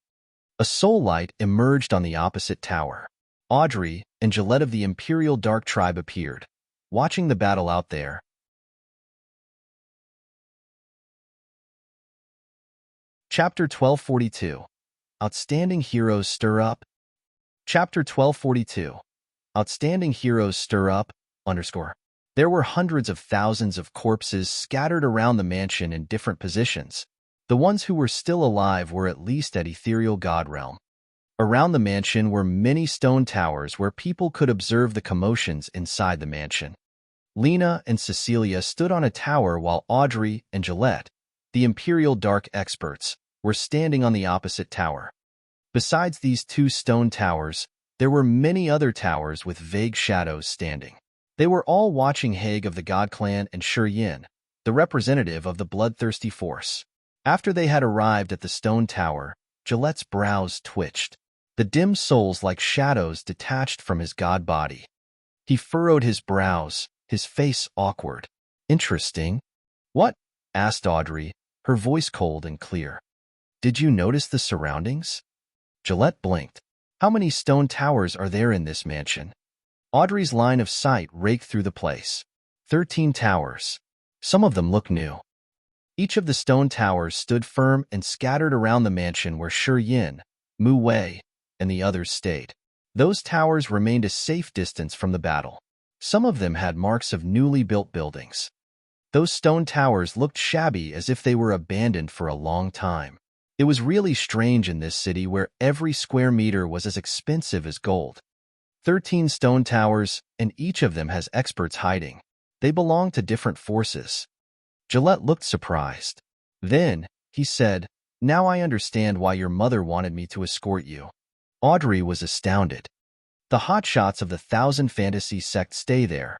A soul light emerged on the opposite tower. Audrey and Gillette of the Imperial Dark Tribe appeared, watching the battle out there. Chapter 1242. Outstanding Heroes Stir Up. Chapter 1242. Outstanding Heroes Stir Up, _. There were hundreds of thousands of corpses scattered around the mansion in different positions. The ones who were still alive were at least at ethereal god realm. Around the mansion were many stone towers where people could observe the commotions inside the mansion. Lena and Cecilia stood on a tower while Audrey and Gillette, the Imperial Dark experts, were standing on the opposite tower. Besides these two stone towers, there were many other towers with vague shadows standing. They were all watching Haig of the God Clan and Shi Yin, the representative of the Bloodthirsty force. After they had arrived at the stone tower, Gillette's brows twitched. The dim souls like shadows detached from his god body. He furrowed his brows, his face awkward. Interesting. What? Asked Audrey, her voice cold and clear. Did you notice the surroundings? Gillette blinked. How many stone towers are there in this mansion? Audrey's line of sight raked through the place. 13 towers. Some of them look new. Each of the stone towers stood firm and scattered around the mansion where Shi Yin, Mu Wei, and the others stayed. Those towers remained a safe distance from the battle. Some of them had marks of newly built buildings. Those stone towers looked shabby as if they were abandoned for a long time. It was really strange in this city where every square meter was as expensive as gold. 13 stone towers, and each of them has experts hiding. They belong to different forces. Gillette looked surprised. Then, he said, "Now I understand why your mother wanted me to escort you." Audrey was astounded. The hotshots of the Thousand Fantasy sect stay there.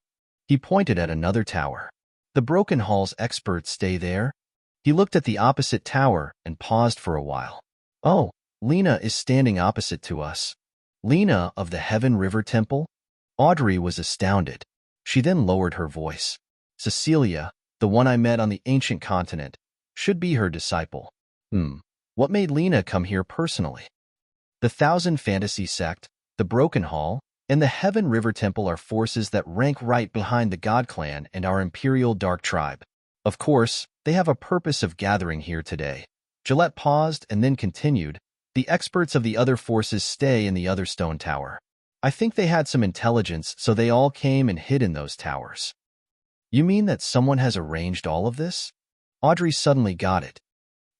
He pointed at another tower. The Broken Hall's experts stay there. He looked at the opposite tower and paused for a while. Oh, Lena is standing opposite to us. Lena of the Heaven River Temple? Audrey was astounded. She then lowered her voice. Cecilia, the one I met on the ancient continent, should be her disciple. What made Lena come here personally? The Thousand Fantasy sect, the Broken Hall, and the Heaven River Temple are forces that rank right behind the God Clan and our Imperial Dark Tribe. Of course, they have a purpose of gathering here today. Gillette paused and then continued, the experts of the other forces stay in the other stone tower. I think they had some intelligence, so they all came and hid in those towers. You mean that someone has arranged all of this? Audrey suddenly got it.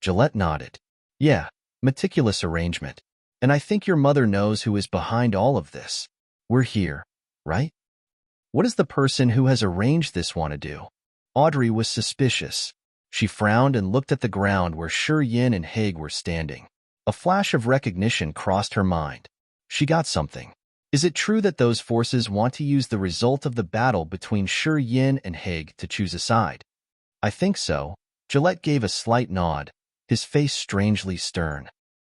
Gillette nodded. Yeah, meticulous arrangement. And I think your mother knows who is behind all of this. We're here, right? What does the person who has arranged this want to do? Audrey was suspicious. She frowned and looked at the ground where Shi Yin and Haig were standing. A flash of recognition crossed her mind. She got something. Is it true that those forces want to use the result of the battle between Shi Yin and Haig to choose a side? I think so. Gillette gave a slight nod, his face strangely stern.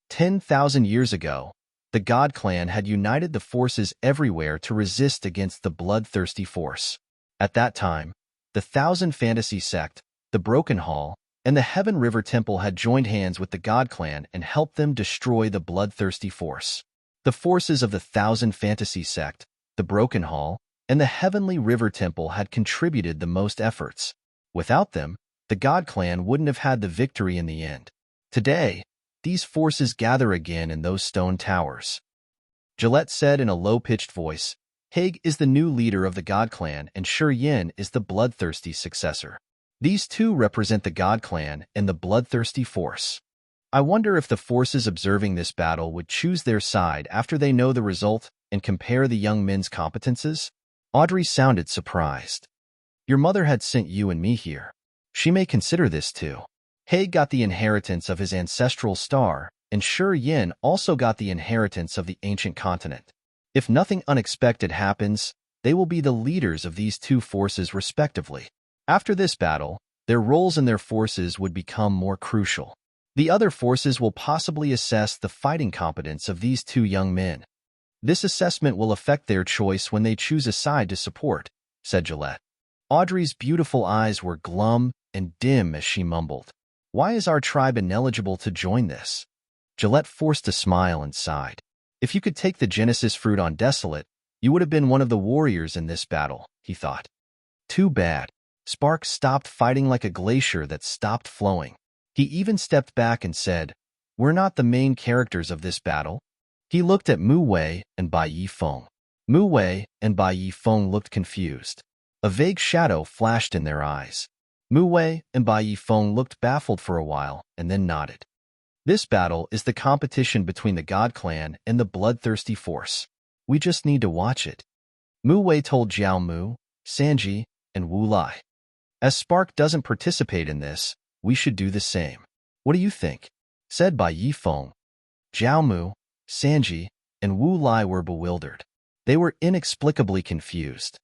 10,000 years ago, the God Clan had united the forces everywhere to resist against the Bloodthirsty force. At that time, the Thousand Fantasy sect, the Broken Hall, and the Heaven River Temple had joined hands with the God Clan and helped them destroy the Bloodthirsty force. The forces of the Thousand Fantasy sect, the Broken Hall, and the Heavenly River Temple had contributed the most efforts. Without them, the God Clan wouldn't have had the victory in the end. Today, these forces gather again in those stone towers. Gillette said in a low-pitched voice, Haig is the new leader of the God Clan and Shi Yin is the Bloodthirsty successor. These two represent the God Clan and the Bloodthirsty force. I wonder if the forces observing this battle would choose their side after they know the result and compare the young men's competences? Audrey sounded surprised. Your mother had sent you and me here. She may consider this too. Haig got the inheritance of his ancestral star, and Shi Yin also got the inheritance of the ancient continent. If nothing unexpected happens, they will be the leaders of these two forces respectively. After this battle, their roles in their forces would become more crucial. The other forces will possibly assess the fighting competence of these two young men. This assessment will affect their choice when they choose a side to support, said Gillette. Audrey's beautiful eyes were glum and dim as she mumbled. Why is our tribe ineligible to join this? Gillette forced a smile and sighed. If you could take the Genesis fruit on Desolate, you would have been one of the warriors in this battle, he thought. Too bad. Spark stopped fighting like a glacier that stopped flowing. He even stepped back and said, "We're not the main characters of this battle." He looked at Mu Wei and Bai Yifeng. Mu Wei and Bai Yifeng looked confused. A vague shadow flashed in their eyes. Mu Wei and Bai Yifeng looked baffled for a while and then nodded. This battle is the competition between the God Clan and the Bloodthirsty Force. We just need to watch it. Mu Wei told Jiao Mu, Sanji, and Wu Lai. As Spark doesn't participate in this, we should do the same. What do you think? Said Bai Yifeng. Jiao Mu, Sanji, and Wu Lai were bewildered. They were inexplicably confused.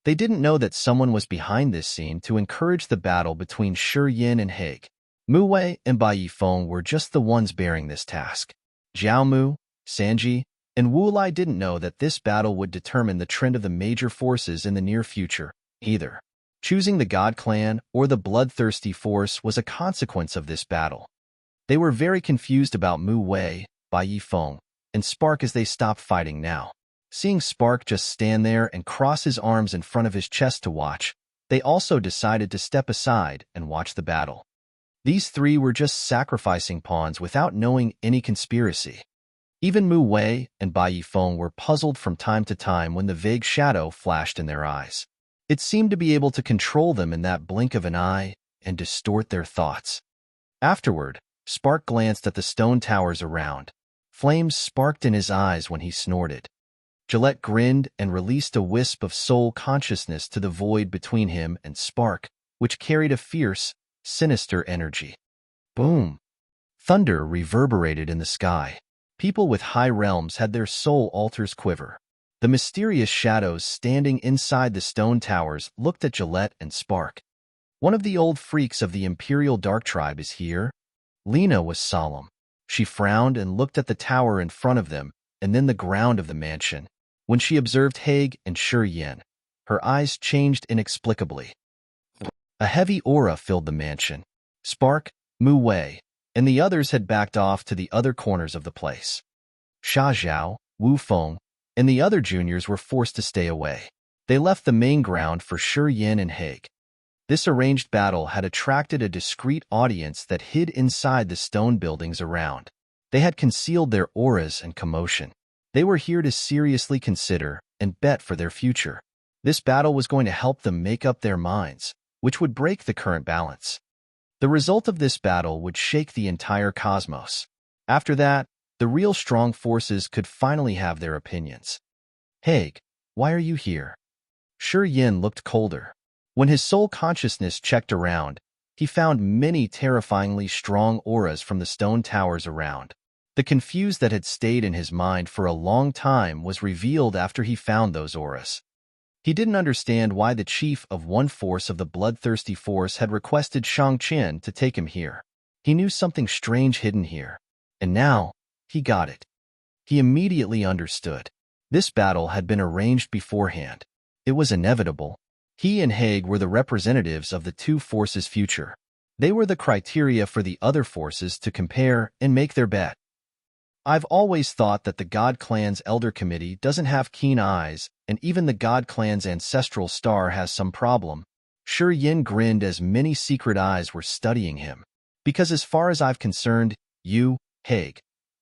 They didn't know that someone was behind this scene to encourage the battle between Shi Yin and Haig. Mu Wei and Bai Yifeng were just the ones bearing this task. Jiao Mu, Sanji, and Wu Lai didn't know that this battle would determine the trend of the major forces in the near future, either. Choosing the God Clan or the Bloodthirsty Force was a consequence of this battle. They were very confused about Mu Wei, Bai Yifeng, and Spark as they stopped fighting now. Seeing Spark just stand there and cross his arms in front of his chest to watch, they also decided to step aside and watch the battle. These three were just sacrificing pawns without knowing any conspiracy. Even Mu Wei and Bai Yifeng were puzzled from time to time when the vague shadow flashed in their eyes. It seemed to be able to control them in that blink of an eye and distort their thoughts. Afterward, Spark glanced at the stone towers around. Flames sparked in his eyes when he snorted. Gillette grinned and released a wisp of soul consciousness to the void between him and Spark, which carried a fierce, sinister energy. Boom! Thunder reverberated in the sky. People with high realms had their soul altars quiver. The mysterious shadows standing inside the stone towers looked at Gillette and Spark. One of the old freaks of the Imperial Dark Tribe is here. Lena was solemn. She frowned and looked at the tower in front of them and then the ground of the mansion. When she observed Haig and Shi Yin, her eyes changed inexplicably. A heavy aura filled the mansion. Spark, Mu Wei, and the others had backed off to the other corners of the place. Sha Zhao, Wu Feng, and the other juniors were forced to stay away. They left the main ground for Shi Yin and Haig. This arranged battle had attracted a discreet audience that hid inside the stone buildings around. They had concealed their auras and commotion. They were here to seriously consider and bet for their future. This battle was going to help them make up their minds, which would break the current balance. The result of this battle would shake the entire cosmos. After that, the real strong forces could finally have their opinions. Haig, why are you here? Shi Yin looked colder. When his soul consciousness checked around, he found many terrifyingly strong auras from the stone towers around. The confuse that had stayed in his mind for a long time was revealed after he found those auras. He didn't understand why the chief of one force of the Bloodthirsty Force had requested Shang Qin to take him here. He knew something strange hidden here, and now he got it. He immediately understood. This battle had been arranged beforehand. It was inevitable. He and Haig were the representatives of the two forces' future. They were the criteria for the other forces to compare and make their bet. I've always thought that the God Clan's Elder Committee doesn't have keen eyes, and even the God Clan's ancestral star has some problem. Shi Yin grinned as many secret eyes were studying him. Because as far as I've concerned, you, Haig,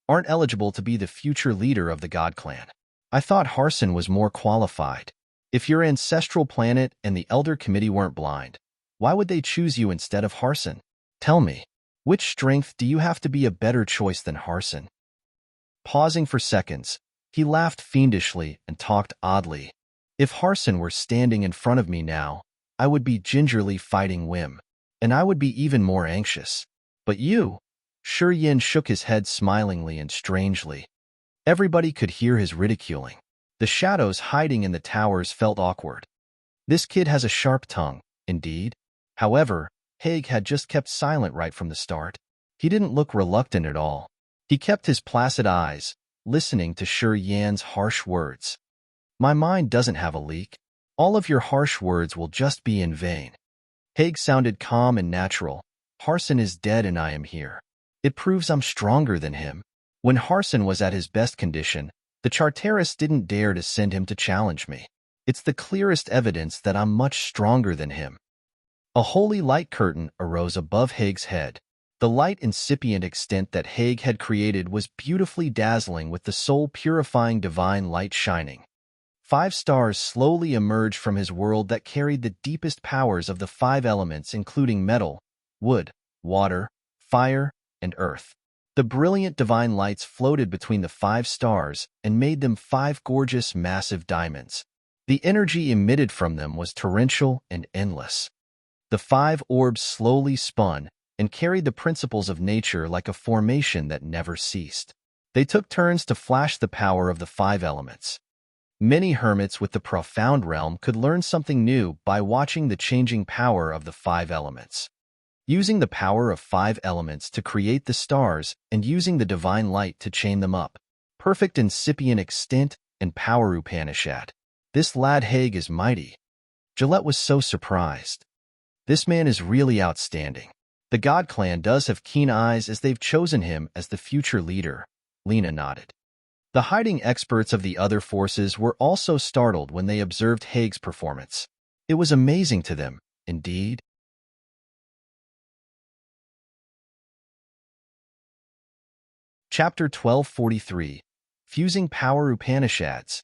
aren't eligible to be the future leader of the God Clan. I thought Harson was more qualified. If your ancestral planet and the Elder Committee weren't blind, why would they choose you instead of Harson? Tell me, which strength do you have to be a better choice than Harson? Pausing for seconds, he laughed fiendishly and talked oddly. If Harson were standing in front of me now, I would be gingerly fighting Wim, and I would be even more anxious. But you? Shi Yin shook his head smilingly and strangely. Everybody could hear his ridiculing. The shadows hiding in the towers felt awkward. This kid has a sharp tongue, indeed. However, Haig had just kept silent right from the start. He didn't look reluctant at all. He kept his placid eyes, listening to Shi Yan's harsh words. My mind doesn't have a leak. All of your harsh words will just be in vain. Haig sounded calm and natural. Harson is dead and I am here. It proves I'm stronger than him. When Harson was at his best condition, the Charteris didn't dare to send him to challenge me. It's the clearest evidence that I'm much stronger than him. A holy light curtain arose above Haig's head. The light incipient extent that Haig had created was beautifully dazzling with the soul-purifying divine light shining. 5 stars slowly emerged from his world that carried the deepest powers of the 5 elements including metal, wood, water, fire, and earth. The brilliant divine lights floated between the 5 stars and made them 5 gorgeous, massive diamonds. The energy emitted from them was torrential and endless. The 5 orbs slowly spun and carried the principles of nature like a formation that never ceased. They took turns to flash the power of the 5 elements. Many hermits with the profound realm could learn something new by watching the changing power of the 5 elements. Using the power of 5 elements to create the stars and using the divine light to chain them up. Perfect incipient extent and power Upanishad. This lad Haig is mighty. Gillette was so surprised. This man is really outstanding. The God Clan does have keen eyes as they've chosen him as the future leader. Lena nodded. The hiding experts of the other forces were also startled when they observed Haig's performance. It was amazing to them, indeed. Chapter 1243. Fusing Power Upanishads.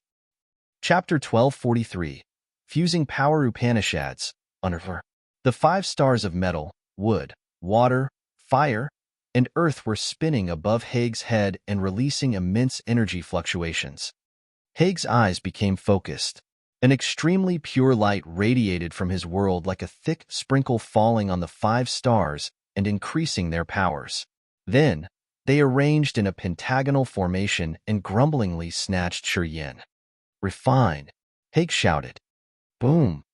Chapter 1243. Fusing Power Upanishads. Unravel. The 5 stars of metal, wood, water, fire, and earth were spinning above Haig's head and releasing immense energy fluctuations. Haig's eyes became focused. An extremely pure light radiated from his world like a thick sprinkle falling on the 5 stars and increasing their powers. Then, they arranged in a pentagonal formation and grumblingly snatched serene. Refined, Haig shouted. Boom!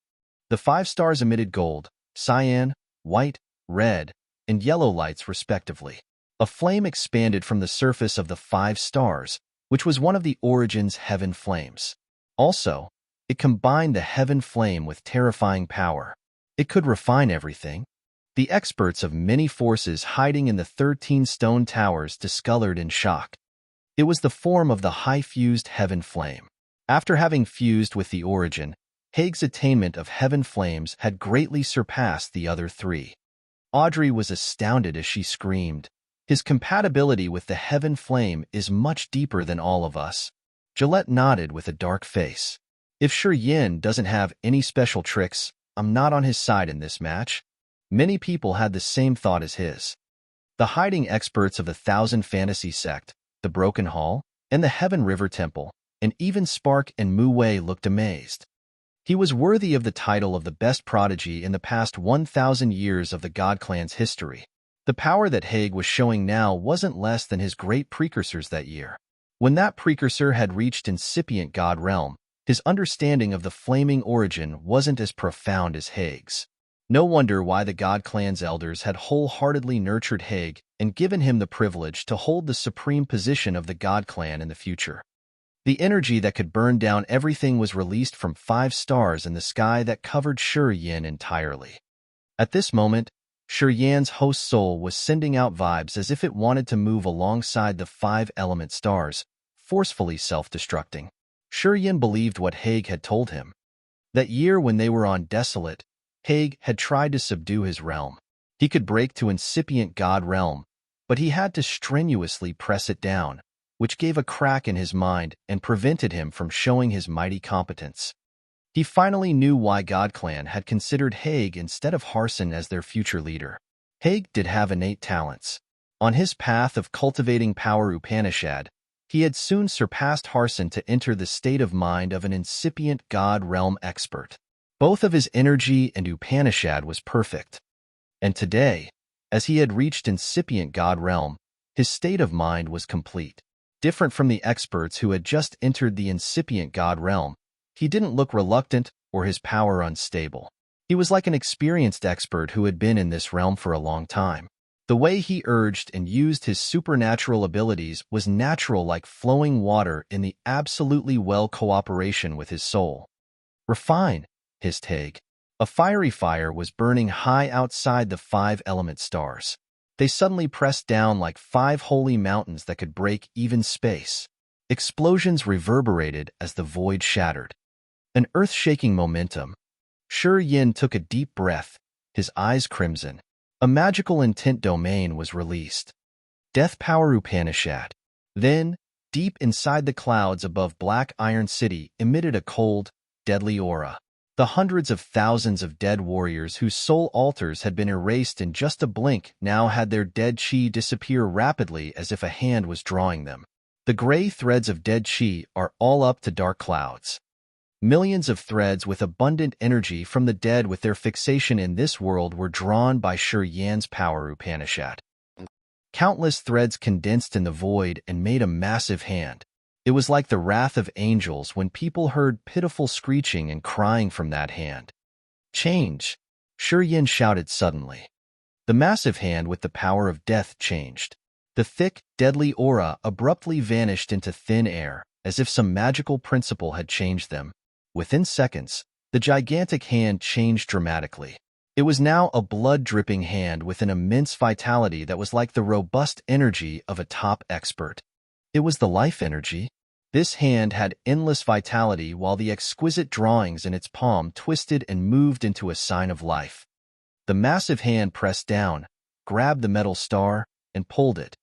The 5 stars emitted gold, cyan, white, red, and yellow lights respectively. A flame expanded from the surface of the 5 stars, which was one of the Origin's heaven flames. Also, it combined the heaven flame with terrifying power. It could refine everything. The experts of many forces hiding in the 13 stone towers discolored in shock. It was the form of the high-fused heaven flame. After having fused with the Origin, Haig's attainment of heaven flames had greatly surpassed the other 3. Audrey was astounded as she screamed, "His compatibility with the heaven flame is much deeper than all of us." Gillette nodded with a dark face. If Yin doesn't have any special tricks, I'm not on his side in this match. Many people had the same thought as his. The hiding experts of the Thousand Fantasy Sect, the Broken Hall, and the Heaven River Temple, and even Spark and Mu Wei looked amazed. He was worthy of the title of the best prodigy in the past 1,000 years of the God Clan's history. The power that Haig was showing now wasn't less than his great precursors that year. When that precursor had reached incipient God realm, his understanding of the flaming origin wasn't as profound as Haig's. No wonder why the God Clan's elders had wholeheartedly nurtured Haig and given him the privilege to hold the supreme position of the God Clan in the future. The energy that could burn down everything was released from 5 stars in the sky that covered Yin entirely. At this moment, Yin's host soul was sending out vibes as if it wanted to move alongside the 5 element stars, forcefully self-destructing. Yin believed what Haig had told him. That year when they were on Desolate, Haig had tried to subdue his realm. He could break to incipient God realm, but he had to strenuously press it down, which gave a crack in his mind and prevented him from showing his mighty competence. He finally knew why God Clan had considered Haig instead of Harson as their future leader. Haig did have innate talents. On his path of cultivating power Upanishad, he had soon surpassed Harson to enter the state of mind of an incipient God realm expert. Both of his energy and Upanishad was perfect. And today, as he had reached incipient God realm, his state of mind was complete. Different from the experts who had just entered the incipient God realm, he didn't look reluctant or his power unstable. He was like an experienced expert who had been in this realm for a long time. The way he urged and used his supernatural abilities was natural like flowing water in the absolutely well cooperation with his soul. Refine, hissed Haig. A fiery fire was burning high outside the 5 element stars. They suddenly pressed down like 5 holy mountains that could break even space. Explosions reverberated as the void shattered. An earth-shaking momentum. Yin took a deep breath, his eyes crimson. A magical intent domain was released. Death Power Upanishad. Then, deep inside the clouds above Black Iron City emitted a cold, deadly aura. The hundreds of thousands of dead warriors whose soul altars had been erased in just a blink now had their dead chi disappear rapidly as if a hand was drawing them. The gray threads of dead chi are all up to dark clouds. Millions of threads with abundant energy from the dead with their fixation in this world were drawn by Yin's power Upanishad. Countless threads condensed in the void and made a massive hand. It was like the wrath of angels when people heard pitiful screeching and crying from that hand. Change! Yin shouted suddenly. The massive hand with the power of death changed. The thick, deadly aura abruptly vanished into thin air, as if some magical principle had changed them. Within seconds, the gigantic hand changed dramatically. It was now a blood-dripping hand with an immense vitality that was like the robust energy of a top expert. It was the life energy. This hand had endless vitality while the exquisite drawings in its palm twisted and moved into a sign of life. The massive hand pressed down, grabbed the metal star, and pulled it.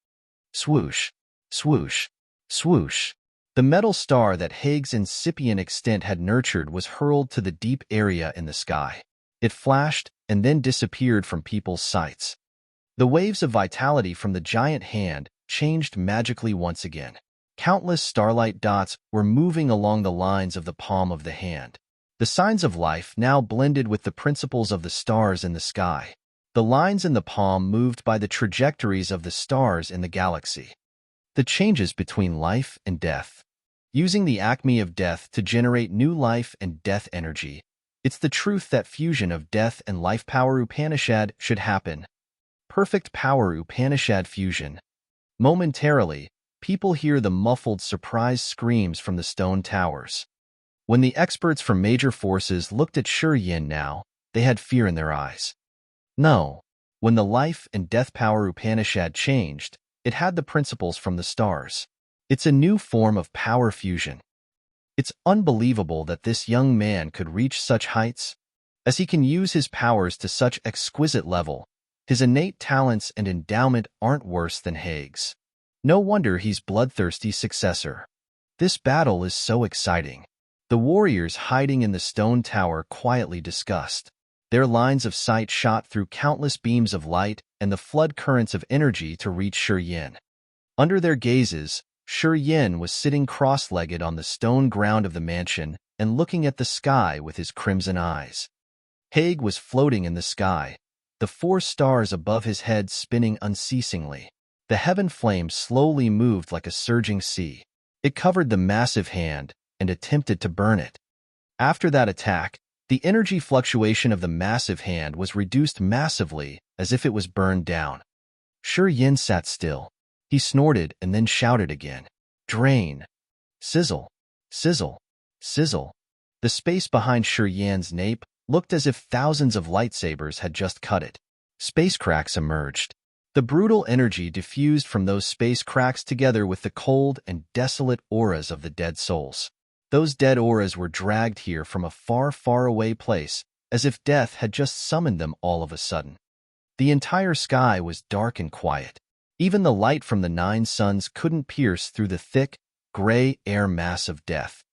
Swoosh, swoosh, swoosh. The metal star that Haig's incipient extent had nurtured was hurled to the deep area in the sky. It flashed and then disappeared from people's sights. The waves of vitality from the giant hand changed magically once again. Countless starlight dots were moving along the lines of the palm of the hand. The signs of life now blended with the principles of the stars in the sky. The lines in the palm moved by the trajectories of the stars in the galaxy. The changes between life and death. Using the acme of death to generate new life and death energy. It's the truth that fusion of death and life power Upanishad should happen. Perfect power Upanishad fusion. Momentarily, people hear the muffled surprise screams from the stone towers. When the experts from major forces looked at Yin now, they had fear in their eyes. No, when the life and death power Upanishad changed, it had the principles from the stars. It's a new form of power fusion. It's unbelievable that this young man could reach such heights. As he can use his powers to such exquisite level, his innate talents and endowment aren't worse than Haig's. No wonder he's Bloodthirsty's successor. This battle is so exciting. The warriors hiding in the stone tower quietly discussed. Their lines of sight shot through countless beams of light and the flood currents of energy to reach Yin. Under their gazes, Yin was sitting cross-legged on the stone ground of the mansion and looking at the sky with his crimson eyes. Haig was floating in the sky, the 4 stars above his head spinning unceasingly. The heaven flame slowly moved like a surging sea. It covered the massive hand and attempted to burn it. After that attack, the energy fluctuation of the massive hand was reduced massively as if it was burned down. Yin sat still. He snorted and then shouted again. Drain. Sizzle. Sizzle. Sizzle. The space behind Yin's nape looked as if thousands of lightsabers had just cut it. Space cracks emerged. The brutal energy diffused from those space cracks together with the cold and desolate auras of the dead souls. Those dead auras were dragged here from a far, far away place, as if death had just summoned them all of a sudden. The entire sky was dark and quiet. Even the light from the 9 suns couldn't pierce through the thick, gray air mass of death.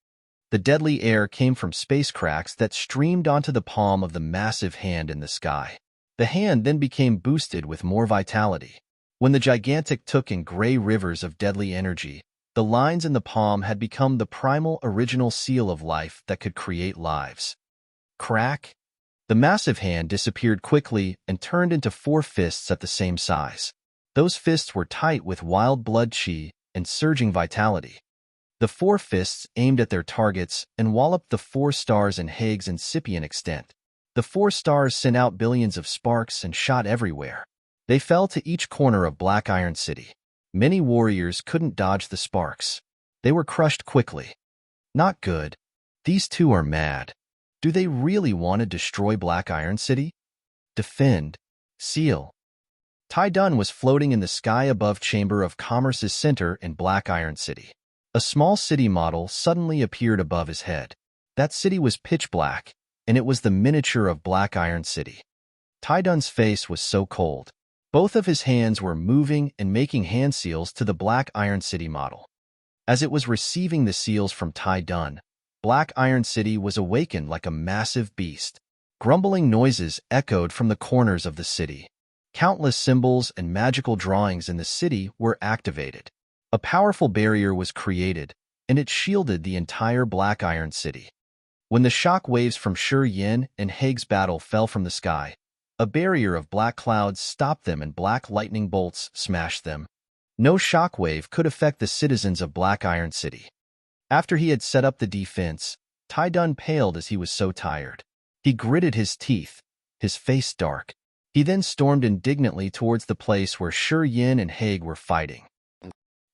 The deadly air came from space cracks that streamed onto the palm of the massive hand in the sky. The hand then became boosted with more vitality. When the gigantic took in gray rivers of deadly energy, the lines in the palm had become the primal original seal of life that could create lives. Crack! The massive hand disappeared quickly and turned into 4 fists at the same size. Those fists were tight with wild blood chi and surging vitality. The 4 fists aimed at their targets and walloped the 4 stars in Haig's incipient extent. The 4 stars sent out billions of sparks and shot everywhere. They fell to each corner of Black Iron City. Many warriors couldn't dodge the sparks. They were crushed quickly. Not good. These 2 are mad. Do they really want to destroy Black Iron City? Defend. Seal. Tai Dun was floating in the sky above Chamber of Commerce's center in Black Iron City. A small city model suddenly appeared above his head. That city was pitch black, and it was the miniature of Black Iron City. Tai Dun's face was so cold. Both of his hands were moving and making hand seals to the Black Iron City model. As it was receiving the seals from Tai Dun, Black Iron City was awakened like a massive beast. Grumbling noises echoed from the corners of the city. Countless symbols and magical drawings in the city were activated. A powerful barrier was created, and it shielded the entire Black Iron City. When the shock waves from Shi Yin and Haig's battle fell from the sky, a barrier of black clouds stopped them and black lightning bolts smashed them. No shockwave could affect the citizens of Black Iron City. After he had set up the defense, Tai Dun paled as he was so tired. He gritted his teeth, his face dark. He then stormed indignantly towards the place where Shi Yin and Haig were fighting.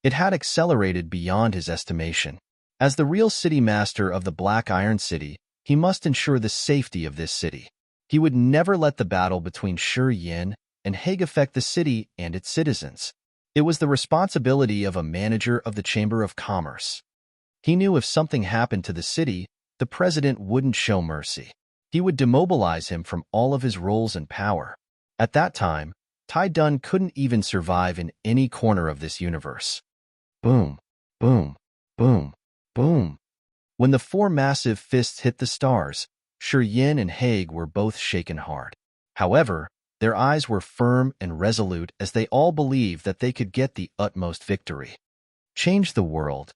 It had accelerated beyond his estimation. As the real city master of the Black Iron City, he must ensure the safety of this city. He would never let the battle between Shi Yin and Haig affect the city and its citizens. It was the responsibility of a manager of the Chamber of Commerce. He knew if something happened to the city, the president wouldn't show mercy. He would demobilize him from all of his roles and power. At that time, Tai Dun couldn't even survive in any corner of this universe. Boom, boom, boom, boom. When the four massive fists hit the stars, Shi Yin and Haig were both shaken hard. However, their eyes were firm and resolute as they all believed that they could get the utmost victory. Change the world.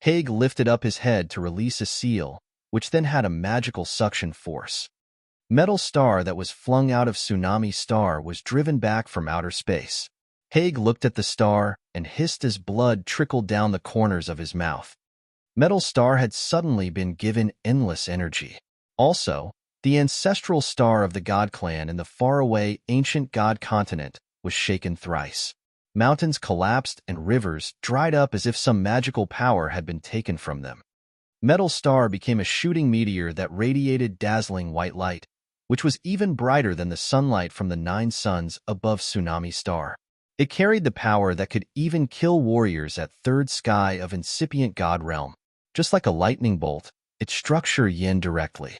Haig lifted up his head to release a seal, which then had a magical suction force. Metal star that was flung out of Tsunami star was driven back from outer space. Haig looked at the star and hissed as blood trickled down the corners of his mouth. Metal star had suddenly been given endless energy. Also, the ancestral star of the God clan in the faraway ancient God continent was shaken thrice. Mountains collapsed and rivers dried up as if some magical power had been taken from them. Metal star became a shooting meteor that radiated dazzling white light, which was even brighter than the sunlight from the 9 suns above Tsunami star. It carried the power that could even kill warriors at third sky of incipient God realm. Just like a lightning bolt, it struck Shi Yin directly.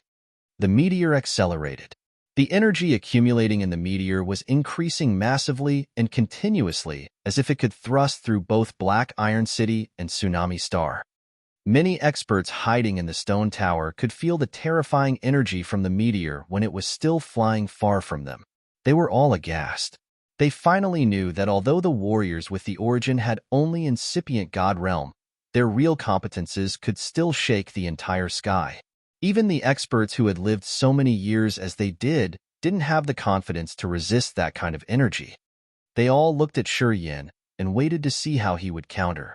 The meteor accelerated. The energy accumulating in the meteor was increasing massively and continuously as if it could thrust through both Black Iron City and Tsunami star. Many experts hiding in the stone tower could feel the terrifying energy from the meteor when it was still flying far from them. They were all aghast. They finally knew that although the warriors with the origin had only incipient God realm, their real competences could still shake the entire sky. Even the experts who had lived so many years as they didn't have the confidence to resist that kind of energy. They all looked at Shi Yin and waited to see how he would counter.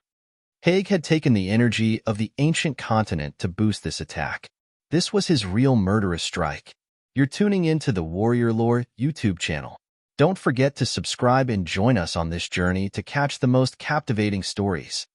Haig had taken the energy of the ancient continent to boost this attack. This was his real murderous strike. You're tuning into the Warrior Lore YouTube channel. Don't forget to subscribe and join us on this journey to catch the most captivating stories.